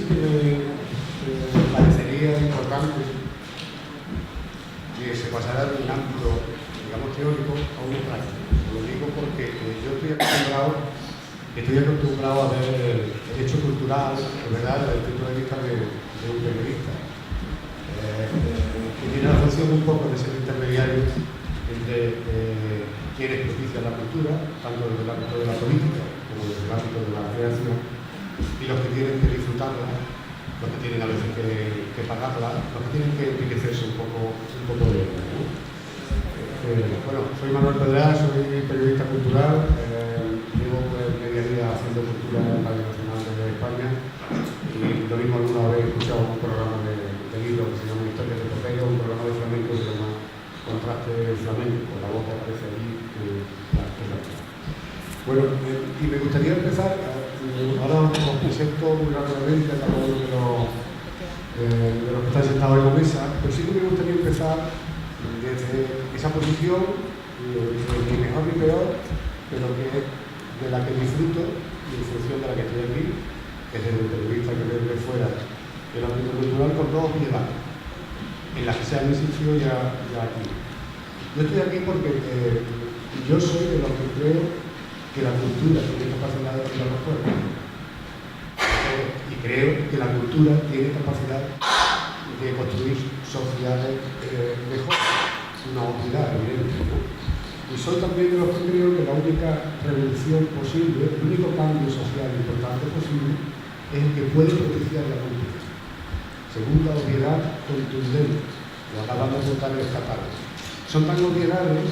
sí que me parecería importante que se pasara de un ámbito, digamos, teórico a uno práctico. Lo digo porque yo estoy acostumbrado a ver el hecho cultural, ¿verdad?, desde el punto de vista de un periodista, que tiene la función un poco de ser intermediario entre quienes propician la cultura, tanto desde el ámbito de la política como desde el ámbito de la creación, y los que tienen que disfrutarla, los que tienen a veces que pagarla, los que tienen que enriquecerse un poco de ella, ¿no? Bueno, soy Manuel Pedrá, soy periodista cultural, llevo media vida haciendo cultura en la Radio Nacional de España, y lo mismo alguna vez he escuchado un programa de libros que se llama Historias de Epopeya, un programa de flamenco que se llama Contraste Flamenco, con la voz que aparece allí. Bueno, y me gustaría empezar, ahora os presento muy rápidamente a cada uno de los que están sentados en la mesa, pero sí que me gustaría empezar desde esa posición, ni mejor ni peor, pero de la que disfruto y en función de la que estoy aquí, que es desde el periodista que ve de fuera el ámbito cultural, con dos obviedades en las que se han insistido ya aquí. Yo estoy aquí porque yo soy de los que creo que la cultura tiene capacidad de cambiar los pueblos. Y creo que la cultura tiene capacidad de construir sociedades mejores. Una obviedad evidente, ¿no? Y soy también de los que creo que la única revolución posible, el único cambio social importante posible, es el que puede propiciar la cultura. Segunda obviedad contundente, lo acaban de apuntar en esta tarde. Son tan obviedades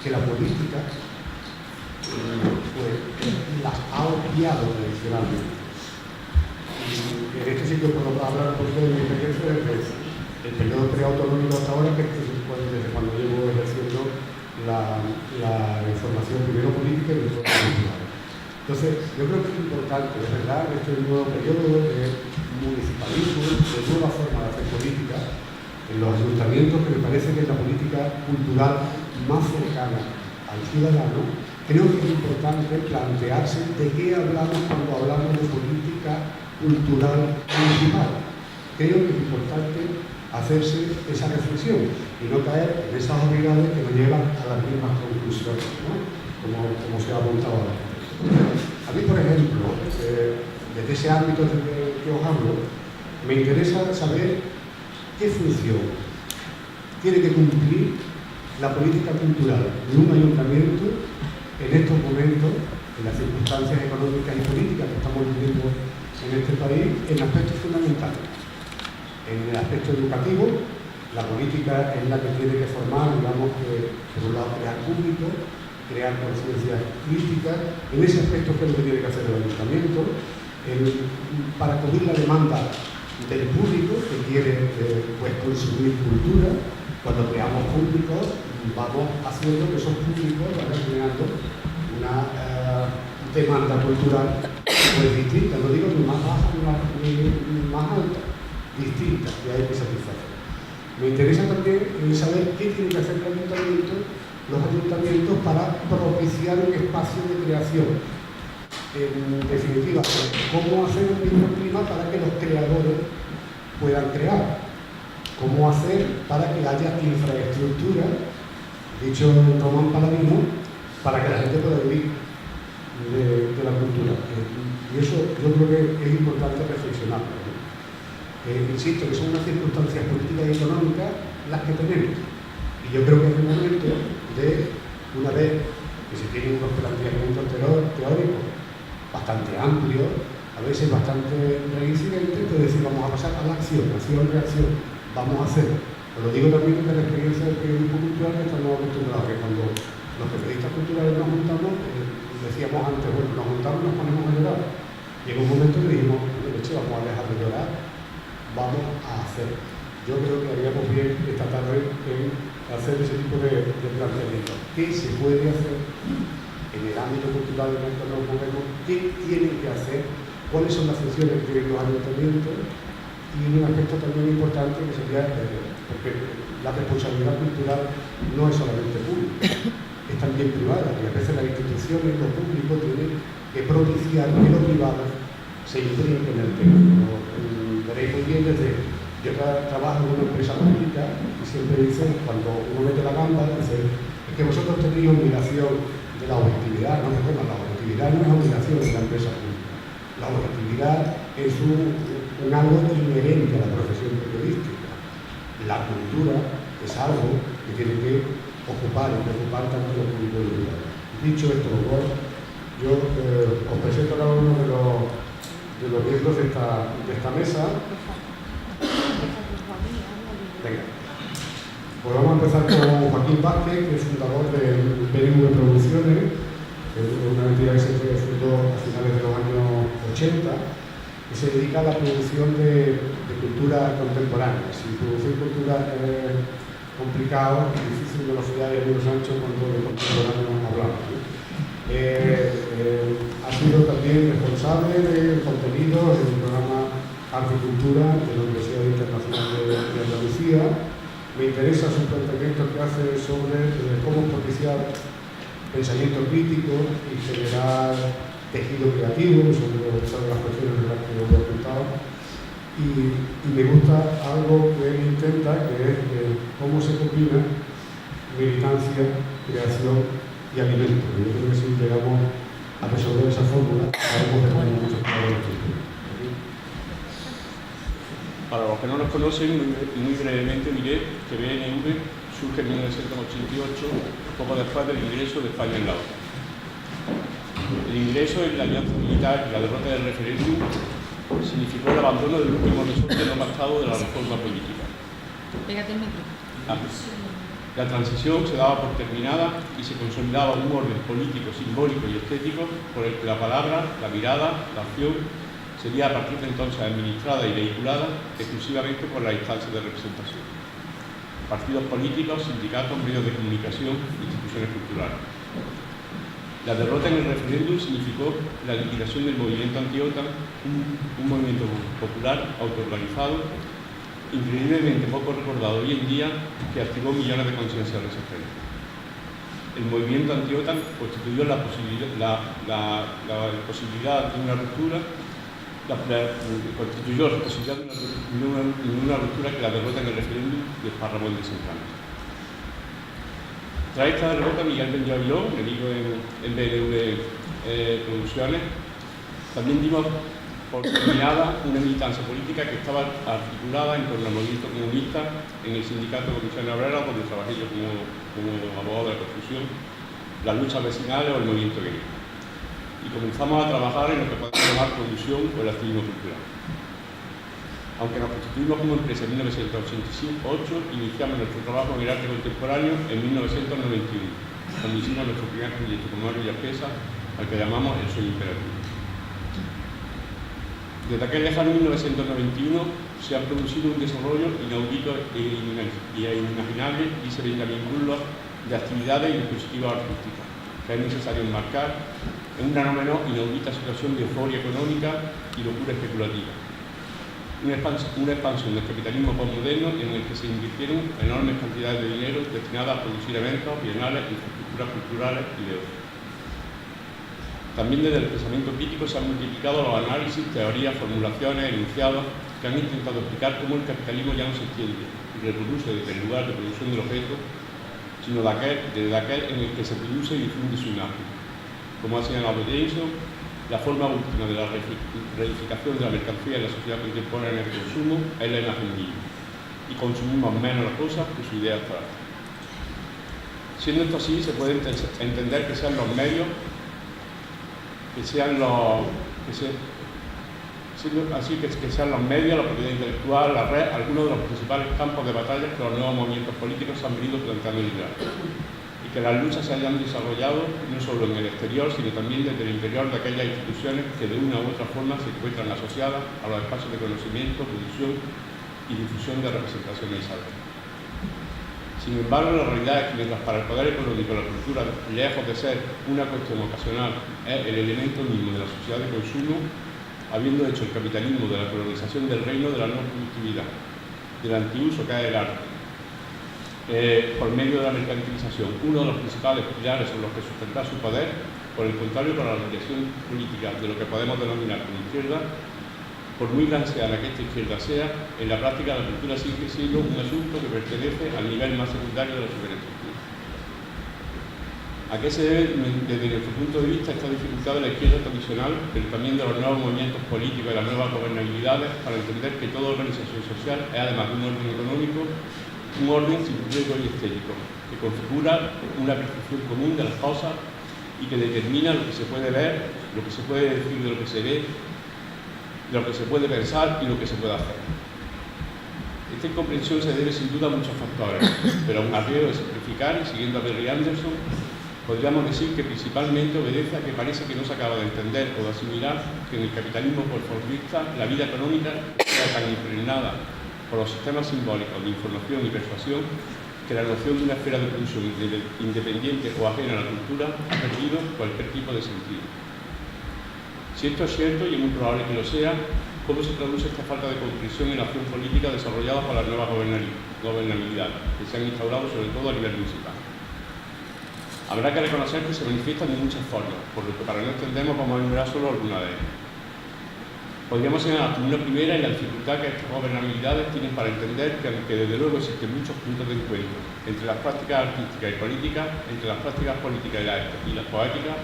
que la política pues las ha obviado tradicionalmente. Y en este sitio puedo hablar un poquito de mi experiencia desde el periodo preautonómico hasta ahora, que es desde cuando llevo ejerciendo la información primero política y después cultural. Entonces, yo creo que es importante, es verdad, este nuevo periodo de municipalismo, de nueva forma de hacer política, en los ayuntamientos, que me parece que es la política cultural más cercana al ciudadano. Creo que es importante plantearse de qué hablamos cuando hablamos de política cultural municipal. Creo que es importante hacerse esa reflexión y no caer en esas obviedades que nos llevan a las mismas conclusiones, ¿no? como se ha apuntado ahora. A mí, por ejemplo, desde ese ámbito del que os hablo, me interesa saber qué función tiene que cumplir la política cultural de un ayuntamiento en estos momentos, en las circunstancias económicas y políticas que estamos viviendo en este país, en aspectos fundamentales. En el aspecto educativo, la política es la que tiene que formar, digamos, que por un lado crear público, crear conciencias críticas. En ese aspecto, ¿qué es lo que tiene que hacer el ayuntamiento? Para cubrir la demanda del público que quiere pues, consumir cultura. Cuando creamos públicos, vamos haciendo que esos públicos vayan creando una demanda cultural pues, distinta. No digo ni más baja ni más alta, distinta, que hay que satisfacer. Me interesa también saber qué tiene que hacer los ayuntamientos para propiciar un espacio de creación. En definitiva, cómo hacer un microclima para que los creadores puedan crear. Cómo hacer para que haya infraestructura, dicho Román Paladino, para que la gente pueda vivir de la cultura. Y eso yo creo que es importante reflexionar, ¿no? Insisto, que son unas circunstancias políticas y económicas las que tenemos. Y yo creo que es el momento de, una vez que se tienen unos planteamientos teóricos bastante amplios, a veces bastante reincidentes, pues decir, vamos a pasar a la acción, reacción, vamos a hacer. Os lo digo también desde la experiencia del periodismo cultural que estamos acostumbrados, que cuando los periodistas culturales nos juntamos, decíamos antes, bueno, nos juntamos y nos ponemos a llorar. Llegó un momento que dijimos, vamos a dejar de llorar, vamos a hacer. Yo creo que haríamos bien esta tarde en hacer ese tipo de planteamientos. ¿Qué se puede hacer en el ámbito cultural en el que nos movemos? ¿Qué tienen que hacer? ¿Cuáles son las funciones que tienen los ayuntamientos? Y un aspecto también importante que sería, porque la responsabilidad cultural no es solamente pública, es también privada, y a veces las instituciones, lo público, tienen que propiciar que lo privado se imbrique en el tema. vas a alguna empresa pública y siempre dicen, cuando uno mete la gamba, dice, es que vosotros tenéis obligación de la objetividad. No, perdona, la objetividad no es obligación de la empresa pública. La objetividad es un algo inherente a la profesión periodística. La cultura es algo que tiene que ocupar y preocupar tanto a los públicos y privados. Dicho esto, yo os presento a cada uno de los miembros de esta mesa. Venga. Pues vamos a empezar con Joaquín Vázquez, que es fundador de PNV Producciones, que es una entidad que se fundó a finales de los años 80 y se dedica a la producción de cultura contemporánea. Si producir cultura es complicado, es difícil velocidad y algunos anchos cuando de contemporáneo hablamos. Ha sido también responsable de contenidos en el programa Arte y Cultura de la Universidad Internacional de Andalucía. Me interesa su planteamiento que hace sobre cómo propiciar pensamiento crítico y generar tejido creativo sobre las cuestiones de las que os he comentado. Y me gusta algo que él intenta, que es cómo se combina militancia, creación y alimento. Yo creo que si llegamos a resolver esa fórmula, haremos que tenemos muchos problemas. Para los que no nos conocen, muy brevemente diré que BNV surge en 1988, poco después del ingreso de España en la OTAN. El ingreso en la alianza militar y la derrota del referéndum significó el abandono del último resorte no pactado de la reforma política. Pégate el micro. La transición se daba por terminada y se consolidaba un orden político, simbólico y estético por el que la palabra, la mirada, la acción sería a partir de entonces administrada y vehiculada exclusivamente por la instancia de representación. Partidos políticos, sindicatos, medios de comunicación, instituciones culturales. La derrota en el referéndum significó la liquidación del movimiento anti-OTAN, un movimiento popular, autoorganizado, increíblemente poco recordado hoy en día, que activó millones de conciencias resistentes. El movimiento anti-OTAN constituyó la posibilidad de una ruptura, constituyó la posibilidad de una ruptura que la derrota en el referéndum desparramó en desencanto. Tras esta derrota, Miguel Benlloch y yo, me digo en BNV Producciones, también dimos por terminada una militancia política que estaba articulada en torno al movimiento comunista en el sindicato de Comisiones Obreras, donde trabajé yo como abogado de la construcción, las luchas vecinales o el movimiento gay. Y comenzamos a trabajar en lo que podemos llamar producción o el activismo cultural. Aunque nos constituimos como empresa en 1988, iniciamos nuestro trabajo en el arte contemporáneo en 1991, cuando hicimos nuestro primer proyecto con Mario Villarpesa, al que llamamos El Sueño Imperativo. Desde aquel lejano 1991 se ha producido un desarrollo inaudito e inimaginable y se vinculan de actividades y dispositivos artísticos, que es necesario enmarcar en una no menor inaudita situación de euforia económica y locura especulativa. Una expansión del capitalismo postmoderno en el que se invirtieron enormes cantidades de dinero destinadas a producir eventos, bienales, infraestructuras culturales y de ocio. También desde el pensamiento crítico se han multiplicado los análisis, teorías, formulaciones, enunciados que han intentado explicar cómo el capitalismo ya no se extiende y reproduce desde el lugar de producción del objeto, sino desde aquel en el que se produce y difunde su imagen. Como ha señalado Jameson, la forma última de la reificación de la mercancía en la sociedad contemporánea de consumo es la imagen misma, y consumimos menos las cosas que su idea abstracta. Siendo esto así, se puede entender que sean los medios, que sean los medios, la propiedad intelectual, la red, algunos de los principales campos de batalla que los nuevos movimientos políticos han venido planteando en Irak. Y que las luchas se hayan desarrollado no solo en el exterior, sino también desde el interior de aquellas instituciones que de una u otra forma se encuentran asociadas a los espacios de conocimiento, producción y difusión de representaciones altas. Sin embargo, la realidad es que mientras para el poder económico la cultura, lejos de ser una cuestión ocasional, es el elemento mismo de la sociedad de consumo, habiendo hecho el capitalismo de la colonización del reino de la no productividad, del antiuso que es el arte, por medio de la mercantilización, uno de los principales pilares sobre los que sustentar su poder, por el contrario, para la dirección política de lo que podemos denominar como izquierda, Por muy gramsciana que esta izquierda sea, en la práctica la cultura sigue siendo un asunto que pertenece al nivel más secundario de la superestructura. ¿A qué se debe, desde nuestro punto de vista, esta dificultad de la izquierda tradicional, pero también de los nuevos movimientos políticos y las nuevas gobernabilidades, para entender que toda organización social es, además de un orden económico, un orden psicológico y estético, que configura una percepción común de las cosas y que determina lo que se puede ver, lo que se puede decir de lo que se ve, de lo que se puede pensar y lo que se puede hacer. Esta incomprensión se debe sin duda a muchos factores, pero a un arriesgo de simplificar, y siguiendo a Berry Anderson, podríamos decir que principalmente obedece a que parece que no se acaba de entender o de asimilar que en el capitalismo conformista la vida económica sea tan impregnada por los sistemas simbólicos de información y persuasión que la noción de una esfera de producción independiente o ajena a la cultura ha perdido cualquier tipo de sentido. Si esto es cierto, y es muy probable que lo sea, ¿cómo se traduce esta falta de comprensión en la acción política desarrollada por las nuevas gobernabilidades que se han instaurado sobre todo a nivel municipal? Habrá que reconocer que se manifiestan de muchas formas, por lo que para no extendernos vamos a enumerar solo alguna de ellas. Podríamos señalar como una primera en la dificultad que estas gobernabilidades tienen para entender que, aunque desde luego existen muchos puntos de encuentro entre las prácticas artísticas y políticas, entre las prácticas políticas y las poéticas,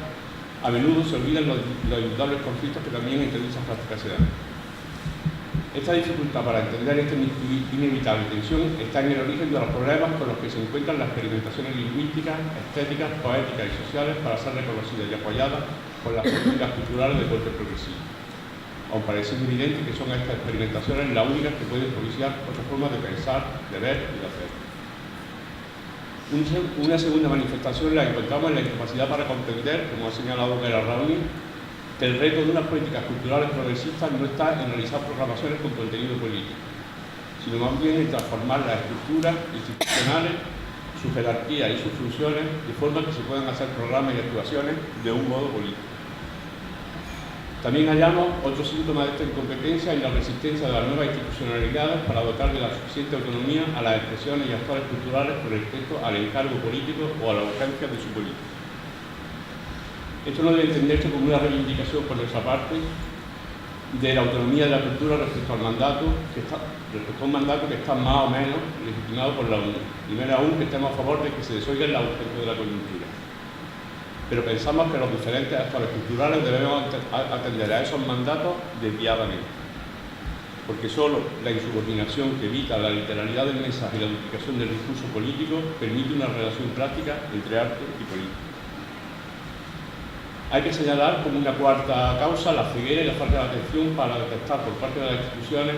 a menudo se olvidan los indudables conflictos que también entre dichas prácticas se dan. Esta dificultad para entender esta inevitable tensión está en el origen de los problemas con los que se encuentran las experimentaciones lingüísticas, estéticas, poéticas y sociales para ser reconocidas y apoyadas por las políticas culturales de corte progresivo. Aun pareciendo evidente que son estas experimentaciones las únicas que pueden propiciar otras formas de pensar, de ver y de hacer. Una segunda manifestación la encontramos en la incapacidad para comprender, como ha señalado Vera Rauni, que el reto de unas políticas culturales progresistas no está en realizar programaciones con contenido político, sino más bien en transformar las estructuras institucionales, su jerarquía y sus funciones de forma que se puedan hacer programas y actuaciones de un modo político. También hallamos otro síntoma de esta incompetencia en la resistencia de las nuevas institucionalidades para dotar de la suficiente autonomía a las expresiones y actores culturales con respecto al encargo político o a la urgencia de su política. Esto no debe entenderse como una reivindicación por nuestra parte de la autonomía de la cultura respecto a un mandato que está más o menos legitimado por la ONU. Primero aún que estemos a favor de que se desoigan las urgencias de la coyuntura. Pero pensamos que los diferentes actores culturales debemos atender a esos mandatos desviadamente. Porque solo la insubordinación que evita la literalidad del mensaje y la duplicación del discurso político permite una relación práctica entre arte y política. Hay que señalar como una cuarta causa la ceguera y la falta de atención para detectar por parte de las instituciones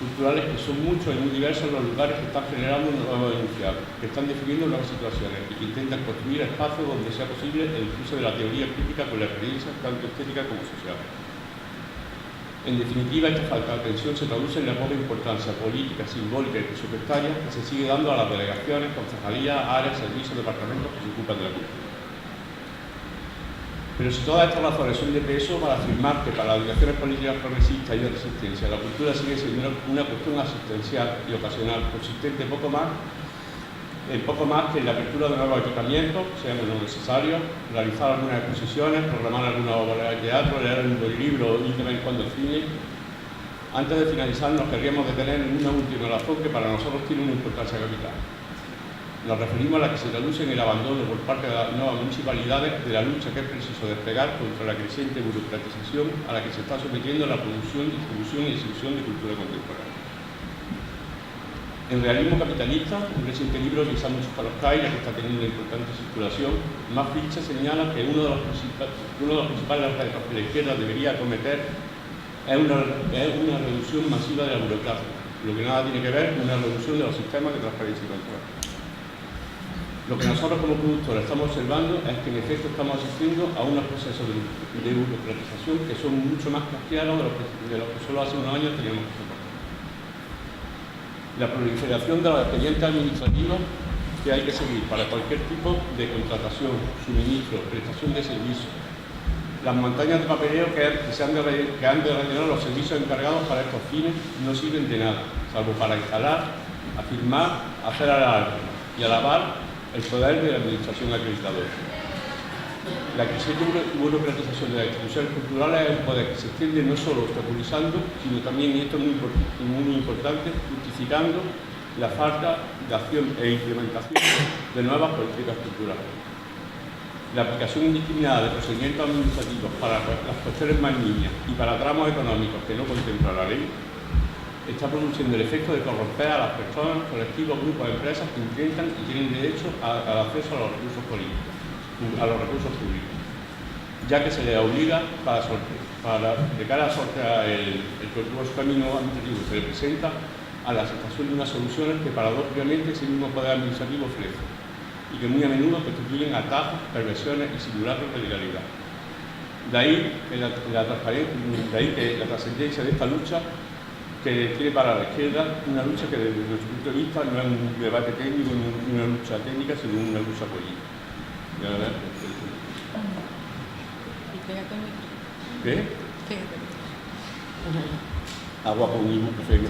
culturales que son muchos y muy diversos los lugares que están generando nuevos enunciados, que están definiendo nuevas situaciones y que intentan construir espacios donde sea posible el cruce de la teoría crítica con la experiencia tanto estética como social. En definitiva, esta falta de atención se traduce en la poca importancia política, simbólica y presupuestaria que se sigue dando a las delegaciones, concejalías, áreas, servicios, departamentos que se ocupan de la cultura. Pero si todas estas razones son de peso para afirmar que para las direcciones políticas progresistas y de resistencia la cultura sigue siendo una cuestión asistencial y ocasional, consistente en poco más que en la apertura de nuevos equipamientos, sean los necesarios, realizar algunas exposiciones, programar alguna obra de teatro, leer un buen libro y de vez en cuando cine. Antes de finalizar, nos querríamos detener en una última razón que para nosotros tiene una importancia capital. Nos referimos a la que se traduce en el abandono por parte de las nuevas municipalidades de la lucha que es preciso desplegar contra la creciente burocratización a la que se está sometiendo la producción, distribución y exhibición de cultura contemporánea. En Realismo Capitalista, un reciente libro de Isamu Zuccaroskai, que está teniendo una importante circulación, más ficha señala que uno de los principales retos que la izquierda debería acometer es una reducción masiva de la burocracia, lo que nada tiene que ver con una reducción de los sistemas de transparencia y control. Lo que nosotros como productores estamos observando es que en efecto estamos asistiendo a unos procesos de burocratización que son mucho más castigos de lo que solo hace unos años teníamos que soportar. La proliferación de los expedientes administrativos que hay que seguir para cualquier tipo de contratación, suministro, prestación de servicios. Las montañas de papeleo que han de rellenar los servicios encargados para estos fines no sirven de nada, salvo para instalar, afirmar, hacer alarde y alabar el poder de la administración acreditadora. La creciente burocratización de las instituciones culturales es un poder que se extiende no solo obstaculizando, sino también, y esto es muy importante, justificando la falta de acción e implementación de nuevas políticas culturales. La aplicación indiscriminada de procedimientos administrativos para las cuestiones más nimias y para tramos económicos que no contempla la ley está produciendo el efecto de corromper a las personas, colectivos, grupos, empresas que intentan y tienen derecho al acceso a los recursos políticos, a los recursos públicos, ya que se les obliga de cara a sortear el tortuoso camino administrativo que se le presenta a la aceptación de unas soluciones que paradójicamente ese mismo poder administrativo ofrece y que muy a menudo constituyen atajos, perversiones y simulacros de legalidad. De ahí que la trascendencia de esta lucha que tiene para la izquierda una lucha que desde nuestro punto de vista no es un debate técnico ni una lucha técnica, sino una lucha política. ¿Qué? Agua con ibuprofeno.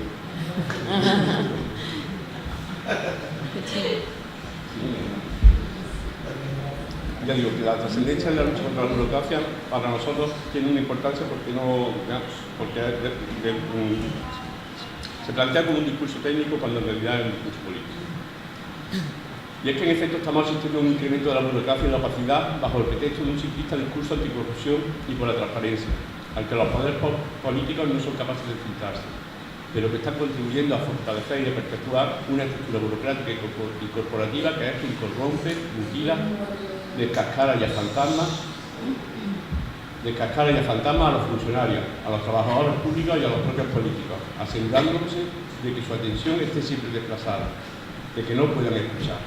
Ya digo que la trascendencia de la lucha contra la burocracia para nosotros tiene una importancia porque se plantea como un discurso técnico cuando en realidad es un discurso político. Y es que en efecto estamos asistiendo a un incremento de la burocracia y la opacidad bajo el pretexto de un simplista discurso anticorrupción y por la transparencia, al que los poderes políticos no son capaces de filtrarse, pero que están contribuyendo a fortalecer y a perpetuar una estructura burocrática y corporativa que es quien corrompe, mutila, descascara y a fantasmas a los funcionarios, a los trabajadores públicos y a los propios políticos, asegurándose de que su atención esté siempre desplazada, de que no puedan escuchar,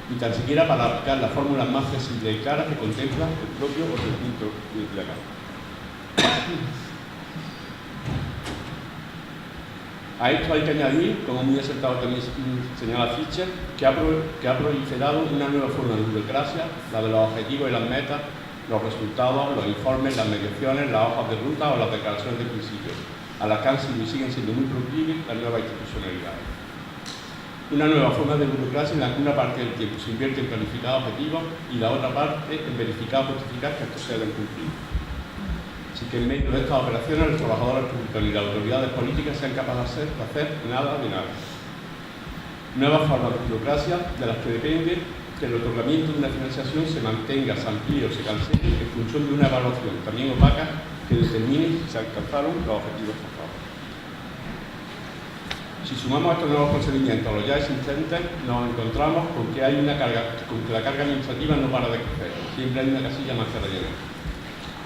ni tan siquiera para aplicar las fórmulas más flexibles y claras que contempla el propio ordenamiento legal. A esto hay que añadir, como muy acertado también señala Fischer, que ha proliferado una nueva forma de burocracia, la de los objetivos y las metas, los resultados, los informes, las mediaciones, las hojas de ruta o las declaraciones de principios, a las que han sido y siguen siendo muy proclives las nuevas institucionalidades. Una nueva forma de burocracia en la que una parte del tiempo se invierte en planificar objetivos y la otra parte en verificar o justificar que estos se hayan cumplido. Así que en medio de estas operaciones los trabajadores públicos y las autoridades políticas sean capaces de hacer nada de nada. Nuevas formas de burocracia de las que depende que el otorgamiento de una financiación se mantenga, se amplíe o se cancele en función de una evaluación también opaca que determine si se alcanzaron los objetivos forzados. Si sumamos estos nuevos procedimientos a los ya existentes, nos encontramos con que la carga administrativa no para de crecer, siempre hay una casilla más que rellenar.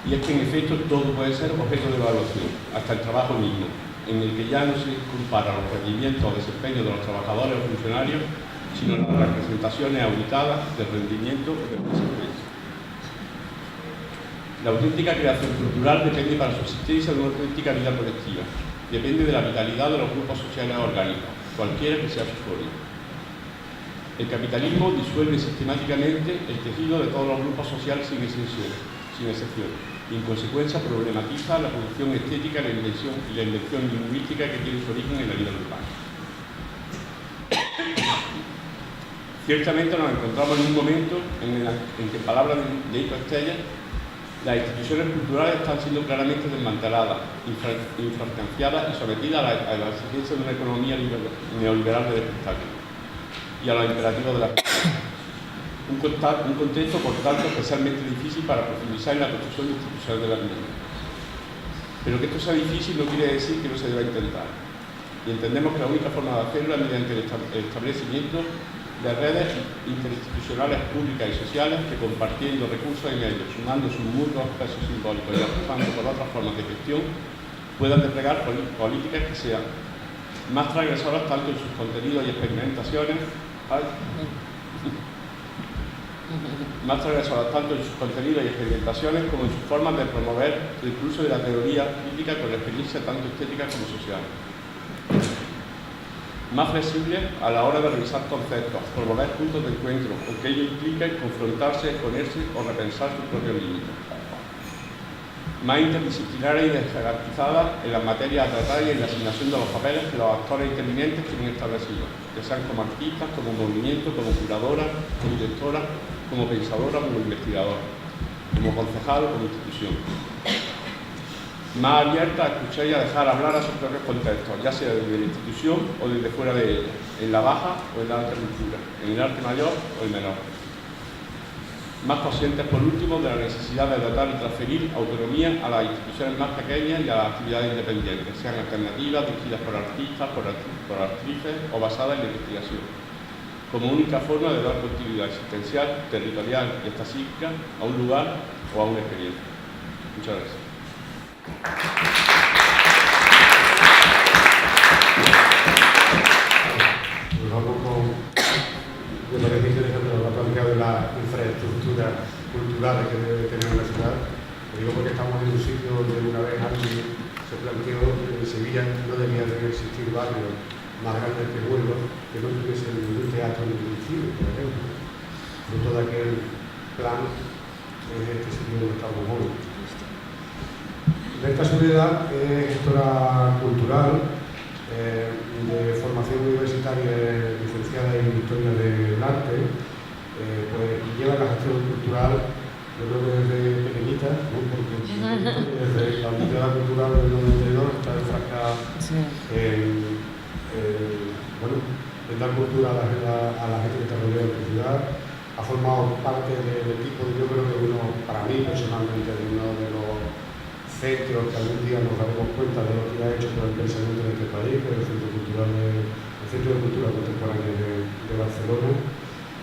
Y es que en efecto todo puede ser objeto de evaluación, hasta el trabajo mismo, en el que ya no se compara los rendimientos o desempeños de los trabajadores o funcionarios, sino las representaciones auditadas del rendimiento del desempeño. La auténtica creación cultural depende para su existencia de una auténtica vida colectiva, depende de la vitalidad de los grupos sociales orgánicos, cualquiera que sea su forma. El capitalismo disuelve sistemáticamente el tejido de todos los grupos sociales sin excepción. Y en consecuencia problematiza la producción estética y la invención lingüística que tiene su origen en la vida urbana. Ciertamente nos encontramos en un momento en que, en palabras de Ito Estella, las instituciones culturales están siendo claramente desmanteladas, infrafinanciadas y sometidas a la exigencia de una economía neoliberal del espectáculo y a los imperativos de la sociedad. Un contexto, por tanto, especialmente difícil para profundizar en la construcción institucional de la misma. Pero que esto sea difícil no quiere decir que no se deba intentar. Y entendemos que la única forma de hacerlo es mediante el establecimiento de redes interinstitucionales públicas y sociales que, compartiendo recursos en ellos, sumando sus mutuos pesos simbólicos y apostando por otras formas de gestión, puedan desplegar políticas que sean más transgresoras tanto en sus contenidos y experimentaciones como en sus formas de promover el curso de la teoría crítica con la experiencia tanto estética como social. Más flexible a la hora de revisar conceptos, promover puntos de encuentro, aunque ello implique confrontarse, exponerse o repensar sus propios límites. Más interdisciplinaria y desjerarquizada en las materias a tratar y en la asignación de los papeles que los actores intervinientes tienen establecidos, ya sean como artistas, como movimiento, como curadora, como directora, como pensadora, como investigadora. como concejal o como institución. Más abierta a escuchar y a dejar hablar a sus propios contextos, ya sea desde la institución o desde fuera de ella, en la baja o en la alta cultura, en el arte mayor o el menor. Más conscientes, por último, de la necesidad de dotar y transferir autonomía a las instituciones más pequeñas y a las actividades independientes, sean alternativas, dirigidas por artistas, por actrices o basadas en la investigación, como única forma de dar continuidad existencial, territorial y hasta psíquica a un lugar o a una experiencia. Muchas gracias. Nos vamos con de lo que dice, por ejemplo, lo planteado de la infraestructura cultural que debe tener una ciudad. Lo digo porque estamos en un sitio donde una vez alguien se planteó que en Sevilla no debía de existir barrios más grandes que Huelva que no tuviesen ningún teatro ni un cine, por ejemplo. Fruto de aquel plan en este sitio donde estamos hoy. Berta Soledad es gestora cultural, de formación universitaria licenciada en Historia del Arte, pues lleva la gestión cultural, yo creo que desde pequeñita, ¿no? Porque desde la Unidad Cultural del 92 está enfrascada en dar cultura a la gente que está rodeada de la ciudad. Ha formado parte del equipo, yo creo que para mí personalmente, de uno de los centros que algún día nos daremos cuenta de lo que ha hecho por el pensamiento de este país, que es el Centro de Cultura Contemporánea de Barcelona.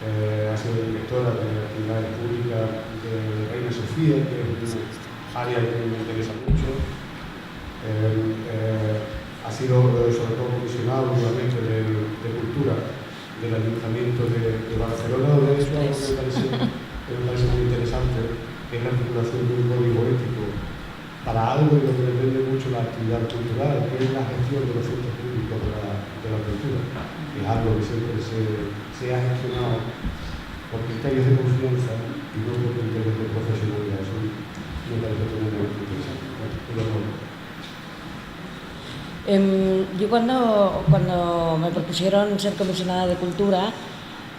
Ha sido directora de actividades públicas de Reina Sofía, que es un área que me interesa mucho. Ha sido sobre todo comisionado nuevamente de Cultura del Ayuntamiento de Barcelona, donde es algo que me parece muy interesante, que es la articulación de un código ético para algo en lo que depende mucho la actividad cultural, que es la gestión de los centros públicos de la cultura, que es algo que siempre se ha gestionado por criterios de confianza y no por criterios de profesionalidad. Eso me parece tremendamente interesante. Yo cuando me propusieron ser comisionada de cultura,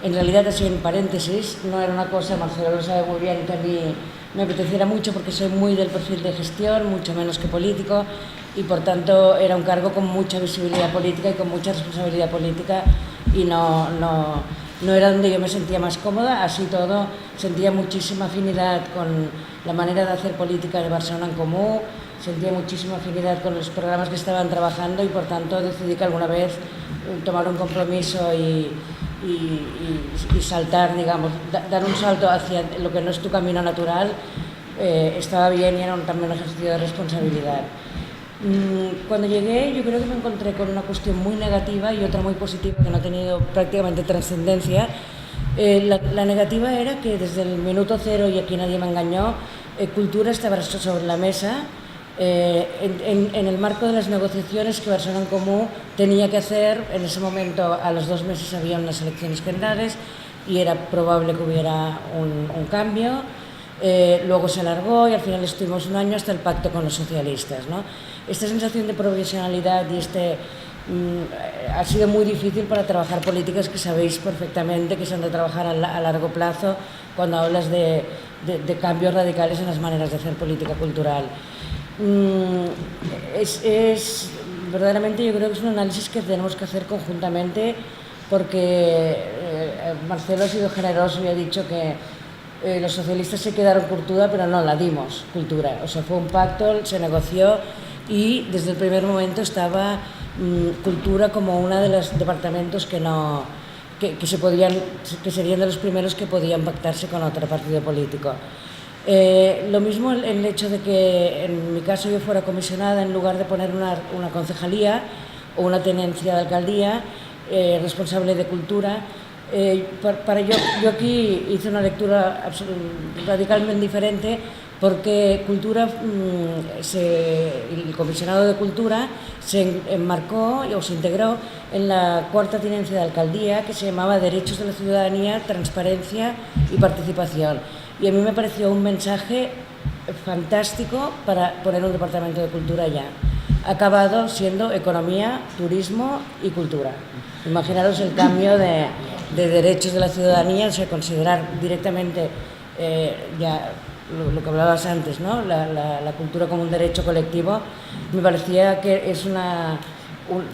en realidad, así en paréntesis, no era una cosa, Marcelo lo sabe muy bien, que a mí me apeteciera mucho porque soy muy del perfil de gestión, mucho menos que político, y por tanto era un cargo con mucha visibilidad política y con mucha responsabilidad política, y no era donde yo me sentía más cómoda. Así todo, sentía muchísima afinidad con la manera de hacer política de Barcelona en Comú, sentía muchísima afinidad con los programas que estaban trabajando, y por tanto decidí que alguna vez tomar un compromiso y saltar, digamos, dar un salto hacia lo que no es tu camino natural, estaba bien y era también un ejercicio de responsabilidad. Cuando llegué, yo creo que me encontré con una cuestión muy negativa y otra muy positiva que no ha tenido prácticamente trascendencia. La negativa era que desde el minuto cero, y aquí nadie me engañó, cultura estaba sobre la mesa, en el marco de las negociaciones que Barcelona en Comú tenía que hacer. En ese momento, a los 2 meses había unas elecciones generales y era probable que hubiera un cambio. Luego se alargó y al final estuvimos un año hasta el pacto con los socialistas, ¿no? Esta sensación de provisionalidad y ha sido muy difícil para trabajar políticas que sabéis perfectamente que se han de trabajar a largo plazo cuando hablas de cambios radicales en las maneras de hacer política cultural. Verdaderamente, yo creo que es un análisis que tenemos que hacer conjuntamente, porque Marcelo ha sido generoso y ha dicho que los socialistas se quedaron cultura, pero no la dimos cultura. O sea, fue un pacto, se negoció, y desde el primer momento estaba cultura como uno de los departamentos que serían de los primeros que podían pactarse con otro partido político. Lo mismo el hecho de que en mi caso yo fuera comisionada, en lugar de poner una concejalía o una tenencia de alcaldía responsable de cultura. Yo aquí hice una lectura radicalmente diferente, porque cultura, el comisionado de cultura se enmarcó o se integró en la 4ª tenencia de alcaldía, que se llamaba Derechos de la Ciudadanía, Transparencia y Participación. Y a mí me pareció un mensaje fantástico para poner un departamento de cultura allá. Ha acabado siendo economía, turismo y cultura. Imaginaros el cambio de derechos de la ciudadanía, o sea, considerar directamente ya lo que hablabas antes, ¿no? La cultura como un derecho colectivo, me parecía que,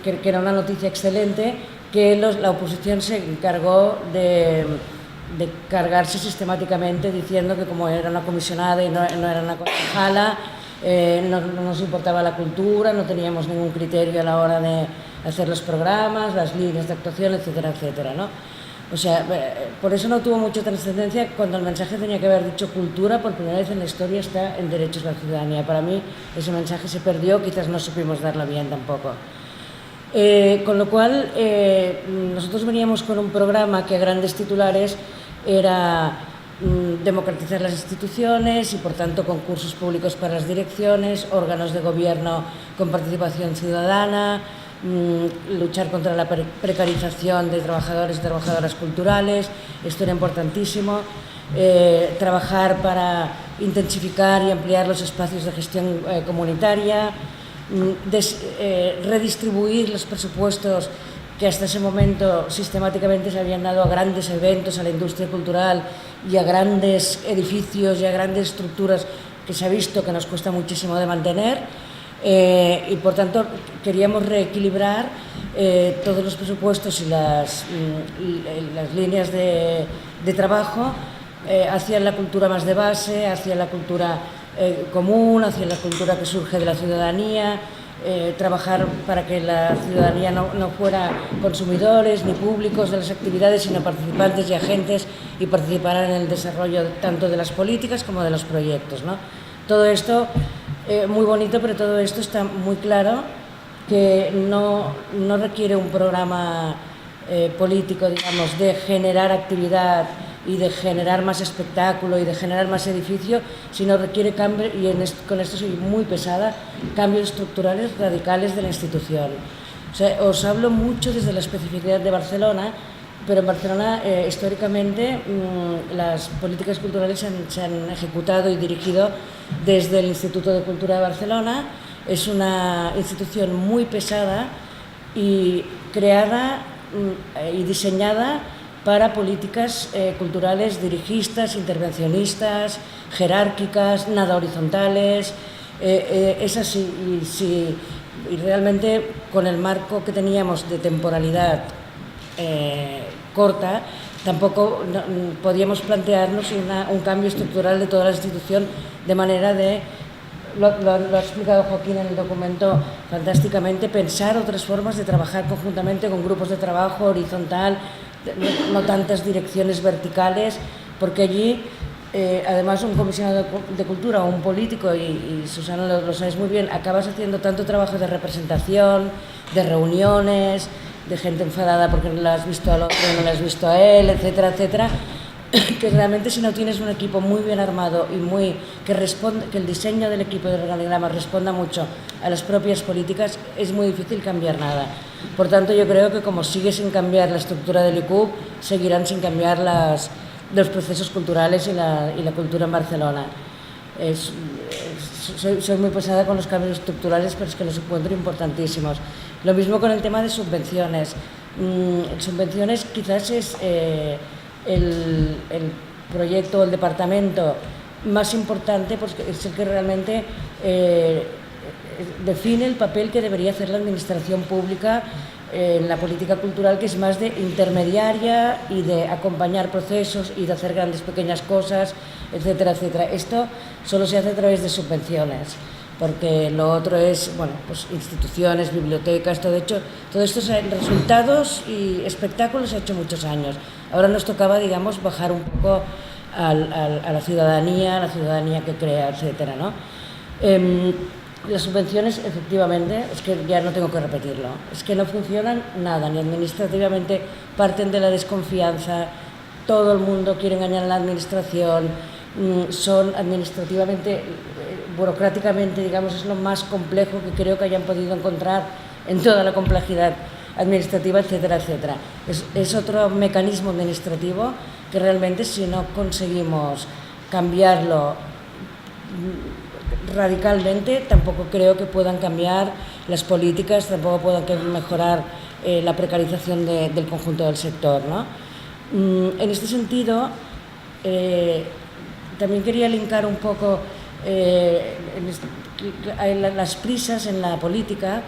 que era una noticia excelente, que la oposición se encargó de cargarse sistemáticamente diciendo que como era una comisionada y no era una concejala, no nos importaba la cultura, no teníamos ningún criterio a la hora de hacer los programas, las líneas de actuación, etcétera, etcétera, ¿no? O sea, por eso no tuvo mucha trascendencia cuando el mensaje tenía que haber dicho cultura, por primera vez en la historia está en derechos de la ciudadanía. Para mí ese mensaje se perdió, quizás no supimos darlo bien tampoco. Con lo cual, nosotros veníamos con un programa que a grandes titulares era democratizar las instituciones y, por tanto, concursos públicos para las direcciones, órganos de gobierno con participación ciudadana, luchar contra la precarización de trabajadores y trabajadoras culturales, esto era importantísimo, trabajar para intensificar y ampliar los espacios de gestión comunitaria, redistribuir los presupuestos que hasta ese momento sistemáticamente se habían dado a grandes eventos, a la industria cultural y a grandes edificios y a grandes estructuras que se ha visto que nos cuesta muchísimo de mantener. Y por tanto queríamos reequilibrar todos los presupuestos y las líneas de trabajo hacia la cultura más de base, hacia la cultura común, hacia la cultura que surge de la ciudadanía, trabajar para que la ciudadanía no fuera consumidores ni públicos de las actividades, sino participantes y agentes, y participaran en el desarrollo tanto de las políticas como de los proyectos, ¿no? Todo esto muy bonito, pero todo esto está muy claro que no requiere un programa político, digamos, de generar actividad y de generar más espectáculo y de generar más edificio, sino requiere cambio, y con esto soy muy pesada, cambios estructurales radicales de la institución. O sea, os hablo mucho desde la especificidad de Barcelona, pero en Barcelona históricamente las políticas culturales se han ejecutado y dirigido desde el Instituto de Cultura de Barcelona. Es una institución muy pesada y creada y diseñada para políticas culturales dirigistas, intervencionistas, jerárquicas, nada horizontales. Es así, y realmente con el marco que teníamos de temporalidad corta, tampoco podíamos plantearnos un cambio estructural de toda la institución, de manera de, lo ha explicado Joaquín en el documento fantásticamente, pensar otras formas de trabajar conjuntamente con grupos de trabajo horizontal, no tantas direcciones verticales, porque allí, además, un comisionado de cultura o un político, y Susana lo sabes muy bien, acabas haciendo tanto trabajo de representación, de reuniones, de gente enfadada porque no la has visto al otro, no la has visto a él, etcétera, etcétera, que realmente si no tienes un equipo muy bien armado y que el diseño del equipo de organigrama responda mucho a las propias políticas, es muy difícil cambiar nada. Por tanto, yo creo que como sigue sin cambiar la estructura del ICUB, seguirán sin cambiar los procesos culturales y la cultura en Barcelona. Soy muy pesada con los cambios estructurales, pero es que los encuentro importantísimos. Lo mismo con el tema de subvenciones. Subvenciones quizás es el proyecto o el departamento más importante, porque es el que realmente define el papel que debería hacer la administración pública en la política cultural, que es más de intermediaria y de acompañar procesos y de hacer grandes pequeñas cosas, etcétera, etcétera. Esto solo se hace a través de subvenciones, porque lo otro es, bueno, pues instituciones, bibliotecas, todo esto en resultados y espectáculos se ha hecho muchos años. Ahora nos tocaba, digamos, bajar un poco a la ciudadanía que crea, etcétera, ¿no? Las subvenciones, efectivamente, es que ya no tengo que repetirlo, es que no funcionan nada, ni administrativamente, parten de la desconfianza, todo el mundo quiere engañar a la administración, son administrativamente, burocráticamente, digamos, es lo más complejo que creo que hayan podido encontrar en toda la complejidad administrativa, etcétera, etcétera. Es otro mecanismo administrativo que realmente, si no conseguimos cambiarlo radicalmente, tampoco creo que puedan cambiar las políticas, tampoco puedan mejorar la precarización del conjunto del sector, ¿no? En este sentido, también quería linkar un poco las prisas en la política.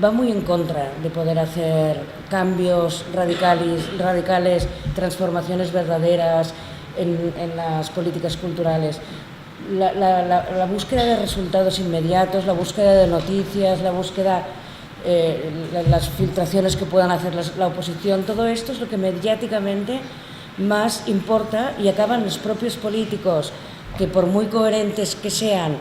Va muy en contra de poder hacer cambios radicales, transformaciones verdaderas en las políticas culturales. La búsqueda de resultados inmediatos, la búsqueda de noticias, la búsqueda, las filtraciones que puedan hacer la oposición, todo esto es lo que mediáticamente más importa, y acaban los propios políticos, que por muy coherentes que sean,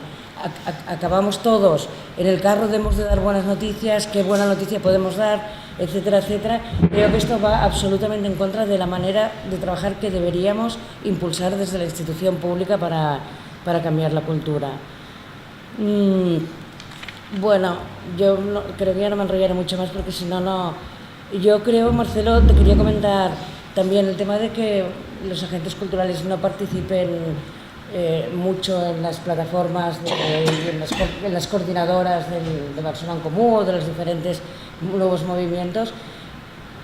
acabamos todos en el carro de hemos de dar buenas noticias, qué buena noticia podemos dar, etcétera, etcétera. Creo que esto va absolutamente en contra de la manera de trabajar que deberíamos impulsar desde la institución pública para cambiar la cultura. Bueno, yo creo que ya no me enrollaré mucho más porque si no... Yo creo, Marcelo, te quería comentar también el tema de que los agentes culturales no participen mucho en las plataformas, en las coordinadoras de Barcelona en Comú o de los diferentes nuevos movimientos.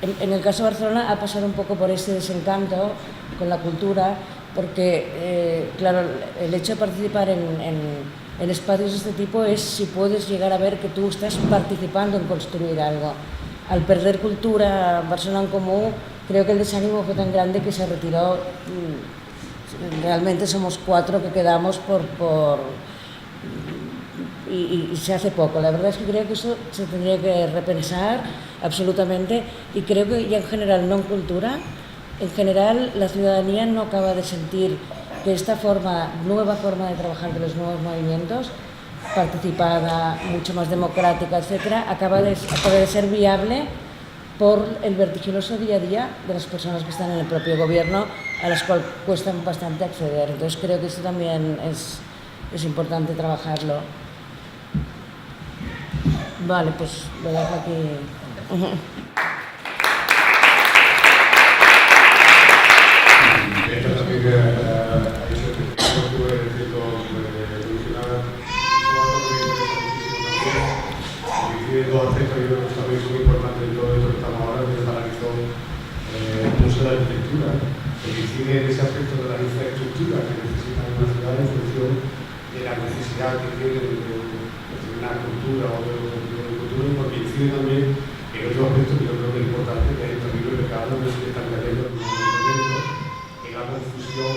En el caso de Barcelona ha pasado un poco por ese desencanto con la cultura, porque, claro, el hecho de participar en espacios de este tipo es si puedes llegar a ver que tú estás participando en construir algo. Al perder cultura Barcelona en Comú, creo que el desánimo fue tan grande que se retiró. Realmente somos 4 que quedamos y se hace poco. La verdad es que creo que eso se tendría que repensar absolutamente, y creo que ya en general, no en cultura, en general la ciudadanía no acaba de sentir que esta nueva forma de trabajar de los nuevos movimientos, participada, mucho más democrática, etcétera, acaba de ser viable por el vertiginoso día a día de las personas que están en el propio gobierno, a las cuales cuesta bastante acceder. Entonces creo que esto también es importante trabajarlo. Vale, pues lo dejo aquí. Esto también ha dicho que estuve diciendo evolucionar y dos aspectos que yo creo que también son importantes en todo esto que estamos ahora, que analizó el Museo de la Arquitectura, que incide en ese aspecto de las infraestructuras que necesitan una ciudad en función de la necesidad que tiene de una cultura o de otro tipo de cultura, y porque incide también en otro aspecto que yo creo que es importante, que es el terrible recado que se están cayendo en los momentos, en la confusión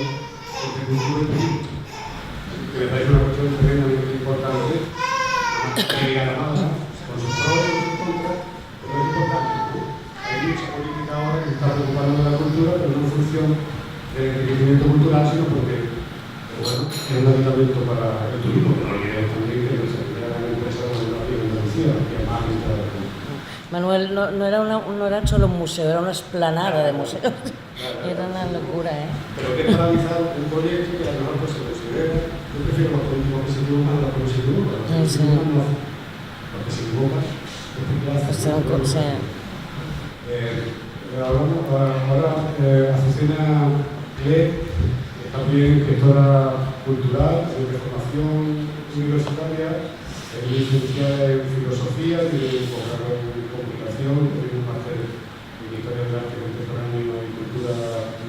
entre cultura y turismo, que me parece una cuestión tremendamente importante, que llega a la mala, con sus pros y sus contras, pero es importante, ¿no? Hay mucha política ahora que está preocupando de la cultura, pero no en función del enriquecimiento cultural, sino porque bueno, es un ayuntamiento para el turismo, pero no olvidemos también que se crea una empresa como la de Andalucía, que además entra. Manuel, no era solo un museo, era una explanada de museos. Claro. Era una locura, ¿eh? Pero que es paralizar un proyecto que a lo mejor pues, se considera. Yo prefiero los políticos que se equivocan a los que no se equivocan. Los que se equivocan, no. Los que se equivocan, ahora Azucena Cle es también gestora cultural, de formación universitaria, es licenciada en filosofía, tiene un posgrado en comunicación, tiene un máster en historia del arte contemporáneo y cultura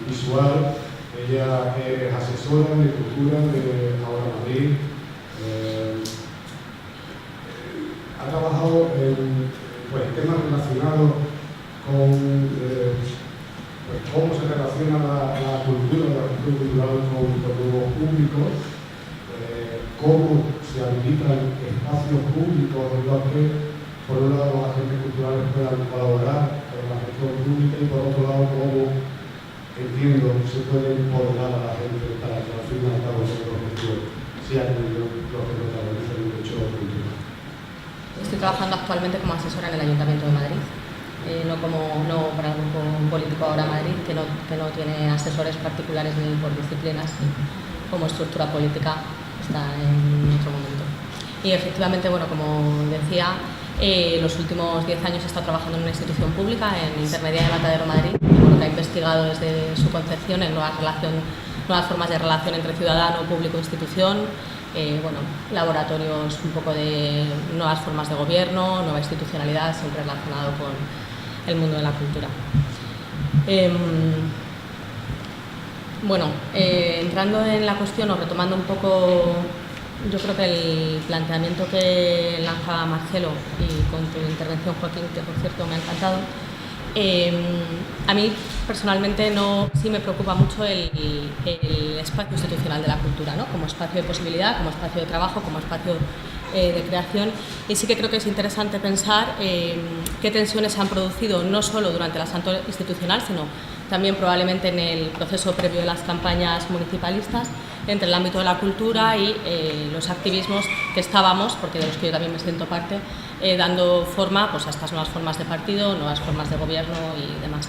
visual. Ella es asesora de cultura de Ahora Madrid. Ha trabajado en temas relacionados con cómo se relaciona la cultura cultural con nuevos públicos, cómo se habilitan espacios públicos en los que, por un lado, los agentes culturales puedan colaborar con la gestión pública y, por otro lado, cómo, entiendo, se puede empoderar a la gente para que al fin y al cabo ese objetivo sea los que protagonicen el hecho cultural. Estoy trabajando actualmente como asesora en el Ayuntamiento de Madrid, no para el grupo político Ahora Madrid, que no tiene asesores particulares ni por disciplinas, ni como estructura política está en otro momento. Y efectivamente, bueno, como decía, los últimos 10 años he estado trabajando en una institución pública, en Intermedia de Matadero Madrid, que ha investigado desde su concepción en nuevas formas de relación entre ciudadano, público e institución, laboratorios un poco de nuevas formas de gobierno, nueva institucionalidad, siempre relacionado con el mundo de la cultura. Bueno, entrando en la cuestión o retomando un poco, yo creo que el planteamiento que lanzaba Marcelo y con tu intervención, Joaquín, que por cierto me ha encantado, a mí personalmente sí me preocupa mucho el espacio institucional de la cultura, ¿no? Como espacio de posibilidad, como espacio de trabajo, como espacio de creación, y sí que creo que es interesante pensar qué tensiones se han producido no solo durante el asalto institucional, sino también probablemente en el proceso previo de las campañas municipalistas entre el ámbito de la cultura y los activismos que estábamos, porque de los que yo también me siento parte, dando forma pues, a estas nuevas formas de partido, nuevas formas de gobierno y demás.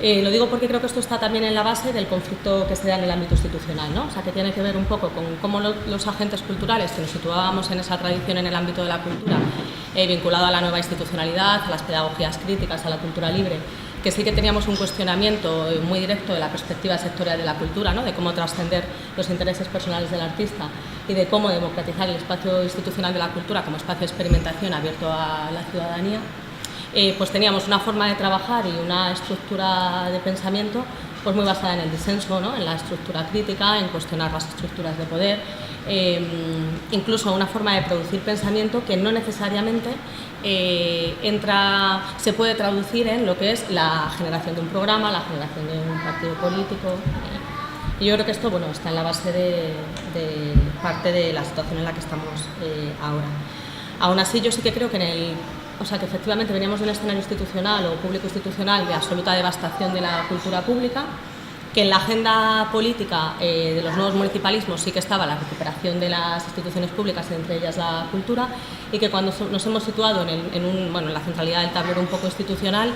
Lo digo porque creo que esto está también en la base del conflicto que se da en el ámbito institucional, ¿no? O sea, que tiene que ver un poco con cómo los agentes culturales, que nos situábamos en esa tradición en el ámbito de la cultura, vinculado a la nueva institucionalidad, a las pedagogías críticas, a la cultura libre, que sí que teníamos un cuestionamiento muy directo de la perspectiva sectorial de la cultura, ¿no? De cómo trascender los intereses personales del artista y de cómo democratizar el espacio institucional de la cultura como espacio de experimentación abierto a la ciudadanía. Pues teníamos una forma de trabajar y una estructura de pensamiento pues muy basada en el disenso, ¿no? En la estructura crítica, en cuestionar las estructuras de poder, incluso una forma de producir pensamiento que no necesariamente se puede traducir en lo que es la generación de un programa, la generación de un partido político. Y yo creo que esto está en la base de parte de la situación en la que estamos ahora. Aún así, yo sí que creo que que efectivamente veníamos de un escenario institucional o público institucional de absoluta devastación de la cultura pública, que en la agenda política de los nuevos municipalismos sí que estaba la recuperación de las instituciones públicas, entre ellas la cultura, y que cuando nos hemos situado en la centralidad del tablero un poco institucional,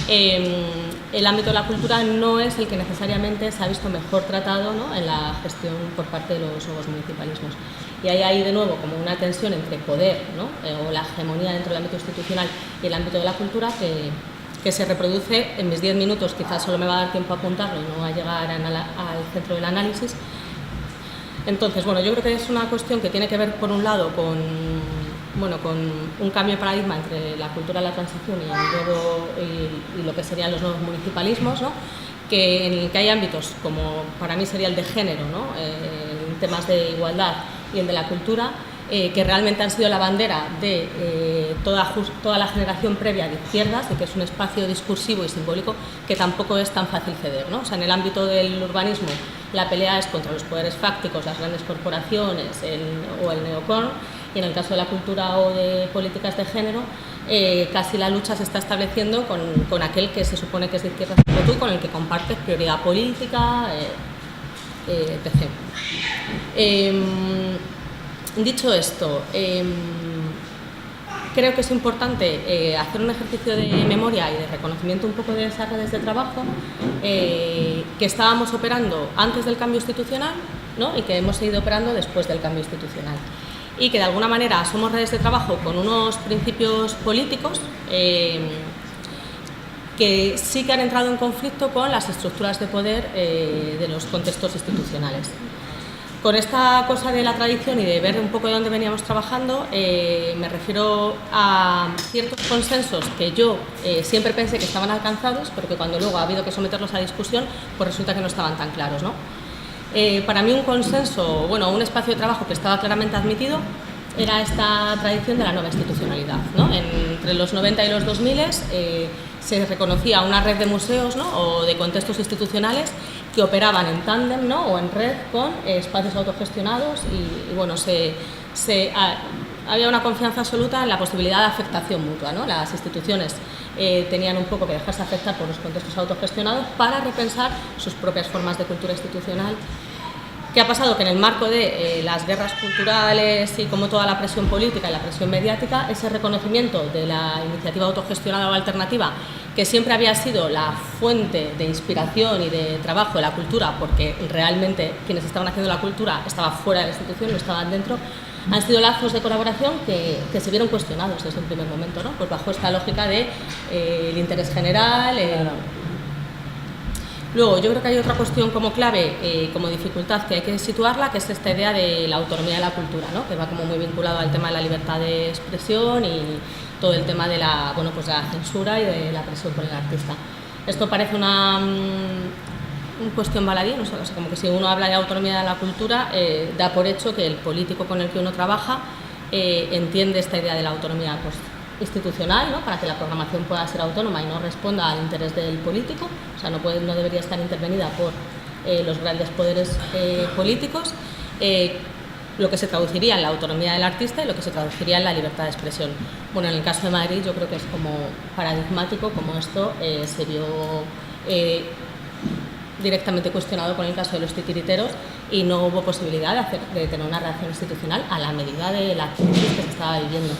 el ámbito de la cultura no es el que necesariamente se ha visto mejor tratado, ¿no? En la gestión por parte de los nuevos municipalismos. Y hay ahí de nuevo como una tensión entre poder, ¿no? O la hegemonía dentro del ámbito institucional y el ámbito de la cultura que se reproduce en mis 10 minutos, quizás solo me va a dar tiempo a apuntarlo y no a llegar al centro del análisis. Entonces, yo creo que es una cuestión que tiene que ver, por un lado, con un cambio de paradigma entre la cultura de la transición y lo que serían los nuevos municipalismos, ¿no? En el que hay ámbitos como para mí sería el de género, ¿no? En temas de igualdad, y el de la cultura, que realmente han sido la bandera de toda la generación previa de izquierdas, de que es un espacio discursivo y simbólico que tampoco es tan fácil ceder, ¿no? O sea, en el ámbito del urbanismo la pelea es contra los poderes fácticos, las grandes corporaciones o el neocon, y en el caso de la cultura o de políticas de género, casi la lucha se está estableciendo con aquel que se supone que es de izquierdas como tú, con el que compartes prioridad política, etc. Dicho esto, creo que es importante hacer un ejercicio de memoria y de reconocimiento un poco de esas redes de trabajo que estábamos operando antes del cambio institucional, ¿no? Y que hemos seguido operando después del cambio institucional. Y que de alguna manera somos redes de trabajo con unos principios políticos que sí que han entrado en conflicto con las estructuras de poder de los contextos institucionales. Con esta cosa de la tradición y de ver un poco de dónde veníamos trabajando, me refiero a ciertos consensos que yo siempre pensé que estaban alcanzados, pero que cuando luego ha habido que someterlos a discusión, pues resulta que no estaban tan claros, ¿no? Para mí un consenso, un espacio de trabajo que estaba claramente admitido, era esta tradición de la nueva institucionalidad, ¿no? Entre los 90 y los 2000 se reconocía una red de museos, ¿no? O de contextos institucionales que operaban en tándem, ¿no? O en red con espacios autogestionados y había una confianza absoluta en la posibilidad de afectación mutua, ¿no? Las instituciones tenían un poco que dejarse afectar por los contextos autogestionados para repensar sus propias formas de cultura institucional. ¿Qué ha pasado? Que en el marco de las guerras culturales y como toda la presión política y la presión mediática, ese reconocimiento de la iniciativa autogestionada o alternativa, que siempre había sido la fuente de inspiración y de trabajo de la cultura, porque realmente quienes estaban haciendo la cultura estaban fuera de la institución, no estaban dentro, han sido lazos de colaboración que se vieron cuestionados desde un primer momento, ¿no? Pues bajo esta lógica de el interés general. Luego, yo creo que hay otra cuestión como clave, como dificultad que hay que situarla, que es esta idea de la autonomía de la cultura, ¿no? Que va como muy vinculado al tema de la libertad de expresión y todo el tema de la censura y de la presión por el artista. Esto parece cuestión baladí, ¿no? O sea, como que si uno habla de autonomía de la cultura, da por hecho que el político con el que uno trabaja entiende esta idea de la autonomía pues, institucional, ¿no? Para que la programación pueda ser autónoma y no responda al interés del político, o sea, no debería estar intervenida por los grandes poderes políticos, lo que se traduciría en la autonomía del artista y lo que se traduciría en la libertad de expresión. Bueno, en el caso de Madrid yo creo que es como paradigmático como esto se vio directamente cuestionado con el caso de los titiriteros y no hubo posibilidad de tener una reacción institucional a la medida de la crisis que se estaba viviendo.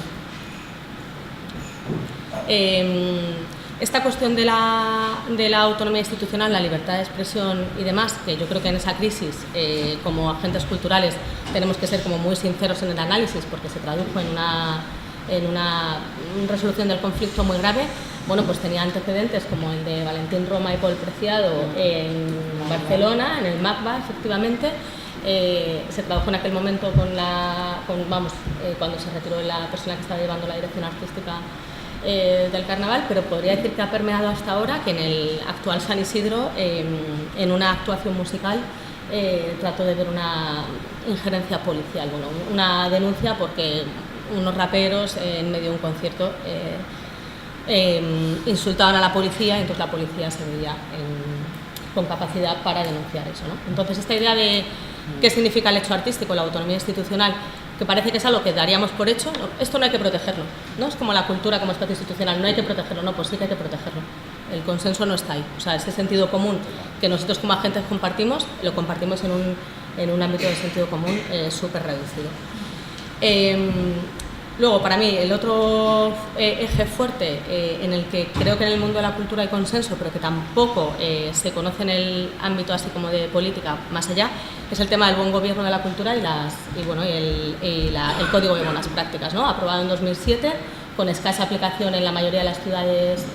Esta cuestión de la autonomía institucional, la libertad de expresión y demás, que yo creo que en esa crisis, como agentes culturales, tenemos que ser como muy sinceros en el análisis porque se tradujo en una resolución del conflicto muy grave, bueno, pues tenía antecedentes como el de Valentín Roma y Paul Preciado en Barcelona, en el MACBA, efectivamente. Se tradujo en aquel momento cuando se retiró la persona que estaba llevando la dirección artística del carnaval, pero podría decir que ha permeado hasta ahora, que en el actual San Isidro, en una actuación musical, trato de ver una injerencia policial, bueno, una denuncia porque unos raperos en medio de un concierto insultaban a la policía y entonces la policía se veía con capacidad para denunciar eso, ¿no? Entonces esta idea de qué significa el hecho artístico, la autonomía institucional, que parece que es algo que daríamos por hecho, no, esto no hay que protegerlo, ¿no? Es como la cultura como espacio institucional, no hay que protegerlo, no, pues sí que hay que protegerlo. El consenso no está ahí, o sea, ese sentido común que nosotros como agentes compartimos, lo compartimos en un ámbito de sentido común súper reducido. Luego, para mí, el otro eje fuerte en el que creo que en el mundo de la cultura hay consenso, pero que tampoco se conoce en el ámbito así como de política más allá, es el tema del buen gobierno de la cultura y el Código de Buenas Prácticas, ¿no? Aprobado en 2007, con escasa aplicación en la mayoría de las ciudades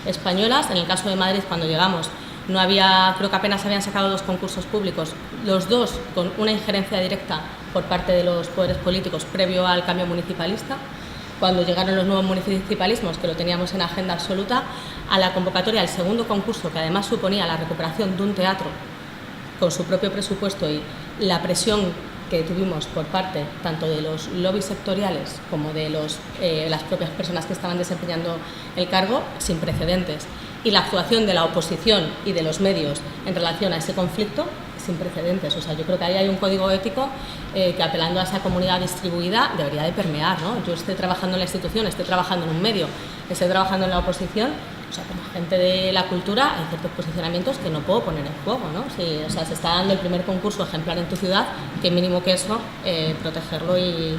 españolas. En el caso de Madrid, cuando llegamos, no había, creo que apenas habían sacado 2 concursos públicos, los 2 con una injerencia directa por parte de los poderes políticos previo al cambio municipalista. Cuando llegaron los nuevos municipalismos, que lo teníamos en agenda absoluta, a la convocatoria del segundo concurso, que además suponía la recuperación de un teatro con su propio presupuesto y la presión que tuvimos por parte tanto de los lobbies sectoriales como de las propias personas que estaban desempeñando el cargo, sin precedentes. Y la actuación de la oposición y de los medios en relación a ese conflicto, sin precedentes. O sea, yo creo que ahí hay un código ético que, apelando a esa comunidad distribuida, debería de permear, ¿no? Yo estoy trabajando en la institución, estoy trabajando en un medio, estoy trabajando en la oposición, o sea, como agente de la cultura hay ciertos posicionamientos que no puedo poner en juego, ¿no? Si, o sea, se está dando el primer concurso ejemplar en tu ciudad, qué mínimo que eso, protegerlo y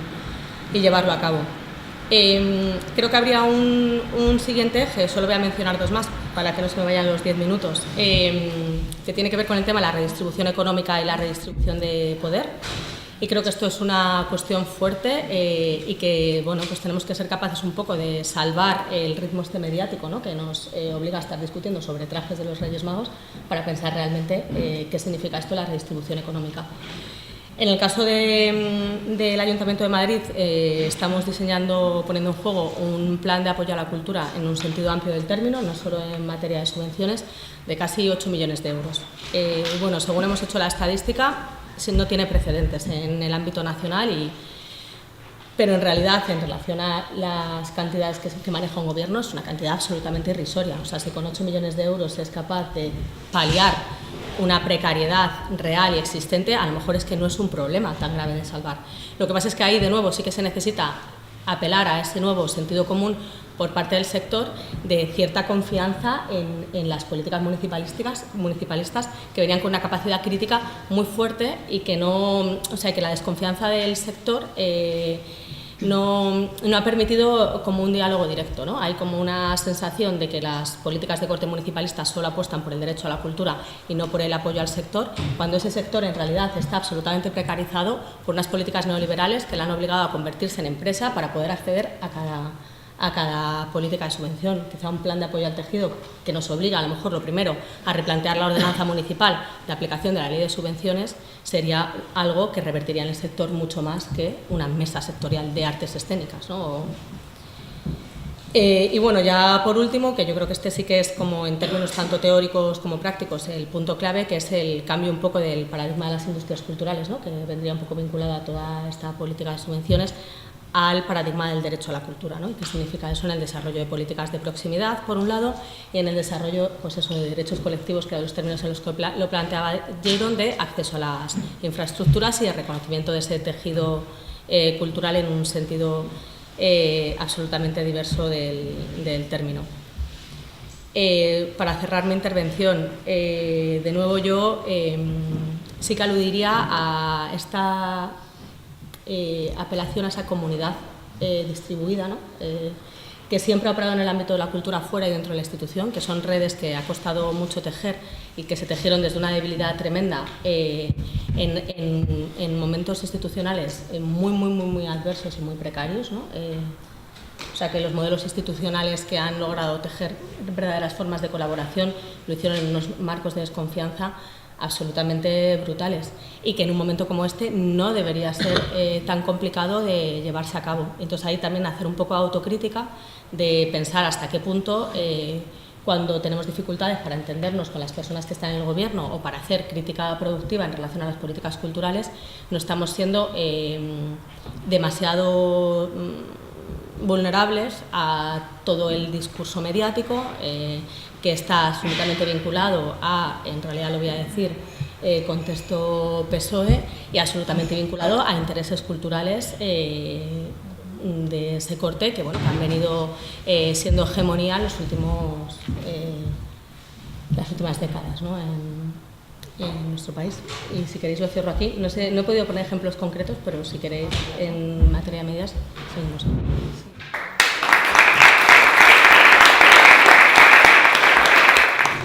llevarlo a cabo. Creo que habría un siguiente eje, solo voy a mencionar 2 más para que no se me vayan los 10 minutos, que tiene que ver con el tema de la redistribución económica y la redistribución de poder. Y creo que esto es una cuestión fuerte y que, bueno, pues tenemos que ser capaces un poco de salvar el ritmo mediático, ¿no? Que nos obliga a estar discutiendo sobre trajes de los Reyes Magos para pensar realmente qué significa esto, la redistribución económica. En el caso del Ayuntamiento de Madrid, estamos poniendo en juego un plan de apoyo a la cultura en un sentido amplio del término, no solo en materia de subvenciones, de casi 8 millones de euros. Bueno, según hemos hecho la estadística, no tiene precedentes en el ámbito nacional, pero en realidad, en relación a las cantidades que maneja un gobierno, es una cantidad absolutamente irrisoria. O sea, si con 8 millones de euros es capaz de paliar una precariedad real y existente, a lo mejor es que no es un problema tan grave de salvar. Lo que pasa es que ahí, de nuevo, sí que se necesita apelar a ese nuevo sentido común por parte del sector, de cierta confianza en las políticas municipalistas que venían con una capacidad crítica muy fuerte y que que la desconfianza del sector no ha permitido como un diálogo directo, ¿no? Hay como una sensación de que las políticas de corte municipalista solo apuestan por el derecho a la cultura y no por el apoyo al sector, cuando ese sector en realidad está absolutamente precarizado por unas políticas neoliberales que le han obligado a convertirse en empresa para poder acceder a cada política de subvención. Quizá un plan de apoyo al tejido que nos obliga, a lo mejor, lo primero, a replantear la ordenanza municipal de aplicación de la ley de subvenciones, sería algo que revertiría en el sector mucho más que una mesa sectorial de artes escénicas, ¿no? Y bueno, ya por último, que yo creo que este sí que es como en términos tanto teóricos como prácticos el punto clave, que es el cambio un poco del paradigma de las industrias culturales, ¿no? Que vendría un poco vinculada a toda esta política de subvenciones, al paradigma del derecho a la cultura, ¿no? Y qué significa eso en el desarrollo de políticas de proximidad, por un lado, y en el desarrollo, pues eso, de derechos colectivos, que eran los términos en los que lo planteaba Jadon, de acceso a las infraestructuras y de reconocimiento de ese tejido cultural en un sentido absolutamente diverso del término. Para cerrar mi intervención, de nuevo yo sí que aludiría a esta apelación a esa comunidad distribuida, ¿no? Que siempre ha operado en el ámbito de la cultura fuera y dentro de la institución, que son redes que ha costado mucho tejer y que se tejieron desde una debilidad tremenda en momentos institucionales muy adversos y muy precarios, ¿no? O sea, que los modelos institucionales que han logrado tejer verdaderas formas de colaboración lo hicieron en unos marcos de desconfianza absolutamente brutales y que en un momento como este no debería ser tan complicado de llevarse a cabo. Entonces ahí también hacer un poco de autocrítica, de pensar hasta qué punto cuando tenemos dificultades para entendernos con las personas que están en el gobierno o para hacer crítica productiva en relación a las políticas culturales, no estamos siendo demasiado vulnerables a todo el discurso mediático que está absolutamente vinculado a, en realidad lo voy a decir, contexto PSOE y absolutamente vinculado a intereses culturales de ese corte que, bueno, que han venido siendo hegemonía en las últimas décadas, ¿no? en nuestro país. Y si queréis lo cierro aquí. No sé, no he podido poner ejemplos concretos, pero si queréis en materia de medidas, seguimos.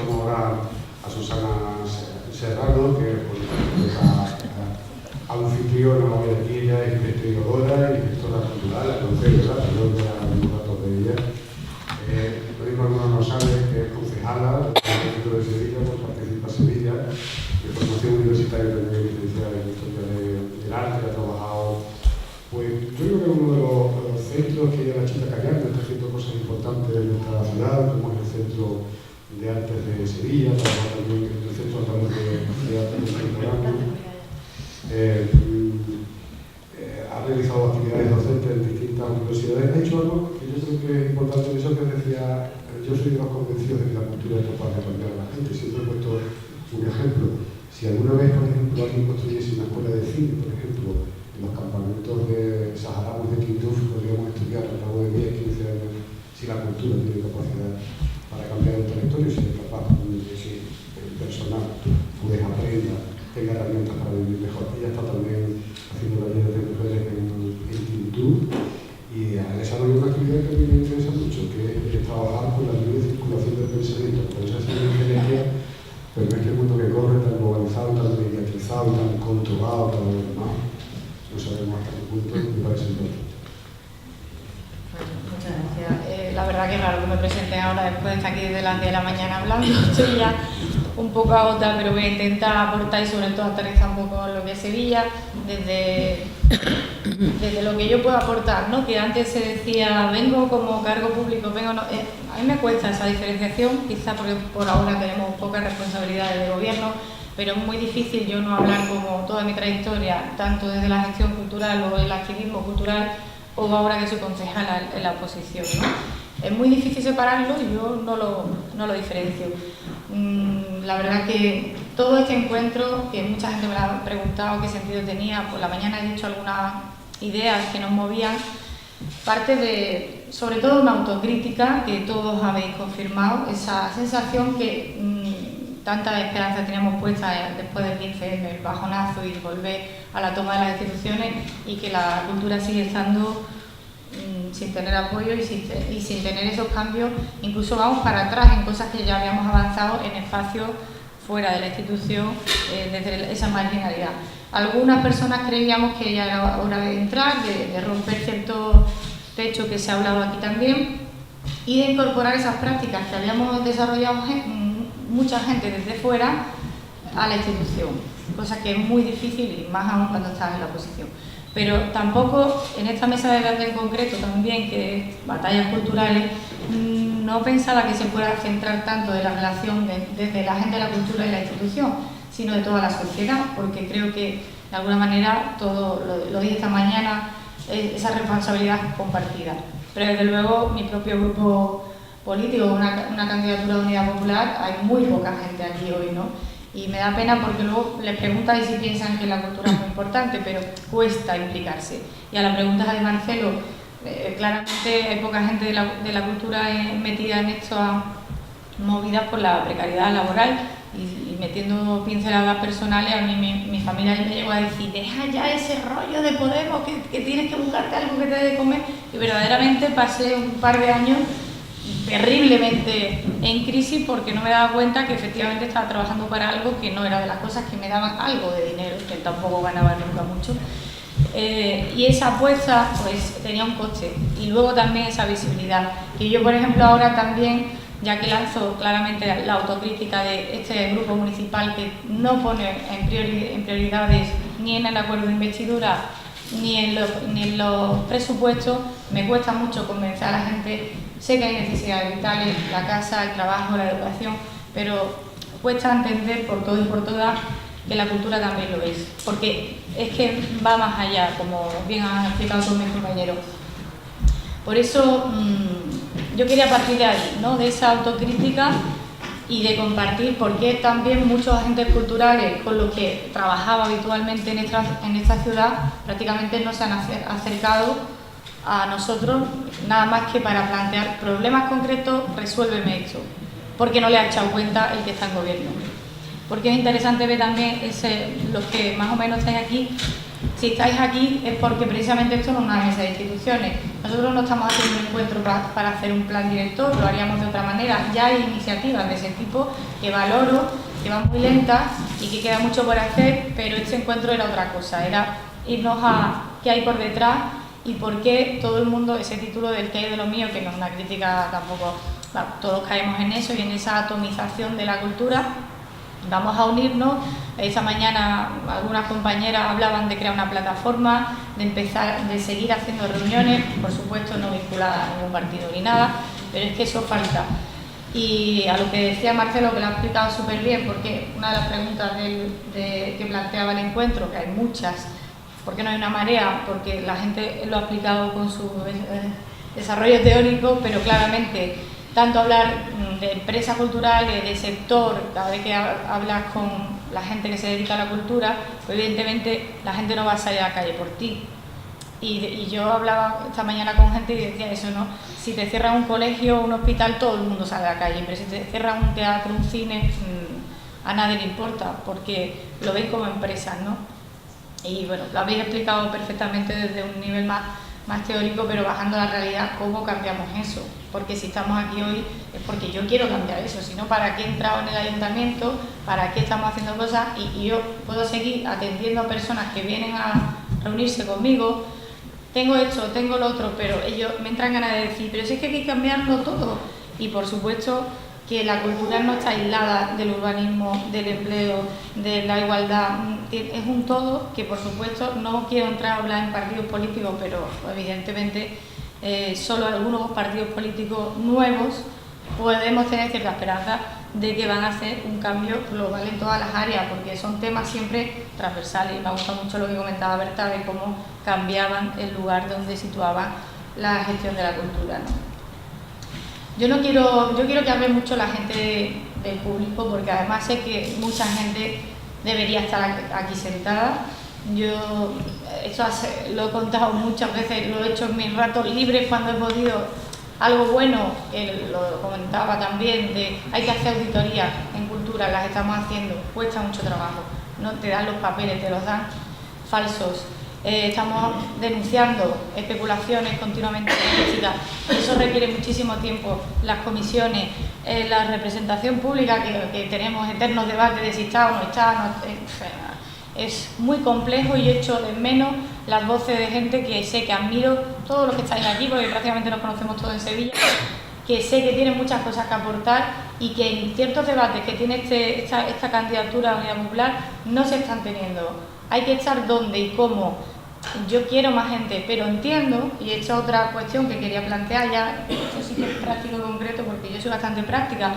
Como ahora a Susana Serrano, que es anfitriona hoy aquí, ella es investigadora y gestora cultural, la conocéis, ¿verdad? Yo voy a dar unos datos de ella. Lo mismo algunos no saben que es concejala del Ayuntamiento de Sevilla, pues participa en Sevilla, de formación universitaria también, licenciada en Historia del Arte, ha trabajado, pues yo creo que es uno de los centros que ella, la chica Cañar, está haciendo cosas importantes en nuestra ciudad, como es el Centro de Artes de Sevilla, trabaja también en el Centro Andaluz de Arte Contemporáneo. Ha realizado actividades docentes en distintas universidades. Ha hecho algo que yo creo que es importante, eso que decía, yo soy de los convencidos de que la cultura es capaz de cambiar a la gente. Siempre he puesto un ejemplo. Si alguna vez, por ejemplo, alguien construyese una escuela de cine, por ejemplo, en los campamentos de saharauis de Tinduf, podríamos estudiar al cabo de 10, 15 años si la cultura tiene capacidad para cambiar el territorio, si es capaz de que el personal pues aprenda, tenga herramientas para vivir mejor. Ella está también haciendo talleres de mujeres en Tinduf y ha desarrollado una actividad que a mí me interesa mucho, que es trabajar con la libre circulación del pensamiento, con esa ingeniería, pero en este mundo que corre tan globalizado, tan mediatizado, tan controlado, tan demás, no sabemos hasta qué punto me parece importante. Muchas gracias. La verdad que es raro que me presente ahora después de estar aquí desde las 10 de la mañana hablando. Estoy ya un poco agotada, pero voy a intentar aportar y sobre todo aterrizar un poco lo que es Sevilla, desde lo que yo puedo aportar, ¿no? Que antes se decía, vengo como cargo público, vengo no. A mí me cuesta esa diferenciación, quizá porque por ahora tenemos pocas responsabilidades de gobierno, pero es muy difícil yo no hablar como toda mi trayectoria, tanto desde la gestión cultural o el activismo cultural, o ahora que soy concejala en la oposición, ¿no? Es muy difícil separarlo y yo no lo diferencio. La verdad que todo este encuentro, que mucha gente me lo ha preguntado qué sentido tenía, por la mañana he dicho algunas ideas que nos movían, parte de, sobre todo, una autocrítica que todos habéis confirmado, esa sensación que tantas esperanzas teníamos puestas después del 15M, el bajonazo y volver a la toma de las instituciones, y que la cultura sigue estando sin tener apoyo y sin tener esos cambios. Incluso vamos para atrás en cosas que ya habíamos avanzado en espacios fuera de la institución, desde esa marginalidad. Algunas personas creíamos que ya era hora de entrar, de romper cierto techo que se ha hablado aquí también, y de incorporar esas prácticas que habíamos desarrollado mucha gente desde fuera a la institución, cosa que es muy difícil y más aún cuando estás en la oposición. Pero tampoco en esta mesa de debate en concreto también, que es batallas culturales, no pensaba que se pueda centrar tanto de la relación desde la gente de la cultura y la institución, sino de toda la sociedad, porque creo que de alguna manera, todo lo dije esta mañana, esa responsabilidad compartida. Pero desde luego mi propio grupo político, una candidatura de Unidad Popular, hay muy poca gente aquí hoy, ¿no? Y me da pena porque luego les preguntan si piensan que la cultura es muy importante, pero cuesta implicarse. Y a las preguntas de Marcelo, claramente hay poca gente de la cultura metida en estas movidas por la precariedad laboral y metiendo pinceladas personales. A mí mi familia me llegó a decir, deja ya ese rollo de Podemos, que tienes que buscarte algo que te dé de comer. Y verdaderamente pasé un par de años terriblemente en crisis porque no me daba cuenta que efectivamente estaba trabajando para algo que no era de las cosas que me daban algo de dinero, que tampoco ganaba nunca mucho. Y esa apuesta pues tenía un coste, y luego también esa visibilidad, que yo por ejemplo ahora también, ya que lanzo claramente la autocrítica de este grupo municipal que no pone en prioridades ni en el acuerdo de investidura ni en los presupuestos, me cuesta mucho convencer a la gente. Sé que hay necesidades vitales, la casa, el trabajo, la educación, pero cuesta entender por todo y por todas que la cultura también lo es, porque es que va más allá, como bien han explicado todos mis compañeros. Por eso yo quería partir de ahí, ¿no? De esa autocrítica y de compartir por qué también muchos agentes culturales con los que trabajaba habitualmente en esta ciudad prácticamente no se han acercado a nosotros nada más que para plantear problemas concretos, resuélveme esto, porque no le ha echado cuenta el que está en gobierno. Porque es interesante ver también los que más o menos estáis aquí. Si estáis aquí es porque precisamente esto no es una mesa de instituciones. Nosotros no estamos haciendo un encuentro para hacer un plan director, lo haríamos de otra manera. Ya hay iniciativas de ese tipo que valoro, que van muy lentas y que queda mucho por hacer, pero este encuentro era otra cosa, era irnos a qué hay por detrás y por qué todo el mundo, ese título del que hay de lo mío, que no es una crítica tampoco, todos caemos en eso y en esa atomización de la cultura. Vamos a unirnos. Esta mañana algunas compañeras hablaban de crear una plataforma, de seguir haciendo reuniones, por supuesto no vinculadas a ningún partido ni nada, pero es que eso falta. Y a lo que decía Marcelo, que lo ha explicado súper bien, porque una de las preguntas que planteaba el encuentro, que hay muchas, ¿por qué no hay una marea? Porque la gente lo ha explicado con su desarrollo teórico, pero claramente tanto hablar de empresa cultural, de sector, cada vez que hablas con la gente que se dedica a la cultura, pues evidentemente la gente no va a salir a la calle por ti. Y yo hablaba esta mañana con gente y decía eso, ¿no? Si te cierran un colegio o un hospital, todo el mundo sale a la calle, pero si te cierran un teatro, un cine, a nadie le importa, porque lo ven como empresas, ¿no? Y bueno, lo habéis explicado perfectamente desde un nivel más teórico, pero bajando a la realidad, ¿cómo cambiamos eso? Porque si estamos aquí hoy es porque yo quiero cambiar eso, si no, ¿para qué he entrado en el ayuntamiento? ¿Para qué estamos haciendo cosas? Y yo puedo seguir atendiendo a personas que vienen a reunirse conmigo, tengo esto, tengo lo otro, pero ellos me entran ganas de decir, pero si es que hay que cambiarlo todo. Y por supuesto que la cultura no está aislada del urbanismo, del empleo, de la igualdad, es un todo que por supuesto no quiero entrar a hablar en partidos políticos, pero evidentemente solo algunos partidos políticos nuevos podemos tener cierta esperanza de que van a hacer un cambio global en todas las áreas, porque son temas siempre transversales. Y me gusta mucho lo que comentaba Berta de cómo cambiaban el lugar donde situaban la gestión de la cultura, ¿no? Yo quiero que hable mucho la gente del público, porque además sé que mucha gente debería estar aquí sentada. Yo esto lo he contado muchas veces, lo he hecho en mis ratos libres cuando he podido. Algo bueno, que lo comentaba también, de hay que hacer auditorías en cultura, las estamos haciendo, cuesta mucho trabajo, no te dan los papeles, te los dan falsos. Estamos denunciando especulaciones continuamente políticas, eso requiere muchísimo tiempo. Las comisiones, la representación pública que tenemos eternos debates de si está o no está, es muy complejo y echo de menos las voces de gente que sé que admiro, todos los que estáis aquí, porque prácticamente nos conocemos todos en Sevilla, que sé que tienen muchas cosas que aportar y que en ciertos debates que tiene esta candidatura a Unidad Popular no se están teniendo. Hay que estar dónde y cómo yo quiero más gente, pero entiendo, y esta es otra cuestión que quería plantear ya, esto sí que es práctico y concreto porque yo soy bastante práctica,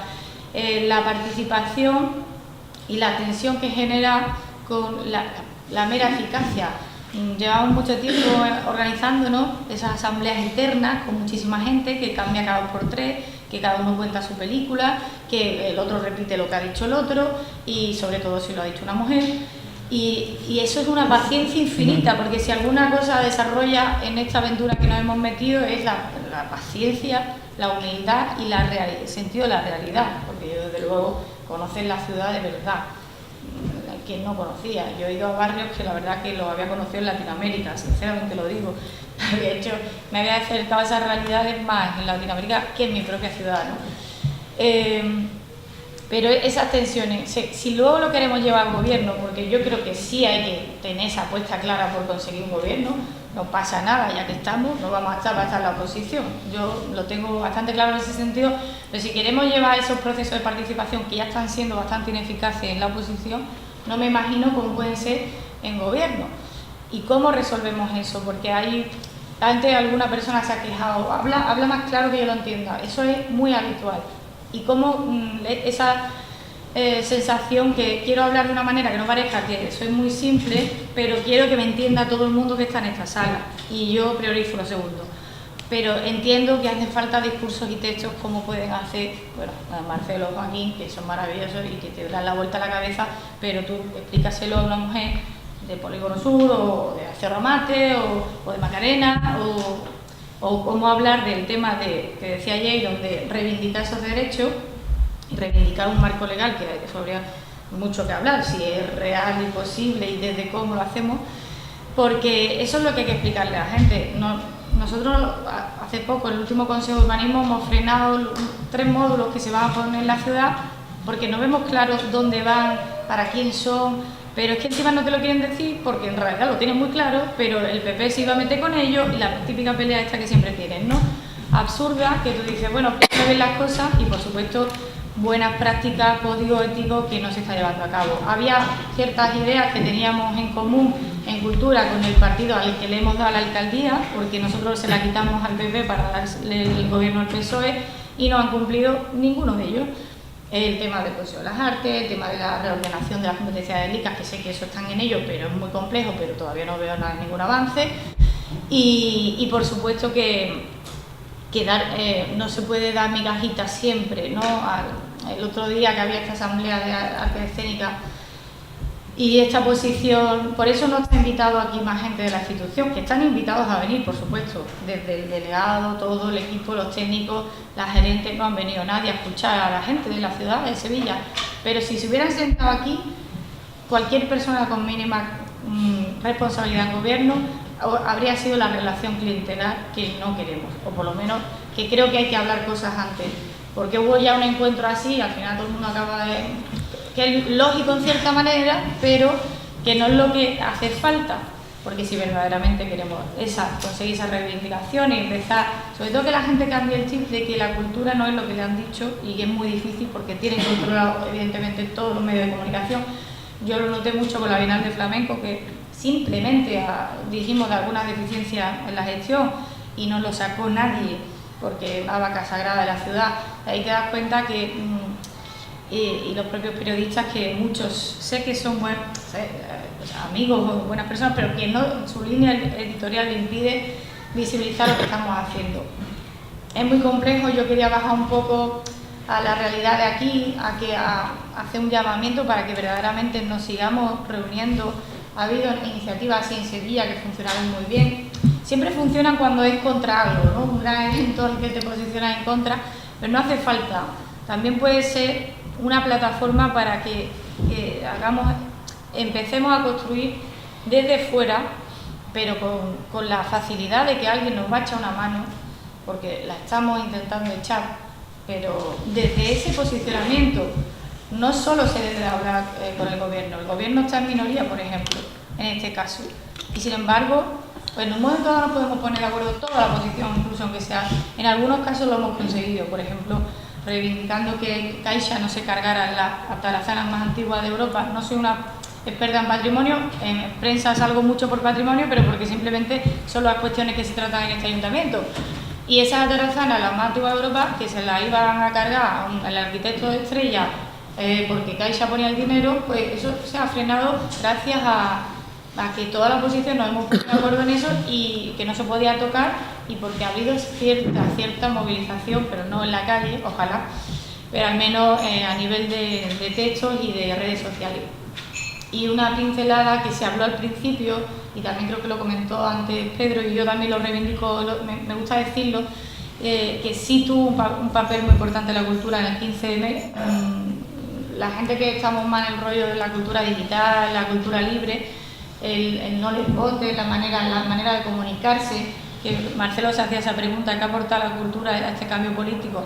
la participación y la tensión que genera con la mera eficacia. Llevamos mucho tiempo organizándonos esas asambleas internas con muchísima gente que cambia cada 2 por 3, que cada uno cuenta su película, que el otro repite lo que ha dicho el otro y sobre todo si lo ha dicho una mujer. Y eso es una paciencia infinita, porque si alguna cosa desarrolla en esta aventura que nos hemos metido es la paciencia, la humildad y el sentido de la realidad, porque yo desde luego conocer la ciudad de verdad, quien no conocía. Yo he ido a barrios que la verdad que los había conocido en Latinoamérica, sinceramente lo digo. Me había acercado a esas realidades más en Latinoamérica que en mi propia ciudad, ¿no? Pero esas tensiones, si luego lo queremos llevar al gobierno, porque yo creo que sí hay que tener esa apuesta clara por conseguir un gobierno, no pasa nada, ya que estamos, no vamos a estar para estar en la oposición. Yo lo tengo bastante claro en ese sentido, pero si queremos llevar esos procesos de participación que ya están siendo bastante ineficaces en la oposición, no me imagino cómo pueden ser en gobierno. ¿Y cómo resolvemos eso? Porque antes alguna persona se ha quejado, habla más claro que yo lo entienda, eso es muy habitual. Y cómo esa sensación que quiero hablar de una manera que no parezca que soy muy simple, pero quiero que me entienda todo el mundo que está en esta sala, y yo priorizo lo segundo. Pero entiendo que hacen falta discursos y textos como pueden hacer, bueno, Marcelo, Joaquín, que son maravillosos y que te dan la vuelta a la cabeza, pero tú explícaselo a una mujer de Polígono Sur o de Cerro Mate o de Macarena o cómo hablar del tema que decía Jason, de reivindicar esos derechos y reivindicar un marco legal, que eso habría mucho que hablar, si es real y posible y desde cómo lo hacemos, porque eso es lo que hay que explicarle a la gente. Nosotros hace poco, en el último Consejo de Urbanismo, hemos frenado 3 módulos que se van a poner en la ciudad porque no vemos claro dónde van, para quién son, pero es que encima no te lo quieren decir porque en realidad lo tienen muy claro, pero el PP se iba a meter con ellos y la típica pelea esta que siempre tienen, ¿no? Absurda, que tú dices, bueno, ven las cosas y por supuesto buenas prácticas, código ético que no se está llevando a cabo. Había ciertas ideas que teníamos en común en cultura con el partido al que le hemos dado la alcaldía, porque nosotros se la quitamos al PP para darle el gobierno al PSOE y no han cumplido ninguno de ellos. El tema del Consejo de las Artes, el tema de la reordenación de las competencias de LICAS, que sé que eso están en ello, pero es muy complejo, pero todavía no veo ningún avance. Y por supuesto que no se puede dar migajitas siempre, ¿no? El otro día que había esta asamblea de arte escénica y esta posición, por eso no está invitado aquí más gente de la institución, que están invitados a venir, por supuesto, desde el delegado, todo el equipo, los técnicos, las gerentes, no han venido nadie a escuchar a la gente de la ciudad de Sevilla, pero si se hubieran sentado aquí, cualquier persona con mínima responsabilidad en gobierno habría sido la relación clientelar que no queremos, o por lo menos que creo que hay que hablar cosas antes, porque hubo ya un encuentro así y al final todo el mundo acaba que es lógico en cierta manera, pero que no es lo que hace falta, porque si verdaderamente queremos conseguir esa reivindicación y empezar, sobre todo que la gente cambie el chip de que la cultura no es lo que le han dicho y que es muy difícil porque tienen controlado evidentemente todos los medios de comunicación. Yo lo noté mucho con la Bienal de Flamenco, que simplemente dijimos de algunas deficiencias en la gestión y no lo sacó nadie porque es la vaca sagrada de la ciudad. Ahí te das cuenta que y los propios periodistas, que muchos sé que son buenos amigos o buenas personas, pero que no, su línea editorial le impide visibilizar lo que estamos haciendo. Es muy complejo. Yo quería bajar un poco a la realidad de aquí, a hacer un llamamiento para que verdaderamente nos sigamos reuniendo. Ha habido iniciativas así en Sevilla que funcionaron muy bien. Siempre funcionan cuando es contra algo, ¿no? Un gran evento en el que te posicionas en contra, pero no hace falta. También puede ser una plataforma para que empecemos a construir desde fuera, pero con la facilidad de que alguien nos va a echar una mano, porque la estamos intentando echar, pero desde ese posicionamiento no solo se debe hablar con el gobierno está en minoría, por ejemplo, en este caso, y sin embargo, pues en un momento dado nos podemos poner de acuerdo toda la oposición, incluso aunque sea, en algunos casos lo hemos conseguido, por ejemplo, reivindicando que Caixa no se cargara las atarazanas más antiguas de Europa. No soy una experta en patrimonio, en prensa salgo mucho por patrimonio, pero porque simplemente son las cuestiones que se tratan en este ayuntamiento. Y esa atarazanas, la más antigua de Europa, que se la iban a cargar al arquitecto de Estrella porque Caixa ponía el dinero, pues eso se ha frenado gracias a que toda la oposición nos hemos puesto de acuerdo en eso y que no se podía tocar, y porque ha habido cierta movilización, pero no en la calle, ojalá, pero al menos a nivel de textos y de redes sociales. Y una pincelada que se habló al principio, y también creo que lo comentó antes Pedro, y yo también lo reivindico, me gusta decirlo, que sí tuvo un papel muy importante la cultura en el 15M. La gente que estamos más en el rollo de la cultura digital, la cultura libre, el no les vote, la manera de comunicarse, que Marcelo se hacía esa pregunta, ¿qué aporta la cultura a este cambio político?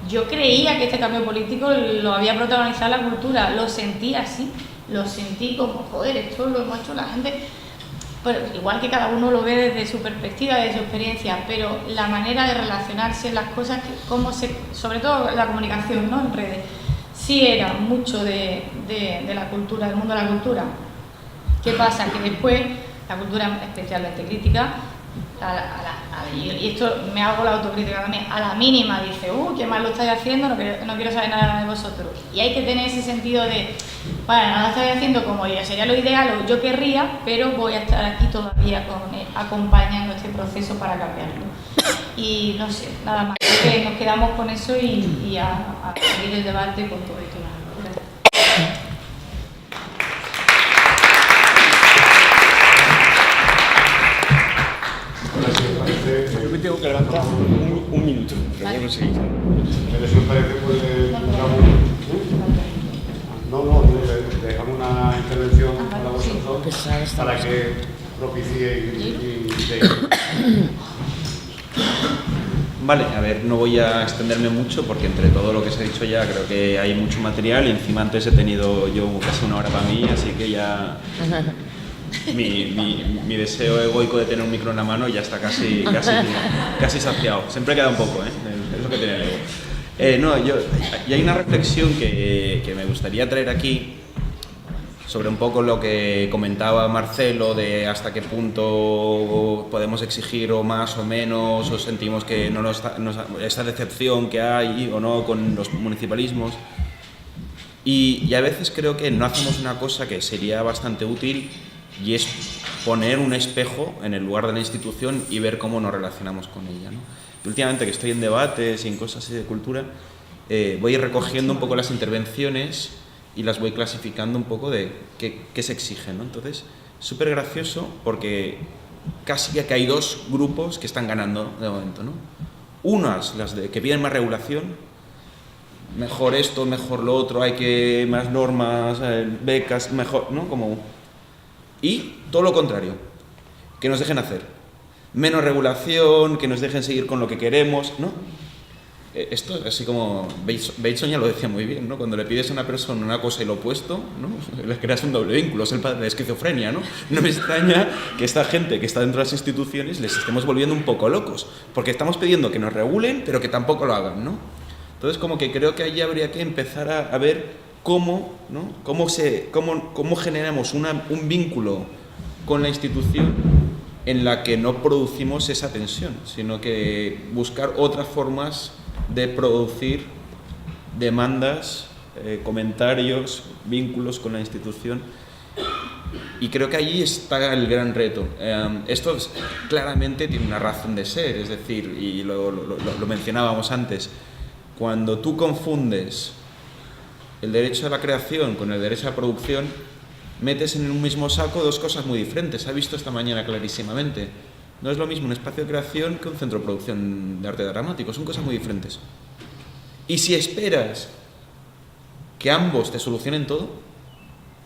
Yo creía que este cambio político lo había protagonizado la cultura, lo sentí así, lo sentí como, joder, esto lo hemos hecho la gente, pero igual que cada uno lo ve desde su perspectiva, desde su experiencia, pero la manera de relacionarse, las cosas, sobre todo la comunicación, ¿no?, en redes, sí era mucho de la cultura, del mundo de la cultura. ¿Qué pasa? Que después la cultura especialmente crítica, y esto me hago la autocrítica también, a la mínima dice, qué mal lo estáis haciendo, no quiero saber nada de vosotros. Y hay que tener ese sentido de, bueno, no lo estáis haciendo como yo, sería lo ideal, o yo querría, pero voy a estar aquí todavía acompañando este proceso para cambiarlo. Y no sé, nada más, creo que nos quedamos con eso y a seguir el debate con todo esto. Yo me tengo que levantar un minuto, pero bueno, seguir. Si os parece, pues dejamos una intervención para vosotros, para que propiciéis. Vale, a ver, no voy a extenderme mucho porque entre todo lo que se ha dicho ya creo que hay mucho material y encima antes he tenido yo casi una hora para mí, así que ya mi deseo egoico de tener un micro en la mano ya está casi saciado. Siempre queda un poco, es lo que tiene el ego. Y hay una reflexión que me gustaría traer aquí sobre un poco lo que comentaba Marcelo de hasta qué punto podemos exigir o más o menos, o sentimos que esta decepción que hay o no con los municipalismos. Y a veces creo que no hacemos una cosa que sería bastante útil, y es poner un espejo en el lugar de la institución y ver cómo nos relacionamos con ella, ¿no? Y últimamente que estoy en debates y en cosas así de cultura, voy recogiendo un poco las intervenciones y las voy clasificando un poco de qué se exige, ¿no? Entonces, súper gracioso porque casi que hay dos grupos que están ganando de momento, ¿no? Unas, las de que piden más regulación, mejor esto, mejor lo otro, hay que más normas, becas, mejor, ¿no? Y todo lo contrario, que nos dejen hacer. Menos regulación, que nos dejen seguir con lo que queremos, ¿no? Esto es así como Bateson ya lo decía muy bien, ¿no? Cuando le pides a una persona una cosa y lo opuesto, ¿no?, le creas un doble vínculo, es el padre de la esquizofrenia, ¿no? No me extraña que esta gente que está dentro de las instituciones les estemos volviendo un poco locos, porque estamos pidiendo que nos regulen, pero que tampoco lo hagan, ¿no? Entonces, como que creo que allí habría que empezar a ver cómo, ¿no?, cómo generamos un vínculo con la institución en la que no producimos esa tensión, sino que buscar otras formas de producir demandas, comentarios, vínculos con la institución. Y creo que allí está el gran reto. Esto claramente tiene una razón de ser, es decir, y lo mencionábamos antes, cuando tú confundes el derecho a la creación con el derecho a la producción, metes en un mismo saco dos cosas muy diferentes. Se ha visto esta mañana clarísimamente. No es lo mismo un espacio de creación que un centro de producción de arte dramático, son cosas muy diferentes. Y si esperas que ambos te solucionen todo,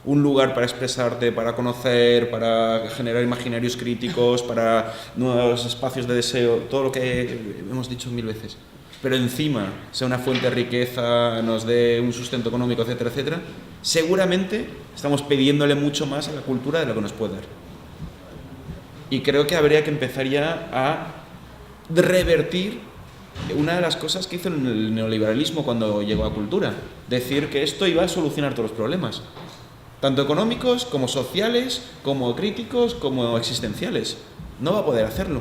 un lugar para expresarte, para conocer, para generar imaginarios críticos, para nuevos espacios de deseo, todo lo que hemos dicho mil veces, pero encima sea una fuente de riqueza, nos dé un sustento económico, etcétera, etcétera, seguramente estamos pidiéndole mucho más a la cultura de lo que nos puede dar. Y creo que habría que empezar ya a revertir una de las cosas que hizo el neoliberalismo cuando llegó a cultura, decir que esto iba a solucionar todos los problemas. tanto económicos como sociales, como críticos, como existenciales. No va a poder hacerlo.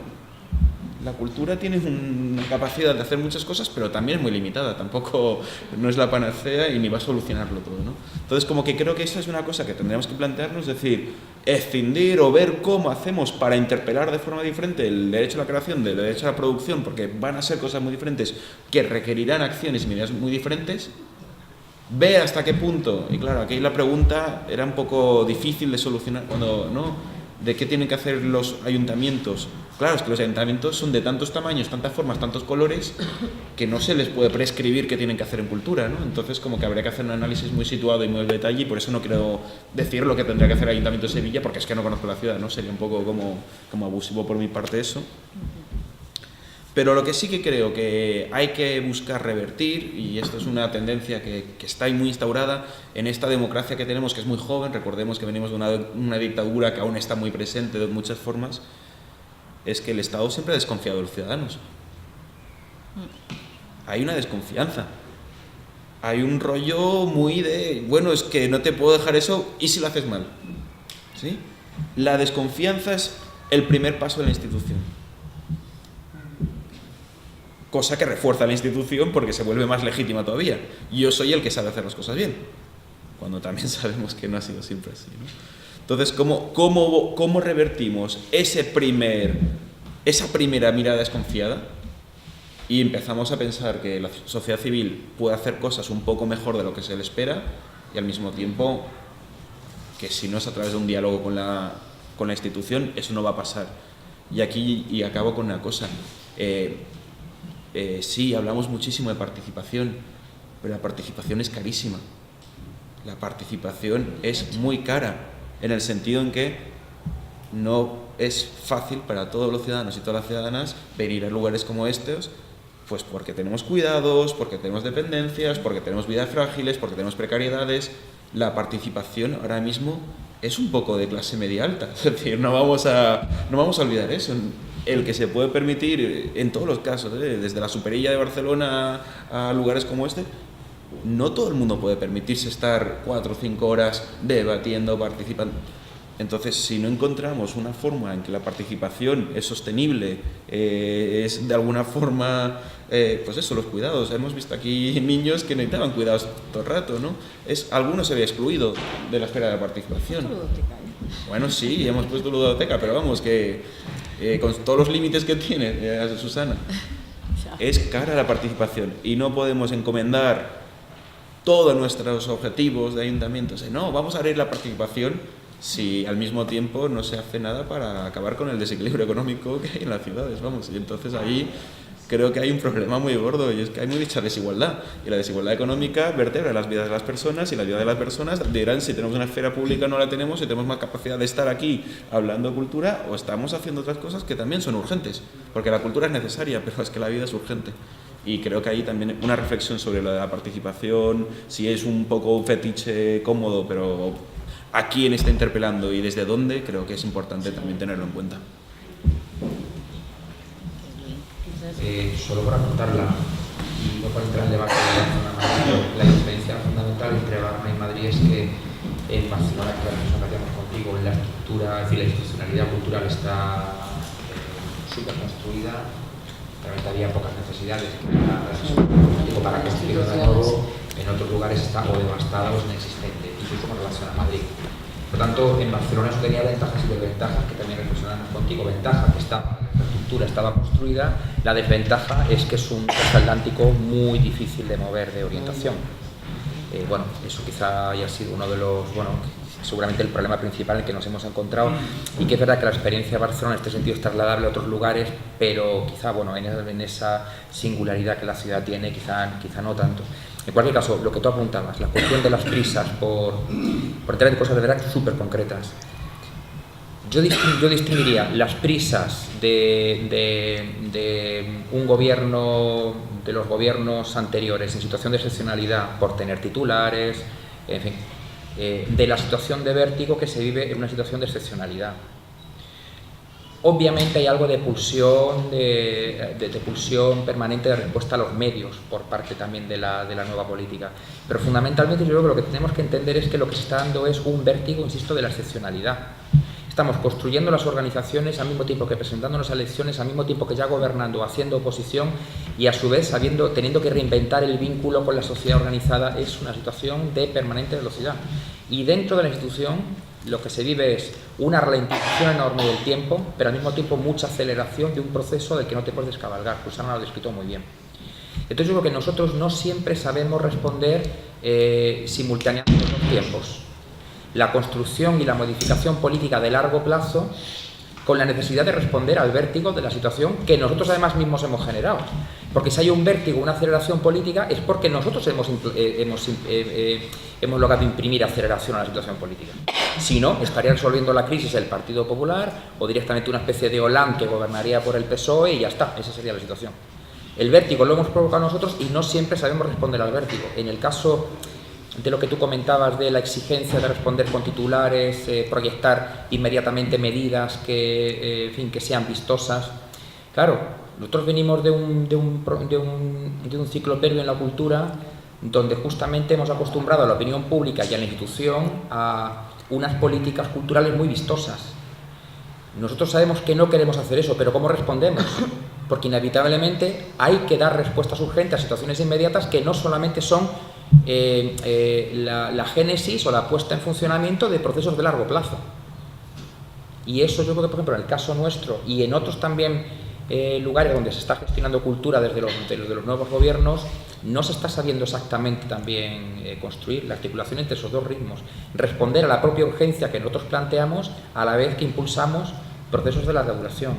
La cultura tiene una capacidad de hacer muchas cosas, pero también es muy limitada, tampoco no es la panacea y ni va a solucionarlo todo, ¿no? Entonces, como que creo que esa es una cosa que tendríamos que plantearnos, es decir, escindir o ver cómo hacemos para interpelar de forma diferente el derecho a la creación del derecho a la producción, porque van a ser cosas muy diferentes que requerirán acciones y medidas muy diferentes. Ve hasta qué punto, y claro, aquí la pregunta era un poco difícil de solucionar cuando, ¿no? ¿De qué tienen que hacer los ayuntamientos? Claro, es que los ayuntamientos son de tantos tamaños, tantas formas, tantos colores, que no se les puede prescribir qué tienen que hacer en cultura, ¿no? Entonces, como que habría que hacer un análisis muy situado y muy al detalle, y por eso no quiero decir lo que tendría que hacer el Ayuntamiento de Sevilla, porque es que no conozco la ciudad, ¿no? Sería un poco como abusivo por mi parte eso. Pero lo que sí que creo que hay que buscar revertir, y esto es una tendencia que está ahí muy instaurada en esta democracia que tenemos, que es muy joven, recordemos que venimos de una dictadura que aún está muy presente de muchas formas, es que el Estado siempre ha desconfiado de los ciudadanos. Hay una desconfianza. Hay un rollo muy de, bueno, es que no te puedo dejar eso, ¿y si lo haces mal? ¿Sí? La desconfianza es el primer paso de la institución. Cosa que refuerza la institución porque se vuelve más legítima todavía. Yo soy el que sabe hacer las cosas bien, cuando también sabemos que no ha sido siempre así, ¿no? Entonces, ¿cómo revertimos esa primera mirada desconfiada y empezamos a pensar que la sociedad civil puede hacer cosas un poco mejor de lo que se le espera, y al mismo tiempo que si no es a través de un diálogo con la institución, eso no va a pasar? Y aquí, y acabo con una cosa, sí, hablamos muchísimo de participación, pero la participación es carísima. La participación es muy cara, en el sentido en que no es fácil para todos los ciudadanos y todas las ciudadanas venir a lugares como estos, pues porque tenemos cuidados, porque tenemos dependencias, porque tenemos vidas frágiles, porque tenemos precariedades. La participación ahora mismo es un poco de clase media alta, es decir, no vamos a olvidar eso. El que se puede permitir, en todos los casos, desde la Superilla de Barcelona a lugares como este, no todo el mundo puede permitirse estar 4 o 5 horas debatiendo, participando. Entonces, si no encontramos una forma en que la participación es sostenible, es de alguna forma, pues eso, los cuidados. Hemos visto aquí niños que necesitaban cuidados todo el rato, ¿no? Algunos se había excluido de la esfera de la participación. Bueno, sí, hemos puesto ludoteca, pero vamos, que con todos los límites que tiene, Susana, es cara la participación y no podemos encomendar todos nuestros objetivos de ayuntamientos. No, vamos a abrir la participación si al mismo tiempo no se hace nada para acabar con el desequilibrio económico que hay en las ciudades, vamos. Y entonces ahí creo que hay un problema muy gordo, y es que hay mucha desigualdad, y la desigualdad económica vertebra las vidas de las personas, y la vida de las personas dirán si tenemos una esfera pública o no la tenemos, si tenemos más capacidad de estar aquí hablando de cultura o estamos haciendo otras cosas que también son urgentes, porque la cultura es necesaria, pero es que la vida es urgente. Y creo que hay también una reflexión sobre la participación, si es un poco un fetiche cómodo, pero a quién está interpelando y desde dónde, creo que es importante también tenerlo en cuenta. Solo para apuntarla, y no para entrar en el debate de Barcelona y Madrid, la diferencia fundamental entre Barcelona y Madrid es que en Barcelona, que la misma que hacíamos contigo, en la estructura, es decir, la institucionalidad cultural está súper construida, realmente había pocas necesidades para construirlo de nuevo, en otros lugares está o devastada o es inexistente, incluso con relación a Madrid. Por tanto, en Barcelona eso tenía ventajas y desventajas, que también reflexionamos contigo. Ventaja, que la estructura estaba construida. La desventaja es que es un transatlántico muy difícil de mover de orientación. Bueno, eso quizá haya sido uno de los, seguramente el problema principal en el que nos hemos encontrado, y que es verdad que la experiencia de Barcelona en este sentido es trasladable a otros lugares, pero quizá, en esa singularidad que la ciudad tiene, quizá no tanto. En cualquier caso, lo que tú apuntabas, la cuestión de las prisas por entrar en cosas de verdad súper concretas. Yo distinguiría las prisas de un gobierno, de los gobiernos anteriores en situación de excepcionalidad por tener titulares, en fin, de la situación de vértigo que se vive en una situación de excepcionalidad. Obviamente hay algo de pulsión, de pulsión permanente de respuesta a los medios por parte también de la nueva política. Pero fundamentalmente yo creo que lo que tenemos que entender es que lo que se está dando es un vértigo, insisto, de la excepcionalidad. Estamos construyendo las organizaciones al mismo tiempo que presentándonos a elecciones, al mismo tiempo que ya gobernando, haciendo oposición y a su vez teniendo que reinventar el vínculo con la sociedad organizada. Es una situación de permanente velocidad. Y dentro de la institución lo que se vive es una ralentización enorme del tiempo, pero al mismo tiempo mucha aceleración de un proceso del que no te puedes descabalgar. Susana lo ha descrito muy bien. Entonces yo creo que nosotros no siempre sabemos responder simultáneamente los dos tiempos. La construcción y la modificación política de largo plazo con la necesidad de responder al vértigo de la situación que nosotros además mismos hemos generado. Porque si hay un vértigo, una aceleración política, es porque nosotros hemos logrado imprimir aceleración a la situación política. Si no, estaría resolviendo la crisis el Partido Popular o directamente una especie de Hollande que gobernaría por el PSOE y ya está, esa sería la situación. El vértigo lo hemos provocado nosotros y no siempre sabemos responder al vértigo. En el caso de lo que tú comentabas de la exigencia de responder con titulares, proyectar inmediatamente medidas que sean vistosas. Claro, nosotros venimos de un ciclo previo en la cultura donde justamente hemos acostumbrado a la opinión pública y a la institución a unas políticas culturales muy vistosas. Nosotros sabemos que no queremos hacer eso, pero ¿cómo respondemos? Porque inevitablemente hay que dar respuestas urgentes a situaciones inmediatas que no solamente son la génesis o la puesta en funcionamiento de procesos de largo plazo. Y eso yo creo que, por ejemplo, en el caso nuestro y en otros también lugares donde se está gestionando cultura desde los nuevos gobiernos, no se está sabiendo exactamente también construir la articulación entre esos dos ritmos, responder a la propia urgencia que nosotros planteamos a la vez que impulsamos procesos de larga duración.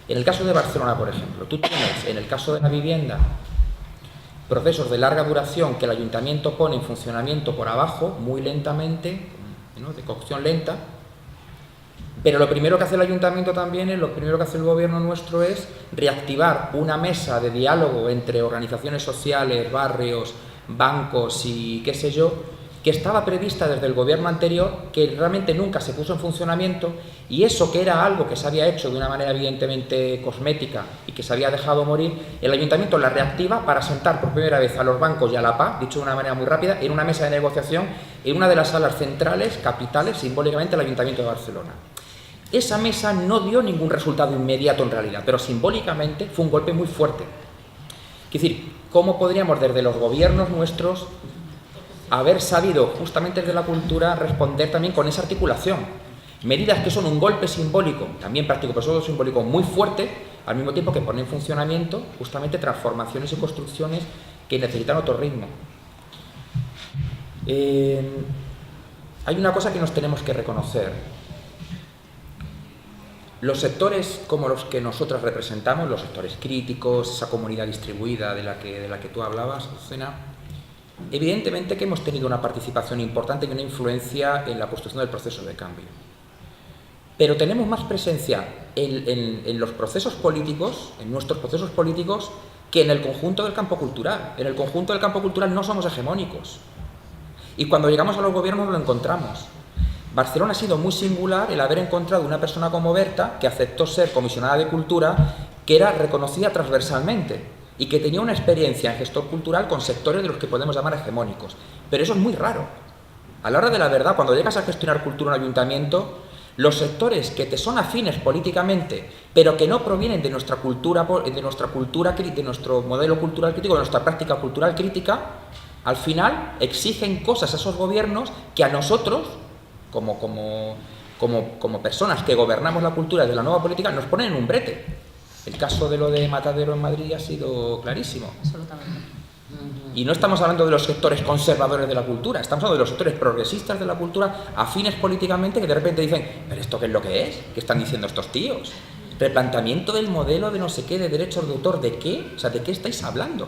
En el caso de Barcelona, por ejemplo, tú tienes, en el caso de la vivienda, procesos de larga duración que el ayuntamiento pone en funcionamiento por abajo, muy lentamente, ¿no?, de cocción lenta, pero lo primero que hace el ayuntamiento también, lo primero que hace el gobierno nuestro es reactivar una mesa de diálogo entre organizaciones sociales, barrios, bancos y qué sé yo, que estaba prevista desde el gobierno anterior, que realmente nunca se puso en funcionamiento, y eso que era algo que se había hecho de una manera evidentemente cosmética y que se había dejado morir, el ayuntamiento la reactiva para sentar por primera vez a los bancos y a la PA, dicho de una manera muy rápida, en una mesa de negociación en una de las salas centrales, capitales, simbólicamente el Ayuntamiento de Barcelona. Esa mesa no dio ningún resultado inmediato en realidad, pero simbólicamente fue un golpe muy fuerte. Es decir, ¿cómo podríamos desde los gobiernos nuestros haber sabido justamente desde la cultura responder también con esa articulación? Medidas que son un golpe simbólico, también práctico, pero solo simbólico, muy fuerte, al mismo tiempo que ponen en funcionamiento justamente transformaciones y construcciones que necesitan otro ritmo. Hay una cosa que nos tenemos que reconocer. Los sectores como los que nosotras representamos, los sectores críticos, esa comunidad distribuida de la que tú hablabas, Lucena, evidentemente que hemos tenido una participación importante y una influencia en la construcción del proceso de cambio. Pero tenemos más presencia en los procesos políticos, en nuestros procesos políticos, que en el conjunto del campo cultural. En el conjunto del campo cultural no somos hegemónicos. Y cuando llegamos a los gobiernos lo encontramos. Barcelona ha sido muy singular el haber encontrado una persona como Berta, que aceptó ser comisionada de cultura, que era reconocida transversalmente y que tenía una experiencia en gestor cultural con sectores de los que podemos llamar hegemónicos. Pero eso es muy raro. A la hora de la verdad, cuando llegas a gestionar cultura en un ayuntamiento, los sectores que te son afines políticamente, pero que no provienen de nuestra cultura, de nuestro modelo cultural crítico, de nuestra práctica cultural crítica, al final exigen cosas a esos gobiernos que a nosotros, como personas que gobernamos la cultura de la nueva política, nos ponen en un brete. El caso de lo de Matadero en Madrid ha sido clarísimo. Absolutamente. Y no estamos hablando de los sectores conservadores de la cultura, estamos hablando de los sectores progresistas de la cultura, afines políticamente, que de repente dicen, ¿pero esto qué es lo que es? ¿Qué están diciendo estos tíos? Replanteamiento del modelo de no sé qué, de derechos de autor, ¿de qué? O sea, ¿de qué estáis hablando?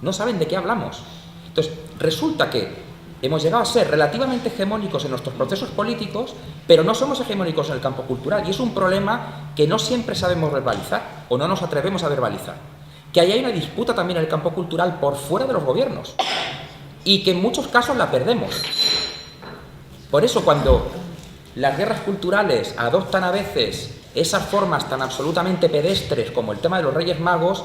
No saben de qué hablamos. Entonces, resulta que hemos llegado a ser relativamente hegemónicos en nuestros procesos políticos, pero no somos hegemónicos en el campo cultural, y es un problema que no siempre sabemos verbalizar, o no nos atrevemos a verbalizar. Que ahí hay una disputa también en el campo cultural por fuera de los gobiernos, y que en muchos casos la perdemos. Por eso cuando las guerras culturales adoptan a veces esas formas tan absolutamente pedestres como el tema de los Reyes Magos,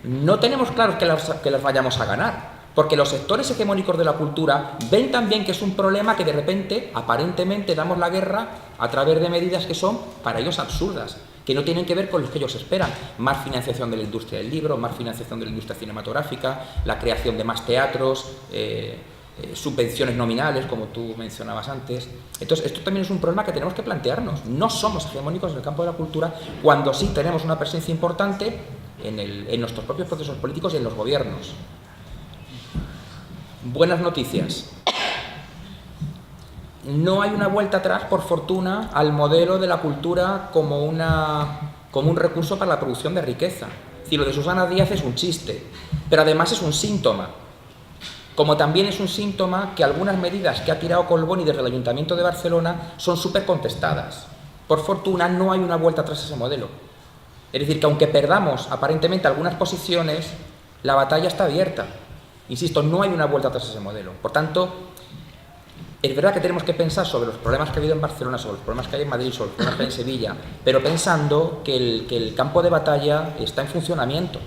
no tenemos claro que las vayamos a ganar. Porque los sectores hegemónicos de la cultura ven también que es un problema que de repente, aparentemente, damos la guerra a través de medidas que son para ellos absurdas, que no tienen que ver con lo que ellos esperan. Más financiación de la industria del libro, más financiación de la industria cinematográfica, la creación de más teatros, subvenciones nominales, como tú mencionabas antes. Entonces, esto también es un problema que tenemos que plantearnos. No somos hegemónicos en el campo de la cultura cuando sí tenemos una presencia importante en nuestros propios procesos políticos y en los gobiernos. Buenas noticias. No hay una vuelta atrás, por fortuna, al modelo de la cultura como un recurso para la producción de riqueza. Es decir, lo de Susana Díaz es un chiste, pero además es un síntoma. Como también es un síntoma que algunas medidas que ha tirado Collboni desde el Ayuntamiento de Barcelona son súper contestadas. Por fortuna, no hay una vuelta atrás a ese modelo. Es decir, que aunque perdamos aparentemente algunas posiciones, la batalla está abierta. Insisto, no hay una vuelta atrás a ese modelo. Por tanto, es verdad que tenemos que pensar sobre los problemas que ha habido en Barcelona, sobre los problemas que hay en Madrid, sobre los problemas que hay en Sevilla, pero pensando que el campo de batalla está en funcionamiento.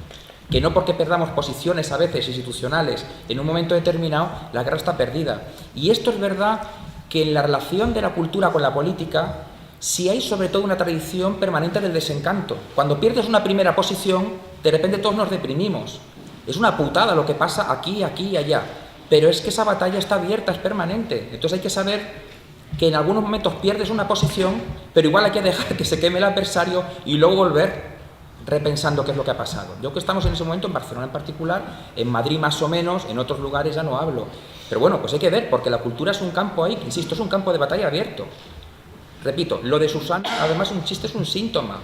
Que no porque perdamos posiciones a veces institucionales en un momento determinado, la guerra está perdida. Y esto es verdad que en la relación de la cultura con la política, sí hay sobre todo una tradición permanente del desencanto. Cuando pierdes una primera posición, de repente todos nos deprimimos. Es una putada lo que pasa aquí, aquí y allá. Pero es que esa batalla está abierta, es permanente. Entonces hay que saber que en algunos momentos pierdes una posición, pero igual hay que dejar que se queme el adversario y luego volver repensando qué es lo que ha pasado. Yo que estamos en ese momento, en Barcelona en particular, en Madrid más o menos, en otros lugares ya no hablo. Pero bueno, pues hay que ver, porque la cultura es un campo ahí, insisto, es un campo de batalla abierto. Repito, lo de Susana, además un chiste es un síntoma.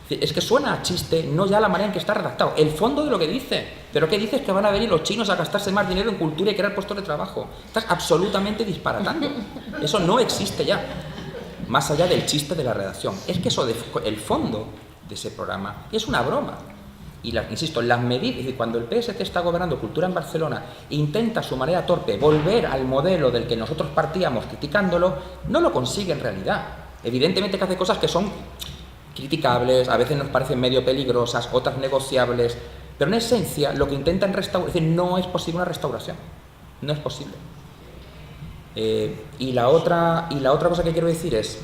Es que suena a chiste, no ya la manera en que está redactado, el fondo de lo que dice. Pero ¿qué dices? Que van a venir los chinos a gastarse más dinero en cultura y crear puestos de trabajo. Estás absolutamente disparatando. Eso no existe ya. Más allá del chiste de la redacción. Es que eso, el fondo de ese programa es una broma. Y insisto, las medidas, es decir, cuando el PSC está gobernando cultura en Barcelona e intenta a su manera torpe volver al modelo del que nosotros partíamos criticándolo, no lo consigue en realidad. Evidentemente que hace cosas que son criticables, a veces nos parecen medio peligrosas, otras negociables, pero en esencia lo que intentan restaurar, es decir, no es posible una restauración, no es posible. Y la otra cosa que quiero decir es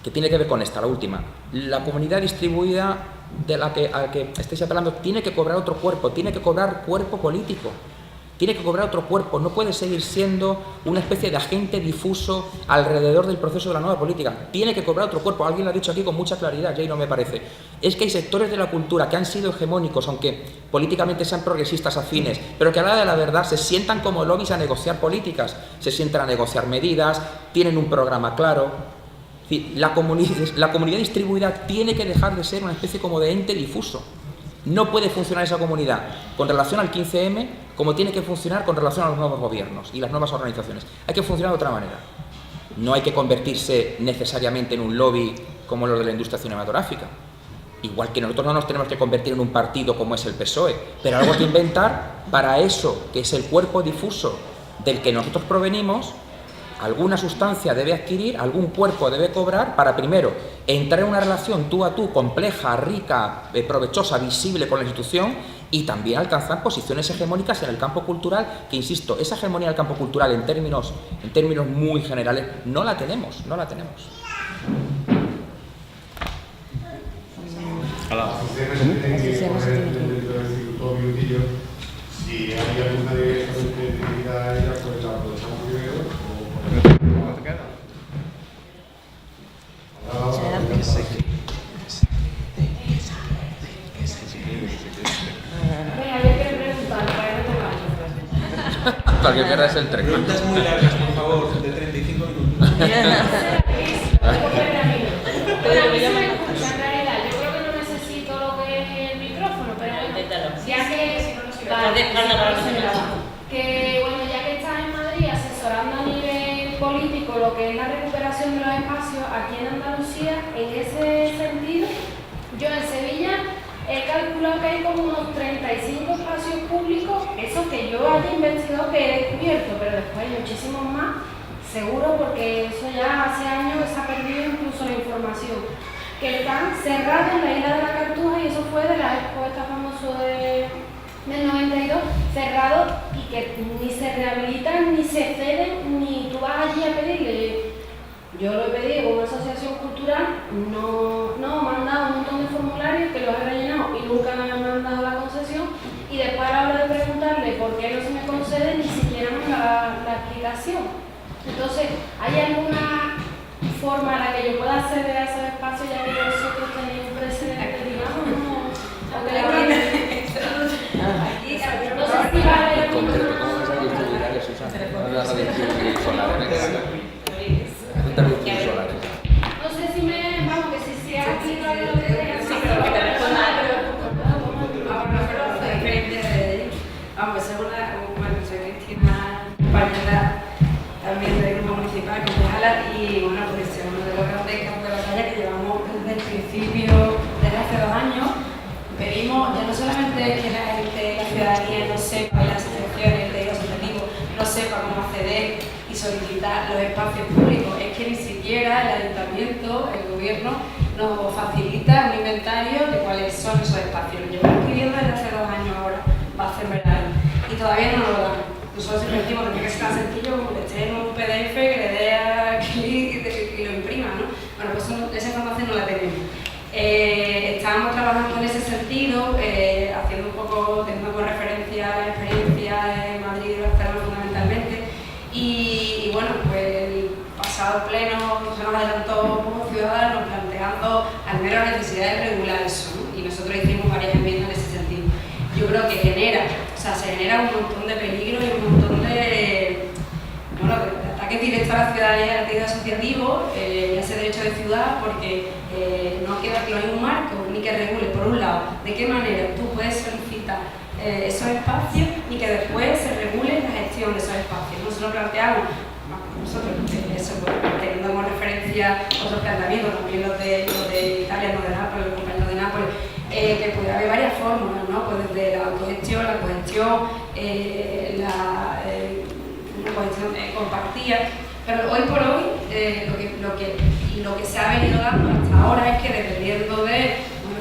que tiene que ver con esta, la última. La comunidad distribuida a la que estáis apelando tiene que cobrar otro cuerpo, tiene que cobrar cuerpo político. Tiene que cobrar otro cuerpo, no puede seguir siendo una especie de agente difuso alrededor del proceso de la nueva política. Tiene que cobrar otro cuerpo. Alguien lo ha dicho aquí con mucha claridad, Jay, no me parece. Es que hay sectores de la cultura que han sido hegemónicos, aunque políticamente sean progresistas afines, pero que a la hora de la verdad se sientan como lobbies a negociar políticas, se sientan a negociar medidas, tienen un programa claro. Es decir, la comunidad distribuida tiene que dejar de ser una especie como de ente difuso. No puede funcionar esa comunidad con relación al 15M como tiene que funcionar con relación a los nuevos gobiernos y las nuevas organizaciones. Hay que funcionar de otra manera. No hay que convertirse necesariamente en un lobby como lo de la industria cinematográfica. Igual que nosotros no nos tenemos que convertir en un partido como es el PSOE, pero algo que inventar para eso, que es el cuerpo difuso del que nosotros provenimos. Alguna sustancia debe adquirir, algún cuerpo debe cobrar para, primero, entrar en una relación tú a tú compleja, rica, provechosa, visible con la institución y también alcanzar posiciones hegemónicas en el campo cultural, que, insisto, esa hegemonía del campo cultural en términos muy generales no la tenemos. Si hay alguna de esas actividades, pues la aprovechamos primero. Para que pierdas el tren. Preguntas muy largas, por favor, de 35 minutos. Pero a mí se me escucha en realidad. Yo creo que no necesito lo que es el micrófono, pero ya que ya que estás en Madrid asesorando a nivel político lo que es la recuperación de los espacios aquí en Andalucía, en ese sentido, yo en Sevilla he calculado que hay como unos 35 espacios públicos, esos que yo haya investigado que he descubierto, pero después hay muchísimos más, seguro, porque eso ya hace años que se ha perdido incluso la información. que están cerrados en la isla de la Cartuja, y eso fue de la expo esta famoso del 92, cerrados, y que ni se rehabilitan, ni se ceden, ni tú vas allí a pedirle. Yo lo he pedido con una asociación cultural, no me han dado un montón de formularios que los he rellenado y nunca me han dado la concesión, y después a la hora de preguntarle por qué no se me concede, ni siquiera me da la explicación. Entonces, ¿hay alguna forma en la que yo pueda acceder a esos espacios, ya que vosotros tenéis un precedente, digamos, ¿no? O que la aquí, no sé si va a haber ¿Cómo vas a distribuir eso, Susana? No vas a distribuir solares. No sé si me... Vamos, que si se ha explicado lo que quería. Sí, pero que te responda. Vamos, es bueno, soy Cristina, compañera también del grupo municipal, concejala, y bueno, pues es uno de los grandes campos de batalla que llevamos desde el principio, desde hace 2 años. Pedimos ya no solamente que la gente, la ciudadanía no sepa, las asociaciones de asociativos no sepa cómo acceder y solicitar los espacios públicos, es que ni siquiera el ayuntamiento, el gobierno, nos facilita un inventario de cuáles son esos espacios. Lo llevamos pidiendo desde hace 2 años ahora, va a hacer verano, y todavía no lo dan. Nosotros siempre decimos que es tan sencillo como que esté en un PDF, que le dé a clic y lo imprima, ¿no? Bueno, pues esa información no la tenemos. Estábamos trabajando en ese sentido, haciendo un poco, teniendo como referencia la experiencia en Madrid y Barcelona fundamentalmente, y bueno, pues el pasado pleno se nos adelantó como ciudadanos planteando al menos la necesidad de regular eso, ¿no? Y nosotros hicimos varias enmiendas en ese sentido. Yo creo que se genera un montón de peligros y un montón de ataques directos a la ciudadanía y al tejido asociativo, y a ese derecho de ciudad, porque no hay un marco ni que regule, por un lado, de qué manera tú puedes solicitar esos espacios, ni que después se regule la gestión de esos espacios. Nosotros planteamos, teniendo como referencia otros planteamientos, también los de Italia, no de Nápoles, los compañeros de Nápoles, que puede haber varias fórmulas, ¿no? Pues desde la autogestión, la cogestión, una cogestión compartida, pero hoy por hoy lo que se ha venido dando hasta ahora es que dependiendo de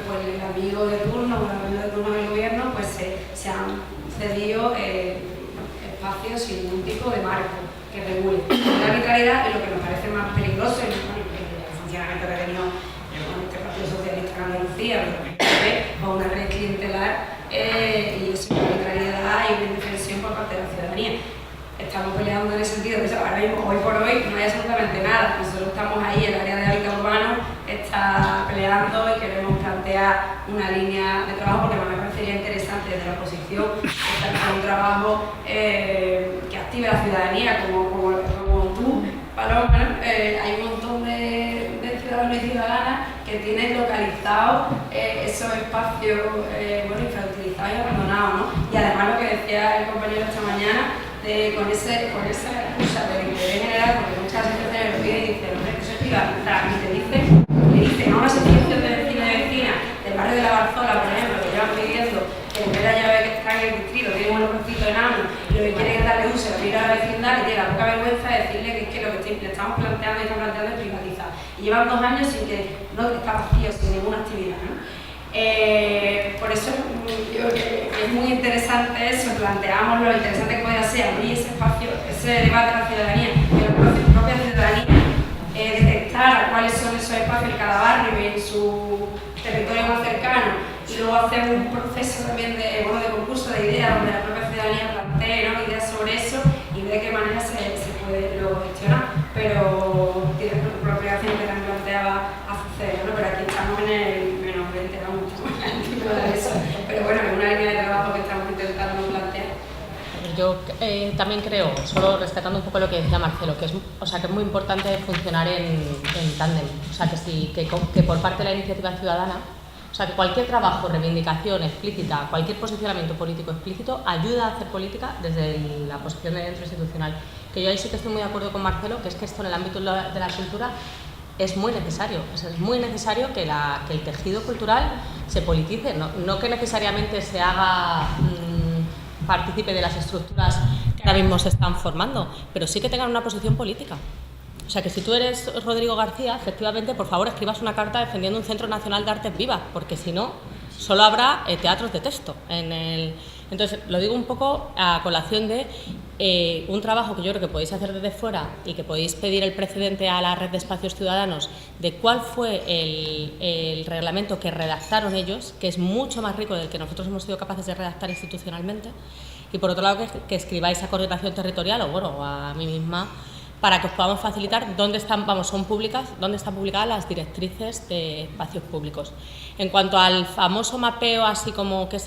pues el amigo de turno o el amigo de turno del gobierno, pues se han cedido espacios sin ningún tipo de marco que regule. La arbitrariedad es lo que nos parece más peligroso, y el funcionamiento que ha tenido este Partido Socialista en Andalucía, con una red clientelar, y es una arbitrariedad y una indefensión por parte de la ciudadanía. Estamos peleando en ese sentido, ahora mismo, hoy por hoy, no hay absolutamente nada. Nosotros estamos ahí, el área de hábitat urbano está peleando y queremos plantear una línea de trabajo, porque me parecería interesante desde la oposición hacer un trabajo que active a la ciudadanía, como tú, Paloma, ¿no? Hay un montón de ciudadanos y ciudadanas que tienen localizados esos espacios infrautilizados y abandonados, ¿no? Y además lo que decía el compañero esta mañana, con esa excusa del interés general, porque muchas asociaciones lo piden y dicen, hombre, que eso es privatizar, y le dicen a una asociación de vecinos y vecinas del barrio de la Barzola, por ejemplo, que llevan pidiendo que en vez de la llave que está en el distrito, tienen un localcito enano, y lo que quieren es darle uso, abrir a la vecindad, y tiene la poca vergüenza de decirle que es que lo que le estamos planteando y están planteando es privatizar. Y llevan 2 años sin que no está vacío, sin ninguna actividad, ¿no? Por eso yo creo que es muy interesante eso, planteamos lo interesante que puede ser abrir ese espacio, ese debate a la ciudadanía, que la propia ciudadanía detectar cuáles son esos espacios en cada barrio y en su territorio más cercano, y luego hacer un proceso también de concurso de ideas donde la propia ciudadanía plantee, ¿no?, ideas sobre eso y de qué manera se puede luego gestionar. Pero tiene propia acción que también planteaba hacer, ¿no? Pero aquí estamos en el menos 20, vamos, de eso. Pero bueno, es una línea de trabajo que estamos intentando plantear. Yo también creo, solo rescatando un poco lo que decía Marcelo, que es muy importante funcionar en tándem. O sea, que por parte de la iniciativa ciudadana, o sea, que cualquier trabajo, reivindicación explícita, cualquier posicionamiento político explícito ayuda a hacer política desde la posición de dentro institucional. Que yo ahí sí que estoy muy de acuerdo con Marcelo, que es que esto en el ámbito de la cultura es muy necesario. Es muy necesario que el tejido cultural se politice, no que necesariamente se haga partícipe de las estructuras que ahora mismo se están formando, pero sí que tengan una posición política. O sea que si tú eres Rodrigo García, efectivamente, por favor escribas una carta defendiendo un Centro Nacional de Artes Vivas, porque si no, solo habrá teatros de texto. Entonces, lo digo un poco a colación de un trabajo que yo creo que podéis hacer desde fuera y que podéis pedir el precedente a la Red de Espacios Ciudadanos de cuál fue el reglamento que redactaron ellos, que es mucho más rico del que nosotros hemos sido capaces de redactar institucionalmente, y por otro lado que escribáis a Coordinación Territorial o bueno, a mí misma, para que os podamos facilitar dónde están, dónde están publicadas las directrices de espacios públicos. En cuanto al famoso mapeo, así como que es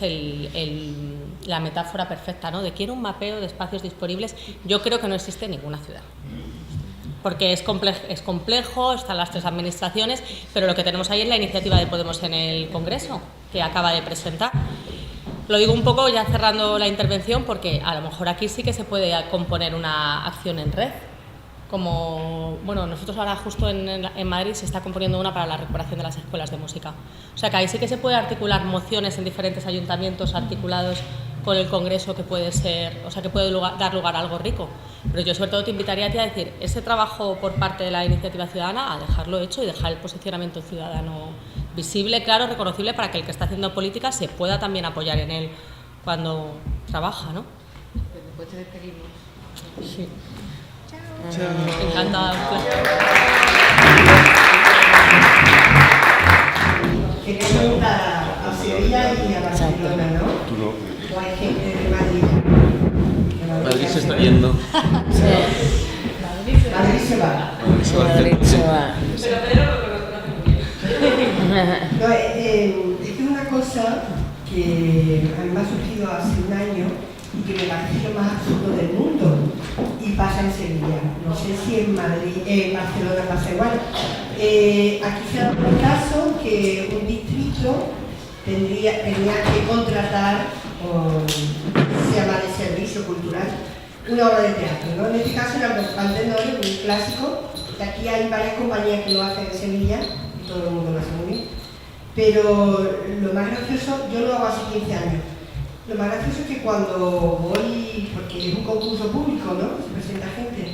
la metáfora perfecta, ¿no? De quiero un mapeo de espacios disponibles, yo creo que no existe en ninguna ciudad. Porque es complejo, están las 3 administraciones, pero lo que tenemos ahí es la iniciativa de Podemos en el Congreso, que acaba de presentar. Lo digo un poco ya cerrando la intervención, porque a lo mejor aquí sí que se puede componer una acción en red. Como, bueno, nosotros ahora justo en Madrid se está componiendo una para la recuperación de las escuelas de música. O sea que ahí sí que se puede articular mociones en diferentes ayuntamientos articulados con el Congreso, que puede ser, o sea que puede dar lugar a algo rico. Pero yo sobre todo te invitaría a ti a decir, ese trabajo por parte de la iniciativa ciudadana, a dejarlo hecho y dejar el posicionamiento ciudadano visible, claro, reconocible, para que el que está haciendo política se pueda también apoyar en él cuando trabaja, ¿no? Después te despedimos. Sí. Encantada. Quería preguntar a Sevilla y a Barcelona, ¿no? Tú no. O hay gente de Madrid. Madrid se está yendo. Madrid se va. Madrid se va. Pero Pedro lo conoce muy bien. No, es que una cosa que a mí me ha surgido hace un año y que me parece lo más absurdo del mundo, y pasa en Sevilla. No sé si en Madrid, en Barcelona pasa igual. Aquí se da un caso que un distrito tenía que contratar, se llama de servicio cultural, una obra de teatro, ¿no? En este caso era el Pantenorio, un clásico, que aquí hay varias compañías que lo hacen en Sevilla, y todo el mundo lo hace muy bien. Pero lo más gracioso, yo lo hago hace 15 años, lo más gracioso es que cuando voy, porque es un concurso público, ¿no? Se presenta gente,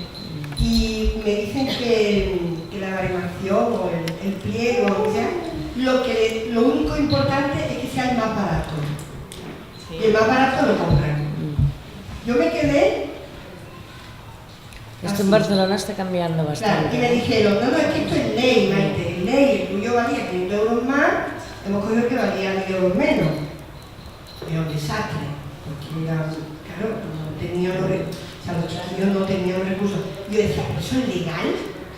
y me dicen que la baremación o el pliego, o sea, lo único importante es que sea el más barato. Sí. Y el más barato lo compran. Yo me quedé... Esto en Barcelona está cambiando bastante. Claro, y me dijeron, no, es que esto es ley, Maite, es ley, el tuyo valía 500 euros más, hemos cogido que valía 1000 euros menos. Era un desastre, porque era, claro, no tenía los recursos, o sea, los chicos no tenían recursos. Yo decía, ¿pero eso es legal?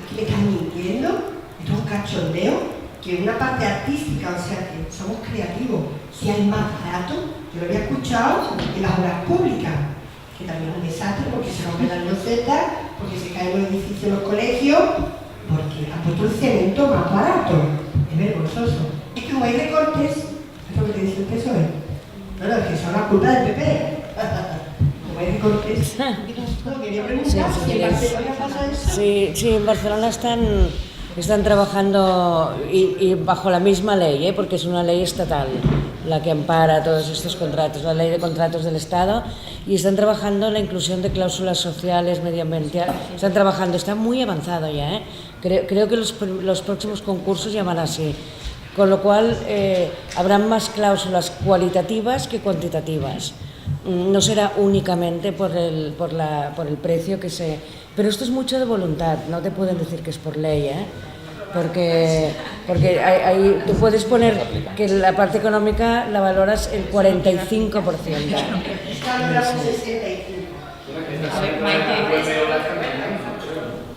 ¿Aquí me están mintiendo? Esto es un cachondeo, que una parte artística, o sea, que somos creativos, sea el más barato. Yo lo había escuchado en las obras públicas, que también es un desastre porque se rompen las losetas, porque se caen los edificios en los colegios, porque han puesto el cemento más barato. Es vergonzoso. Es que como hay recortes, es lo que te dice el PSOE. No, es que son la culpa del PP. Como hay recortes. No, quería preguntar si en Barcelona pasa eso. Sí, en Barcelona están trabajando y bajo la misma ley, porque es una ley estatal la que ampara todos estos contratos, la ley de contratos del Estado, y están trabajando en la inclusión de cláusulas sociales, medioambientales, está muy avanzado ya, creo que los próximos concursos ya van así, con lo cual habrán más cláusulas cualitativas que cuantitativas. No será únicamente por el precio que se... Pero esto es mucho de voluntad, no te pueden decir que es por ley, porque tú puedes poner que la parte económica la valoras el 45%.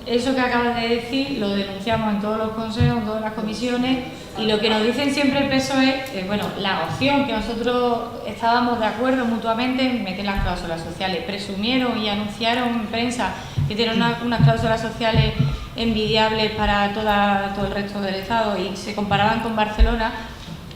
Eso que acabas de decir lo denunciamos en todos los consejos, en todas las comisiones, y lo que nos dicen siempre el PSOE es, bueno, la opción que nosotros estábamos de acuerdo mutuamente en meter las cláusulas sociales. Presumieron y anunciaron en prensa que tienen unas cláusulas sociales envidiables para todo el resto del Estado y se comparaban con Barcelona,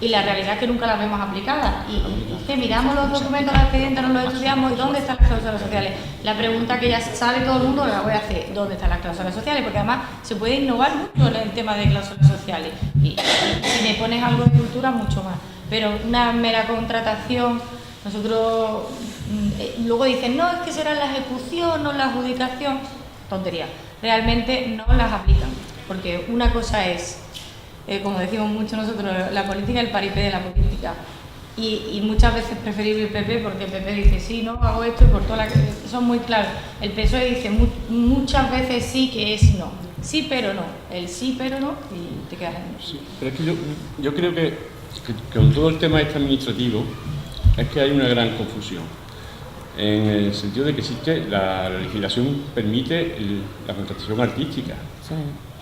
y la realidad es que nunca las vemos aplicadas. Y que miramos los documentos, los expedientes, nos los estudiamos, ¿y dónde están las cláusulas sociales? La pregunta que ya sabe todo el mundo la voy a hacer, ¿dónde están las cláusulas sociales? Porque además se puede innovar mucho en el tema de cláusulas sociales. Y si me pones algo de cultura, mucho más. Pero una mera contratación, nosotros luego dicen, no, es que será la ejecución, no la adjudicación. Tontería. realmente no las aplican. Porque una cosa es, como decimos mucho nosotros, la política, el paripé de la política. Y muchas veces preferible el PP, porque el PP dice sí, no, hago esto y por toda la... Son muy claros. El PSOE dice muchas veces sí que es no. Sí, pero no. El sí, pero no, y te quedas en no. Sí, pero es que yo creo que con todo el tema este administrativo es que hay una gran confusión. En el sentido de que existe, la legislación permite la contratación artística, sí,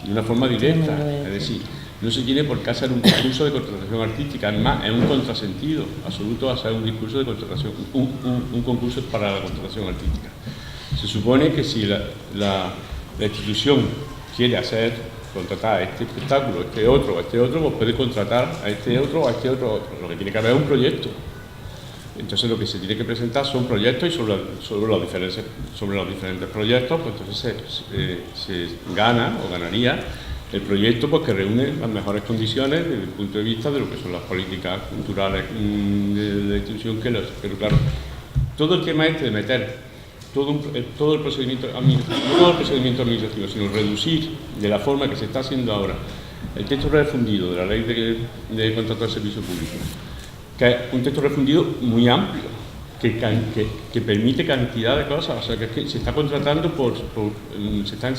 de una forma directa, es decir, no se tiene por qué hacer un concurso de contratación artística, además es un contrasentido absoluto hacer un discurso de contratación, un concurso para la contratación artística. Se supone que si la institución quiere contratar este espectáculo, este otro, pues puede contratar a este otro, a este otro. Lo que tiene que haber es un proyecto. Entonces lo que se tiene que presentar son proyectos y sobre los diferentes proyectos, pues entonces se gana o ganaría el proyecto, pues, que reúne las mejores condiciones desde el punto de vista de lo que son las políticas culturales de la institución. Pero claro, todo el tema este de meter todo el procedimiento administrativo, no todo el procedimiento administrativo, sino reducir de la forma que se está haciendo ahora el texto refundido de la ley de contrato de servicio público, que es un texto refundido muy amplio, que permite cantidad de cosas. O sea, que es que se está contratando se están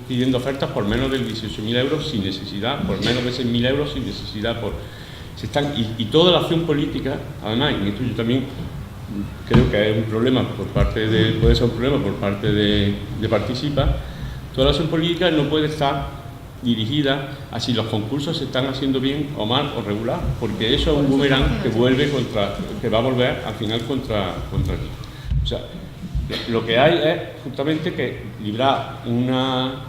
pidiendo ofertas por menos de 18.000 euros sin necesidad, por menos de 6.000 euros sin necesidad, y toda la acción política, además, y esto yo también creo que es un problema puede ser un problema por parte de Participa, toda la acción política no puede estar dirigida a si los concursos se están haciendo bien o mal o regular, porque eso es un boomerang que va a volver al final contra ti. O sea, lo que hay es justamente que librar una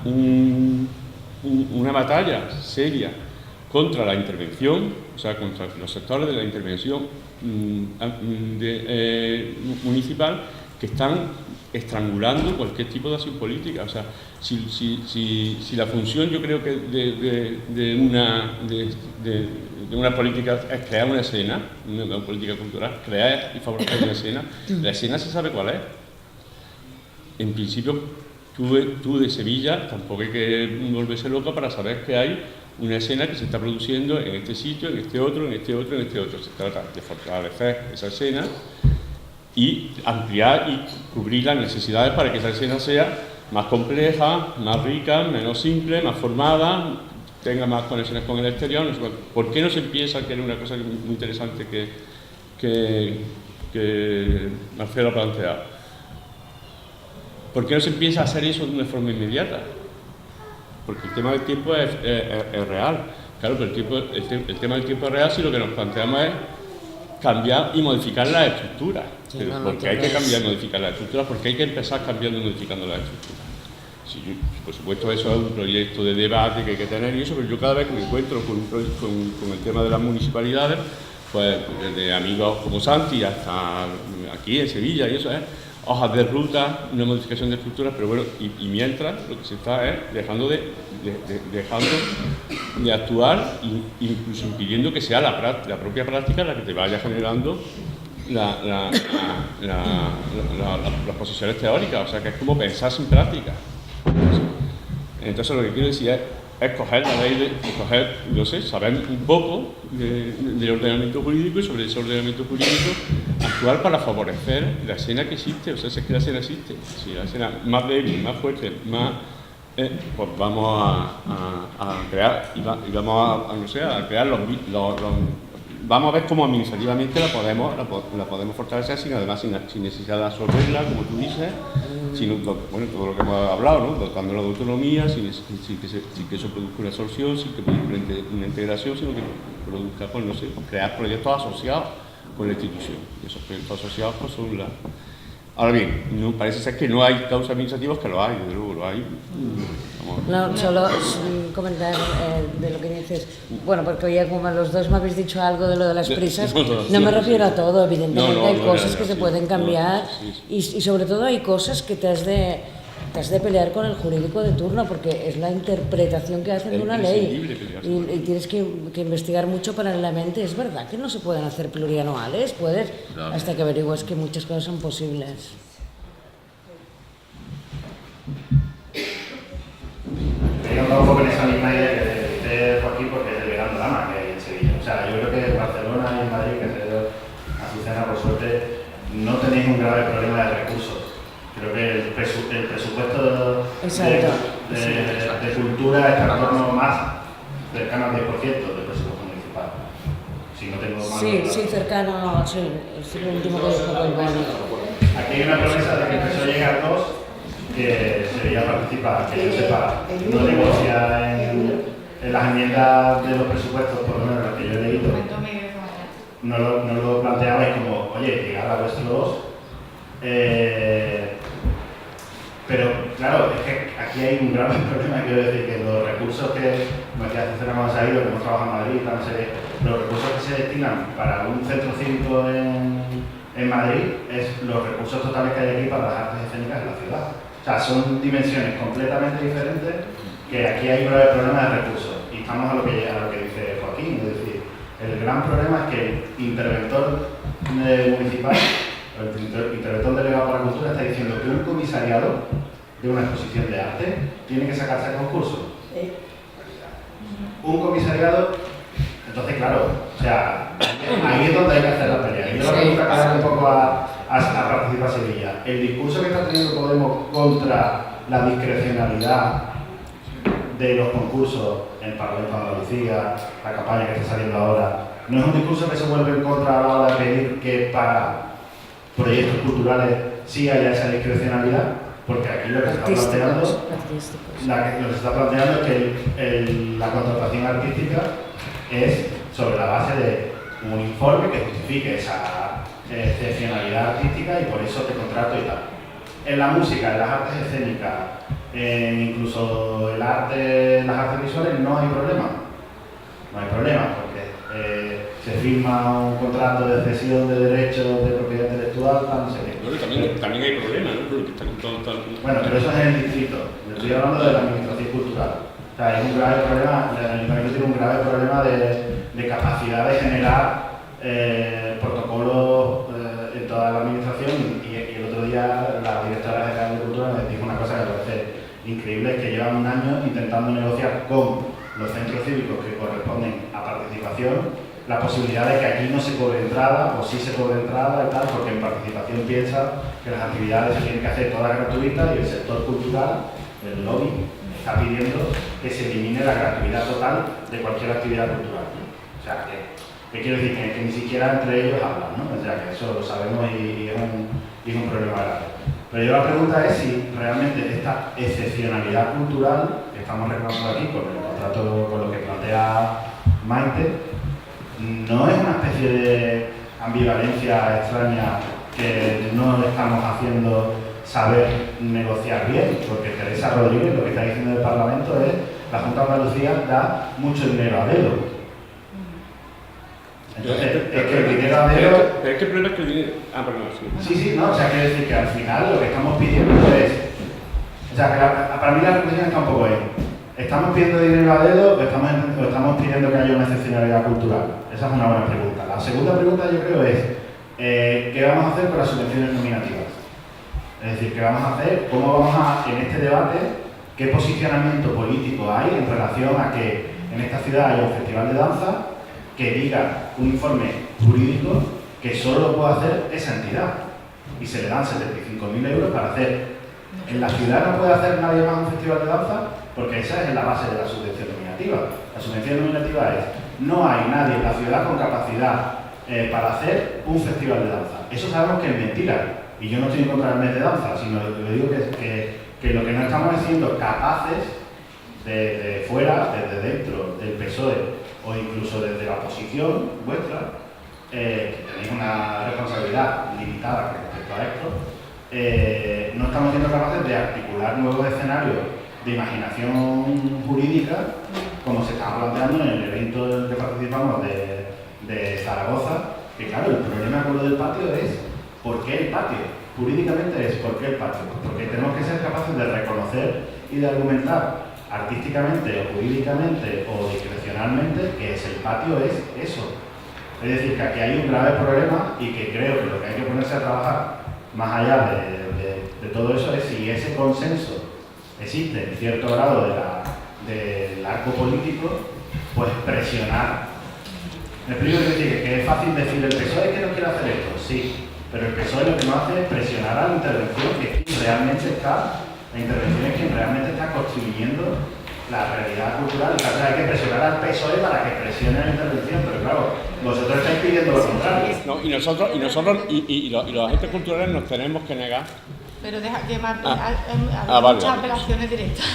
batalla seria contra la intervención, o sea, contra los sectores de la intervención municipal, que están estrangulando cualquier tipo de acción política. O sea, si la función, yo creo que de una política es crear una escena, una política cultural, crear y favorecer una escena, la escena se sabe cuál es. En principio, tú de Sevilla tampoco hay que volverse loca para saber que hay una escena que se está produciendo en este sitio, en este otro, en este otro, en este otro. Se trata de fortalecer esa escena y ampliar y cubrir las necesidades para que esa escena sea más compleja, más rica, menos simple, más formada, tenga más conexiones con el exterior. No sé, ¿por qué no se empieza, que era una cosa muy interesante que Marcelo ha planteado, por qué no se empieza a hacer eso de una forma inmediata? Porque el tema del tiempo es real. Claro, pero el tema del tiempo es real si lo que nos planteamos es cambiar y modificar las estructuras. Sí, porque hay que cambiar y modificar las estructuras, porque hay que empezar cambiando y modificando las estructuras. Sí, por supuesto, eso es un proyecto de debate que hay que tener y eso, pero yo cada vez que me encuentro con el tema de las municipalidades, pues desde amigos como Santi hasta aquí en Sevilla, y eso es hojas de ruta, una modificación de estructuras, pero bueno, y mientras lo que se está es dejando de actuar, incluso impidiendo que sea la propia práctica la que te vaya generando las posiciones teóricas. O sea, que es como pensar sin práctica. Entonces lo que quiero decir es coger la ley, saber un poco del ordenamiento jurídico, y sobre ese ordenamiento jurídico actuar para favorecer la escena que existe. O sea, si es que la escena existe, si la escena más débil, más fuerte, más pues vamos a crear y vamos a crear vamos a ver cómo administrativamente la podemos fortalecer sin necesidad de absorberla, como tú dices, sino, bueno, todo lo que hemos hablado, ¿no? Dotándola de autonomía, sin que eso produzca una absorción, sin que produzca una integración, sino que produzca, pues no sé, crear proyectos asociados con la institución. Y esos proyectos asociados pues son Ahora bien, parece ser que no hay causas administrativas, que lo hay, desde luego lo hay. No, solo comentar de lo que dices. Bueno, porque ya como los dos me habéis dicho algo de lo de las prisas, no me refiero a todo, evidentemente hay cosas que se pueden cambiar y sobre todo hay cosas que te has de pelear con el jurídico de turno, porque es la interpretación que hacen de una ley y tienes que investigar mucho paralelamente. Es verdad que no se pueden hacer plurianuales, puedes, hasta que averigues que muchas cosas son posibles. un grave problema de recursos. Creo que el presupuesto de cultura está en torno más cercano al 10% del presupuesto municipal. Si no tengo mal. Sí, cercano, sí, es el último que dijo el Boni. Aquí hay una promesa de que el PSOE llegue a 2, que sería participar, que yo sepa, no negocia en las enmiendas de los presupuestos, por lo menos las que yo he leído. No lo planteabais como, oye, llegar a vuestro 2. Pero claro, es que aquí hay un gran problema, quiero decir que los recursos que, como decía Cecilia Monsaído, que hemos trabajado en Madrid, no sé, los recursos que se destinan para un centro cívico en Madrid es los recursos totales que hay aquí para las artes escénicas en la ciudad. O sea, son dimensiones completamente diferentes, que aquí hay un grave problema de recursos. Y estamos a lo que dice Joaquín, es decir, el gran problema es que el interventor municipal, el interventor delegado para la cultura, está diciendo que un comisariado de una exposición de arte tiene que sacarse a concurso. Un comisariado, entonces claro, o sea, ahí es donde hay que hacer la pelea. Y yo la pregunta que un poco a Participa Sevilla. El discurso que está teniendo Podemos contra la discrecionalidad de los concursos en el Parlamento de Andalucía, la campaña que está saliendo ahora, no es un discurso que se vuelve en contra a la hora de pedir que para proyectos culturales sí haya esa discrecionalidad, porque aquí lo que se está planteando es que la contratación artística es sobre la base de un informe que justifique esa excepcionalidad artística y por eso te contrato y tal. En la música, en las artes escénicas, incluso en las artes visuales no hay problema. No hay problema porque se firma un contrato de cesión de derechos de propiedad intelectual, no sé qué. Bueno, también hay problemas, ¿no? Bueno, pero eso es en el distrito. Estoy hablando de la administración cultural. O sea, hay un grave problema, el ayuntamiento tiene un grave problema de capacidad de generar protocolos en toda la administración y el otro día la directora general de Cultura me dijo una cosa que me parece increíble, es que llevan un año intentando negociar con los centros cívicos que corresponden a participación la posibilidad de que aquí no se cobre entrada o sí se cobre entrada y tal, porque en participación piensa que las actividades se tienen que hacer todas gratuitas y el sector cultural, el lobby, está pidiendo que se elimine la gratuidad total de cualquier actividad cultural. O sea, que quiero decir que ni siquiera entre ellos hablan, ¿no? O sea, que eso lo sabemos y es un problema grave. Pero yo la pregunta es si realmente esta excepcionalidad cultural que estamos reclamando aquí con el contrato, con lo que plantea Maite, no es una especie de ambivalencia extraña que no estamos haciendo saber negociar bien, porque Teresa Rodríguez lo que está diciendo del Parlamento es la Junta de Andalucía da mucho dinero a dedo. Entonces, es que el dinero a dedo... Pero es que el problema es que el dinero... Ah, perdón, sí. Sí, no, o sea, quiere decir que al final lo que estamos pidiendo es... O sea, que para mí la reflexión está un poco ahí. ¿Estamos pidiendo dinero a dedo o estamos pidiendo que haya una excepcionalidad cultural? Esa es una buena pregunta. La segunda pregunta yo creo es ¿qué vamos a hacer con las subvenciones nominativas? Es decir, ¿qué vamos a hacer? ¿Cómo vamos a, en este debate, qué posicionamiento político hay en relación a que en esta ciudad haya un festival de danza que diga un informe jurídico que solo lo puede hacer esa entidad y se le dan 75.000 euros para hacer? En la ciudad no puede hacer nadie más un festival de danza porque esa es la base de la subvención nominativa. La subvención nominativa es no hay nadie en la ciudad con capacidad para hacer un festival de danza. Eso sabemos que es mentira. Y yo no estoy en contra del mes de danza, sino que digo que lo que no estamos siendo capaces de fuera, desde dentro del PSOE o incluso desde la oposición vuestra, que tenéis una responsabilidad limitada respecto a esto, no estamos siendo capaces de articular nuevos escenarios de imaginación jurídica como se está planteando en el evento en el que participamos de Zaragoza, que claro, el problema con lo del patio es ¿por qué el patio? Jurídicamente es ¿por qué el patio? Porque tenemos que ser capaces de reconocer y de argumentar artísticamente o jurídicamente o discrecionalmente que el patio es eso. Es decir, que aquí hay un grave problema y que creo que lo que hay que ponerse a trabajar más allá de todo eso es si ese consenso existe en cierto grado del arco político, pues presionar. Me explico, que es fácil decir el PSOE es que no quiere hacer esto, sí, Pero el PSOE lo que no hace es presionar a la intervención, que es quien realmente está, la intervención es quien realmente está construyendo la realidad cultural. O sea, hay que presionar al PSOE para que presione la intervención, pero claro, vosotros estáis pidiendo lo contrario. No, y los agentes culturales nos tenemos que negar. Pero deja que más vale, muchas apelaciones directas.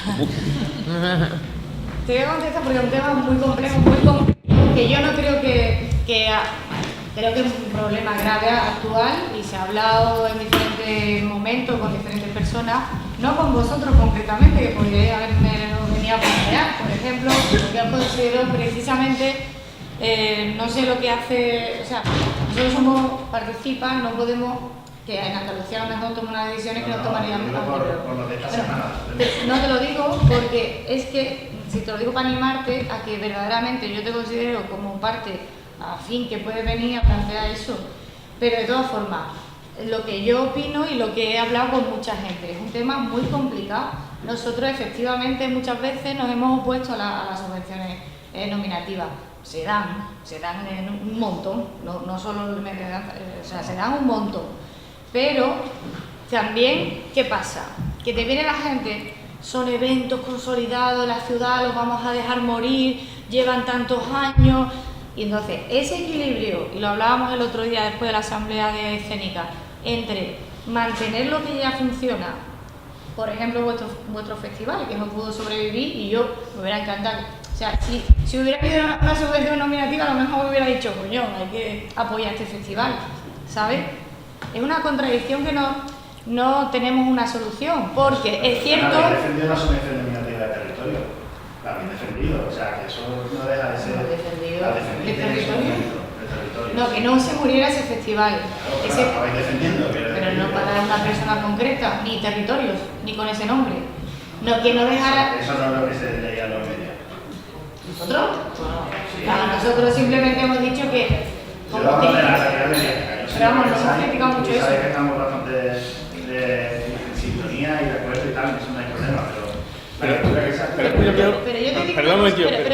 Te voy a contestar porque es un tema muy complejo, que yo no creo creo que es un problema grave actual y se ha hablado en diferentes momentos con diferentes personas, no con vosotros concretamente, que podríais haberme venido a plantear. Por ejemplo, yo considero precisamente, no sé lo que hace, o sea, nosotros participas, no podemos, que en Andalucía a lo mejor toman unas decisiones que no tomarían. No te lo digo porque es que, si te lo digo para animarte a que verdaderamente yo te considero como parte afín que puede venir a plantear eso, pero de todas formas, lo que yo opino y lo que he hablado con mucha gente, es un tema muy complicado. Nosotros efectivamente muchas veces nos hemos opuesto a las subvenciones nominativas. Se dan en un montón, no solo o sea, se dan un montón. Pero también, ¿qué pasa? Que te viene la gente, son eventos consolidados en la ciudad, los vamos a dejar morir, llevan tantos años. Y entonces, ese equilibrio, y lo hablábamos el otro día después de la asamblea de escénica, entre mantener lo que ya funciona, por ejemplo vuestro festival, que no pudo sobrevivir y yo me hubiera encantado. O sea, si hubiera habido una subvención nominativa, a lo mejor me hubiera dicho, coño, hay que apoyar este festival, ¿sabes? Es una contradicción que no tenemos una solución, porque es cierto... Habéis defendido una subvención nominativa de territorio, la habéis defendido, o sea, que eso no deja de ser... ¿La defendiste en territorio? No, que no se muriera ese festival. Claro, lo habéis defendiendo. Pero no para una persona concreta, ni territorios, ni con ese nombre. No, que no dejara... Eso no es lo que se leía en los medios. ¿Nosotros? Claro, nosotros simplemente hemos dicho que... Yo hablo de la realidad mediática. Pero vamos, no hemos criticado mucho eso. Sabéis que estamos bastante en sintonía y de acuerdo y tal, eso no hay problema, pero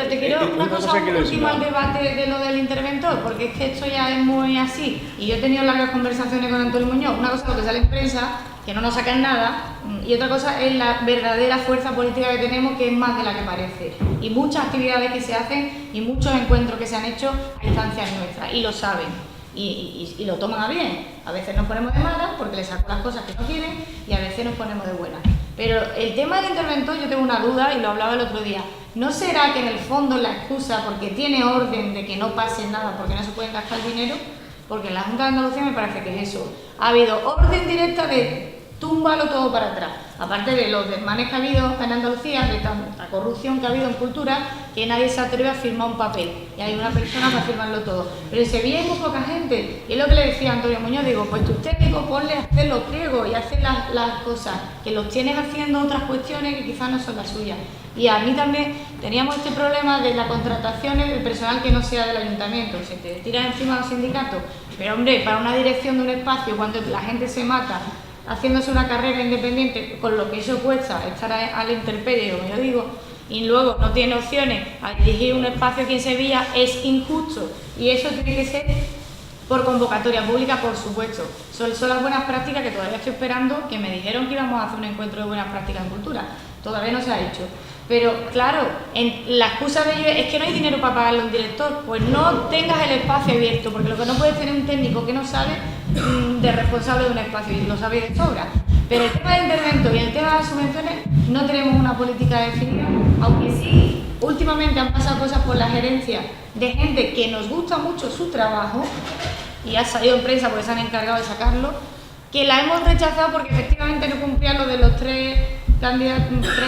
te quiero una cosa última al debate de lo del interventor, porque es que esto ya es muy así, y yo he tenido largas conversaciones con Antonio Muñoz. Una cosa es lo que sale en prensa, que no nos sacan nada, y otra cosa es la verdadera fuerza política que tenemos, que es más de la que parece, y muchas actividades que se hacen y muchos encuentros que se han hecho a instancias nuestras, y lo saben. Y lo toman a bien. A veces nos ponemos de malas porque les saco las cosas que no quieren y a veces nos ponemos de buenas. Pero el tema del interventor, yo tengo una duda y lo hablaba el otro día. ¿No será que en el fondo la excusa, porque tiene orden de que no pase nada, porque no se pueden gastar dinero? Porque en la Junta de Andalucía me parece que es eso. Ha habido orden directa de túmbalo todo para atrás. Aparte de los desmanes que ha habido en Andalucía, de tanta corrupción que ha habido en cultura, que nadie se atreve a firmar un papel. Y hay una persona para firmarlo todo. Pero en Sevilla hay muy poca gente. Y es lo que le decía a Antonio Muñoz, digo, pues tus técnicos ponle a hacer los pliegos y hacer las cosas, que los tienes haciendo otras cuestiones que quizás no son las suyas. Y a mí también teníamos este problema de las contrataciones del personal que no sea del ayuntamiento. Se te tira encima de los sindicatos. Pero hombre, para una dirección de un espacio, cuando la gente se mata, haciéndose una carrera independiente, con lo que eso cuesta, estar a la intemperie, como yo digo, y luego no tiene opciones a dirigir un espacio aquí en Sevilla, es injusto. Y eso tiene que ser por convocatoria pública, por supuesto. Son las buenas prácticas que todavía estoy esperando, que me dijeron que íbamos a hacer un encuentro de buenas prácticas en cultura. Todavía no se ha hecho. Pero claro, la excusa de ellos es que no hay dinero para pagarle a un director. Pues no tengas el espacio abierto, porque lo que no puede tener un técnico que no sabe de responsable de un espacio, y lo sabéis de sobra. Pero el tema del intervento y el tema de las subvenciones no tenemos una política definida, aunque sí, últimamente han pasado cosas por la gerencia de gente que nos gusta mucho su trabajo, y ha salido en prensa porque se han encargado de sacarlo, que la hemos rechazado porque efectivamente no cumplía lo de los tres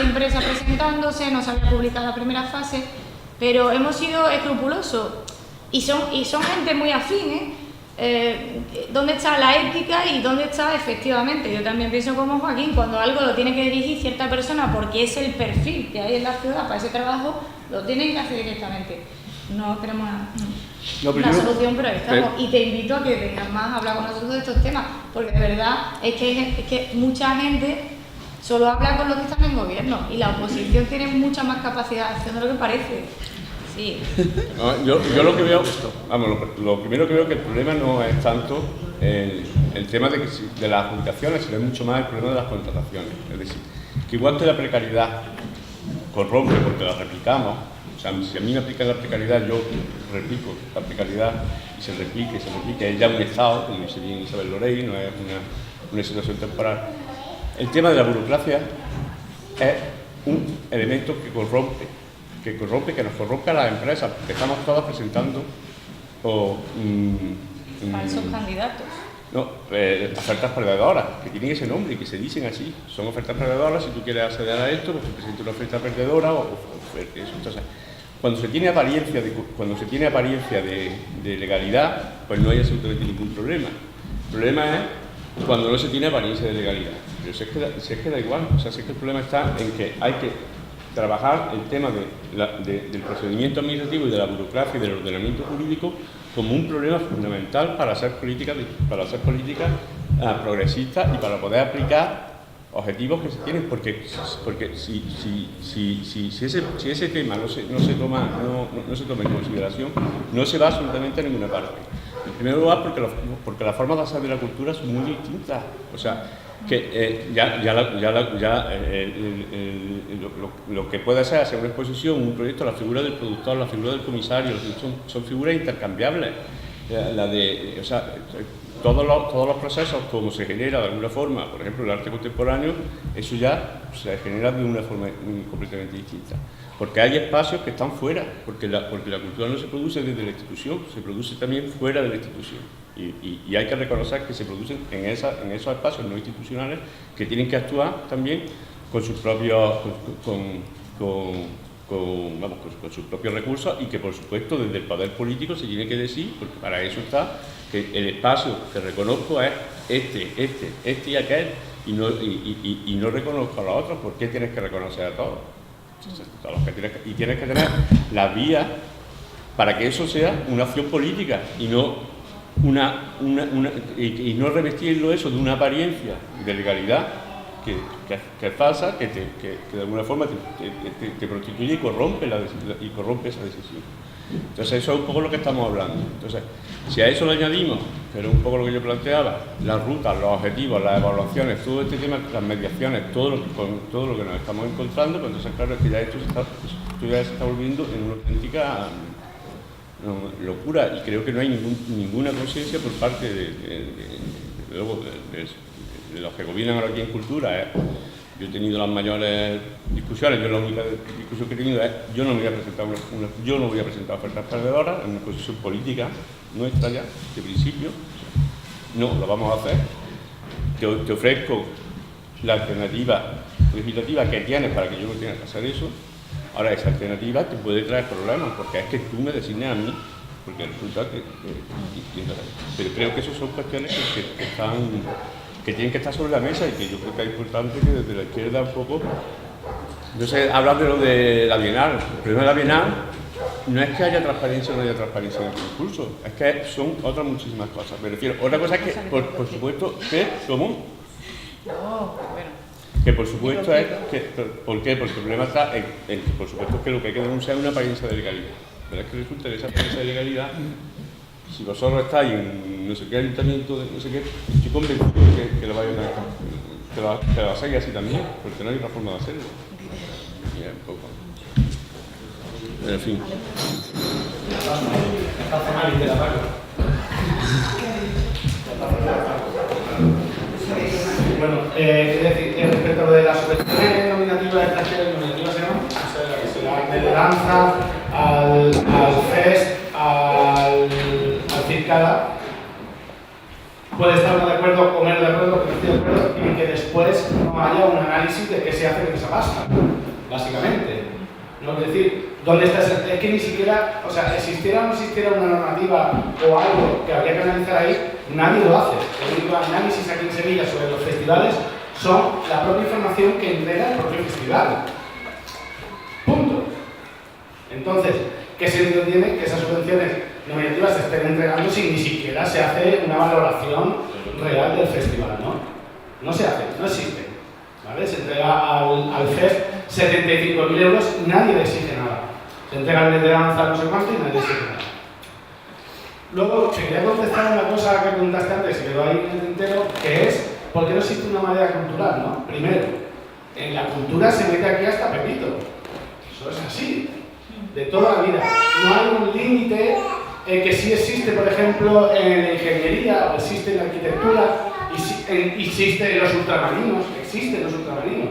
empresas presentándose, no se había publicado la primera fase, pero hemos sido escrupulosos y son gente muy afín, ¿dónde está la ética y dónde está efectivamente? Yo también pienso como Joaquín, cuando algo lo tiene que dirigir cierta persona porque es el perfil que hay en la ciudad para ese trabajo, lo tienen que hacer directamente. No tenemos una solución, pero ahí estamos. Y te invito a que vengas más a hablar con nosotros de estos temas, porque de verdad es que mucha gente solo habla con los que están en gobierno y la oposición tiene mucha más capacidad de acción de lo que parece. Sí. No, yo lo que veo, vamos, lo primero que veo que el problema no es tanto el tema de las adjudicaciones, se ve mucho más el problema de las contrataciones. Es decir, que igual que la precariedad corrompe porque la replicamos, o sea, si a mí me aplican la precariedad, yo replico la precariedad y se replica, es ya un estado, como dice bien Isabel Lorey, no es una situación temporal. El tema de la burocracia es un elemento que nos corrompe a las empresas, porque estamos todas presentando falsos candidatos. No, ofertas perdedoras, que tienen ese nombre y que se dicen así. Son ofertas perdedoras, si tú quieres acceder a esto, pues te presenta una oferta perdedora o eso. Entonces, cuando se tiene apariencia de legalidad, pues no hay absolutamente ningún problema. El problema es cuando no se tiene apariencia de legalidad. Pero si es que da igual, o sea, si es que el problema está en que hay que trabajar el tema del procedimiento administrativo y de la burocracia y del ordenamiento jurídico como un problema fundamental para hacer políticas progresistas y para poder aplicar objetivos que se tienen, porque si ese tema no se toma en consideración, no se va absolutamente a ninguna parte. En primer lugar, porque las formas de hacer de la cultura son muy distintas. O sea, que lo que puede ser hacer una exposición, un proyecto, la figura del productor, la figura del comisario, son figuras intercambiables. O sea, todos los procesos, como se genera de alguna forma, por ejemplo, el arte contemporáneo, eso ya se genera de una forma completamente distinta. Porque hay espacios que están fuera, porque la cultura no se produce desde la institución, se produce también fuera de la institución. Y hay que reconocer que se producen en esos espacios no institucionales que tienen que actuar también con sus propios con sus propios recursos y que, por supuesto, desde el poder político se tiene que decir, porque para eso está, que el espacio que reconozco es este y aquel, y no reconozco a los otros. ¿Por qué tienes que reconocer a todos? Y tienes que tener la vía para que eso sea una acción política y no revestirlo eso de una apariencia de legalidad que es falsa, que de alguna forma te prostituye y corrompe esa decisión. Entonces eso es un poco lo que estamos hablando. Entonces, si a eso le añadimos, que era un poco lo que yo planteaba, las rutas, los objetivos, las evaluaciones, todo este tema, las mediaciones, todo lo que nos estamos encontrando, pues entonces claro es que ya esto ya se está volviendo en una auténtica locura, y creo que no hay ninguna conciencia por parte de los que gobiernan ahora aquí en cultura. Yo he tenido las mayores discusiones, yo la única discusión que he tenido es yo no voy a presentar ofertas perdedoras, en una posición política nuestra ya, de principio, no lo vamos a hacer. Te ofrezco la alternativa legislativa que tienes para que yo no tenga que hacer eso. Ahora, esa alternativa te puede traer problemas, porque es que tú me designes a mí, porque resulta que pero creo que esas son cuestiones que tienen que estar sobre la mesa y que yo creo que es importante que desde la izquierda un poco. Entonces, hablar de lo de la Bienal. El problema de la Bienal no es que haya transparencia o no haya transparencia en el concurso, es que son otras muchísimas cosas. Me refiero, otra cosa es que, por supuesto, que común. No, bueno. Que por supuesto es que, ¿por qué? Porque el problema está en que por supuesto que lo que hay que denunciar es una apariencia de legalidad. Pero es que resulta que esa apariencia de legalidad, si vosotros estáis en no sé qué ayuntamiento, no sé qué, estoy convencido de que lo vayan a que lo hacéis así también, porque no hay otra forma de hacerlo. Y es un poco. En fin. Bueno, quiero decir, respecto a lo de las subvenciones nominativas extranjeras, nominativas se dan de danza, al FEST, al CIRCADA, puede estar uno de acuerdo o menos de acuerdo, pero estoy de acuerdo en que después no haya un análisis de qué se hace con esa pasta, básicamente. ¿No? Es decir, ¿dónde está ese? Es que ni siquiera, o sea, existiera o no existiera una normativa o algo que habría que analizar ahí, nadie lo hace. El único análisis aquí en Sevilla sobre los festivales son la propia información que entrega el propio festival. Punto. Entonces, ¿qué sentido tiene que esas subvenciones nominativas se estén entregando si ni siquiera se hace una valoración real del festival? No se hace, no existe. ¿Vale? Se entrega al FEST 75.000 euros, nadie le exige nada. Se entrega el de danza no sé cuánto y nadie le exige nada. Luego, te quería contestar una cosa que preguntaste antes y quedó ahí en el tintero, que es, ¿por qué no existe una manera cultural, no? Primero, en la cultura se mete aquí hasta Pepito. Eso es así, de toda la vida. No hay un límite que sí existe, por ejemplo, en la ingeniería o existe en la arquitectura, existe en los ultramarinos, existen los ultramarinos.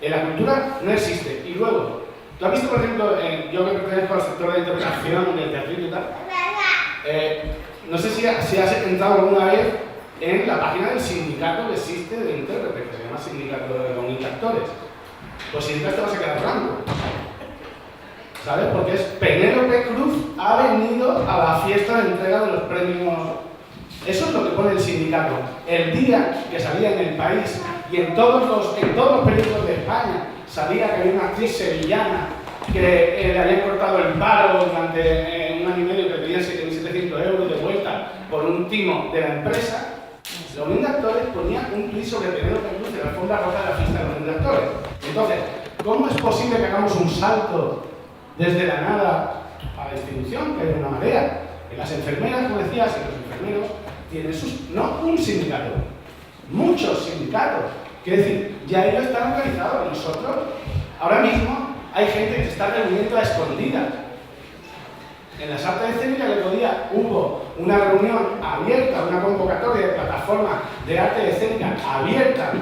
En la cultura no existe. Y luego, ¿tú has visto, por ejemplo, yo que pertenezco al sector de interpretación, del teatro y tal? No sé si has entrado alguna vez en la página del sindicato que existe de intérpretes, que se llama Sindicato de Actores. Pues si entras te vas a quedar blanco. ¿Sabes? Porque es Penélope Cruz ha venido a la fiesta de entrega de los premios. Eso es lo que pone el sindicato. El día que salía en El País y en todos los periódicos de España salía que había una actriz sevillana que le habían cortado el paro durante un año y medio, que pedían 7.700 euros de vuelta por un timo de la empresa, la Unión de Actores ponía un tuit sobre Penélope Cruz de la alfombra roja de la fiesta de la Unión de Actores. Entonces, ¿cómo es posible que hagamos un salto desde la nada a la institución, que es una marea? Que las enfermeras, como decías, y los enfermeros tienen no un sindicato, muchos sindicatos. Quiero decir, ya ellos están organizados. Nosotros, ahora mismo, hay gente que se está reuniendo a escondidas. En las artes escénicas el otro día hubo una reunión abierta, una convocatoria de plataforma de arte escénica abierta,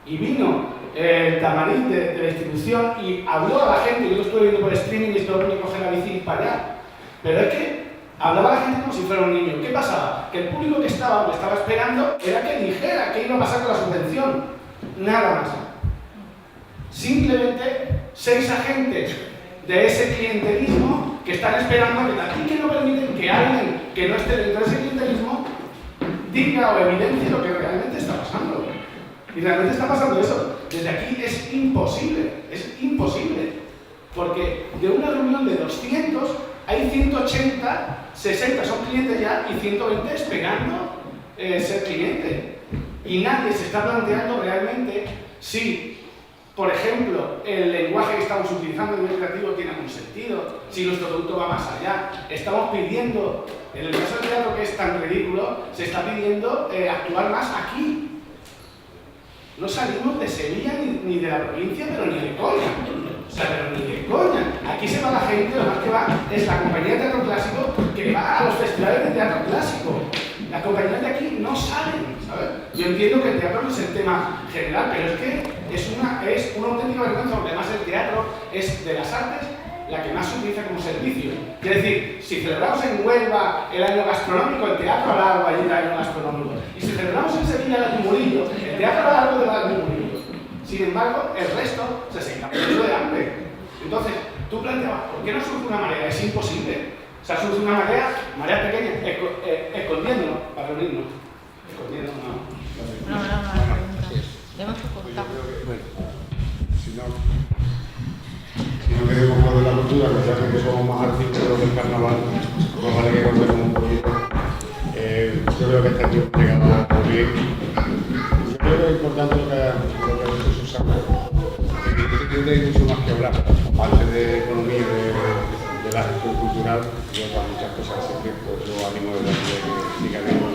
y vino el Tamarín de la institución y habló a la gente. Yo lo estuve viendo por streaming y estuve que coger la bici para allá. Pero es que hablaba a la gente como si fuera un niño. ¿Qué pasaba? Que el público que estaba esperando era que dijera qué iba a pasar con la subvención. Nada más. Simplemente 6 agentes de ese clientelismo que están esperando y que no permiten que alguien que no esté dentro de ese clientelismo diga o evidencie lo que realmente está pasando. Y realmente está pasando eso. Desde aquí es imposible, porque de una reunión de 200 hay 180, 60 son clientes ya y 120 esperando ser cliente. Y nadie se está planteando realmente si, por ejemplo, el lenguaje que estamos utilizando en el creativo tiene algún sentido, si nuestro producto va más allá. Estamos pidiendo, en el caso del teatro que es tan ridículo, se está pidiendo actuar más aquí. No salimos de Sevilla ni de la provincia, pero ni de coña. O sea, pero ni de coña. Aquí se va la gente, lo más que va es la compañía de teatro clásico que va a los festivales de teatro clásico. Las compañías de aquí no salen, ¿sabes? Yo entiendo que el teatro no es el tema general, pero es que es una auténtica vergüenza, porque además el teatro es de las artes la que más se utiliza como servicio. Es decir, si celebramos en Huelva el año gastronómico, el teatro hará algo allí del año gastronómico. Y si celebramos en Sevilla el año Murillo, el teatro hará algo del año Murillo. Sin embargo, el resto se sigue muriendo de hambre. Entonces, tú planteabas, ¿por qué no surge una marea? Es imposible. O sea, surge una marea pequeña, escondiéndonos para unirnos. Escondiéndonos, no. No. Hemos contado. Bueno, si no queremos hablar de la cultura, que ya que somos más artísticos del carnaval, pues vale que contemos un poquito. Yo creo que este tiempo ha llegado muy bien. Yo creo que es importante lo que ha dicho Susana. Creo que hay mucho más que hablar, aparte de economía y de la gestión cultural y otras muchas cosas. Así que pues, yo animo desde aquí de que siga habiendo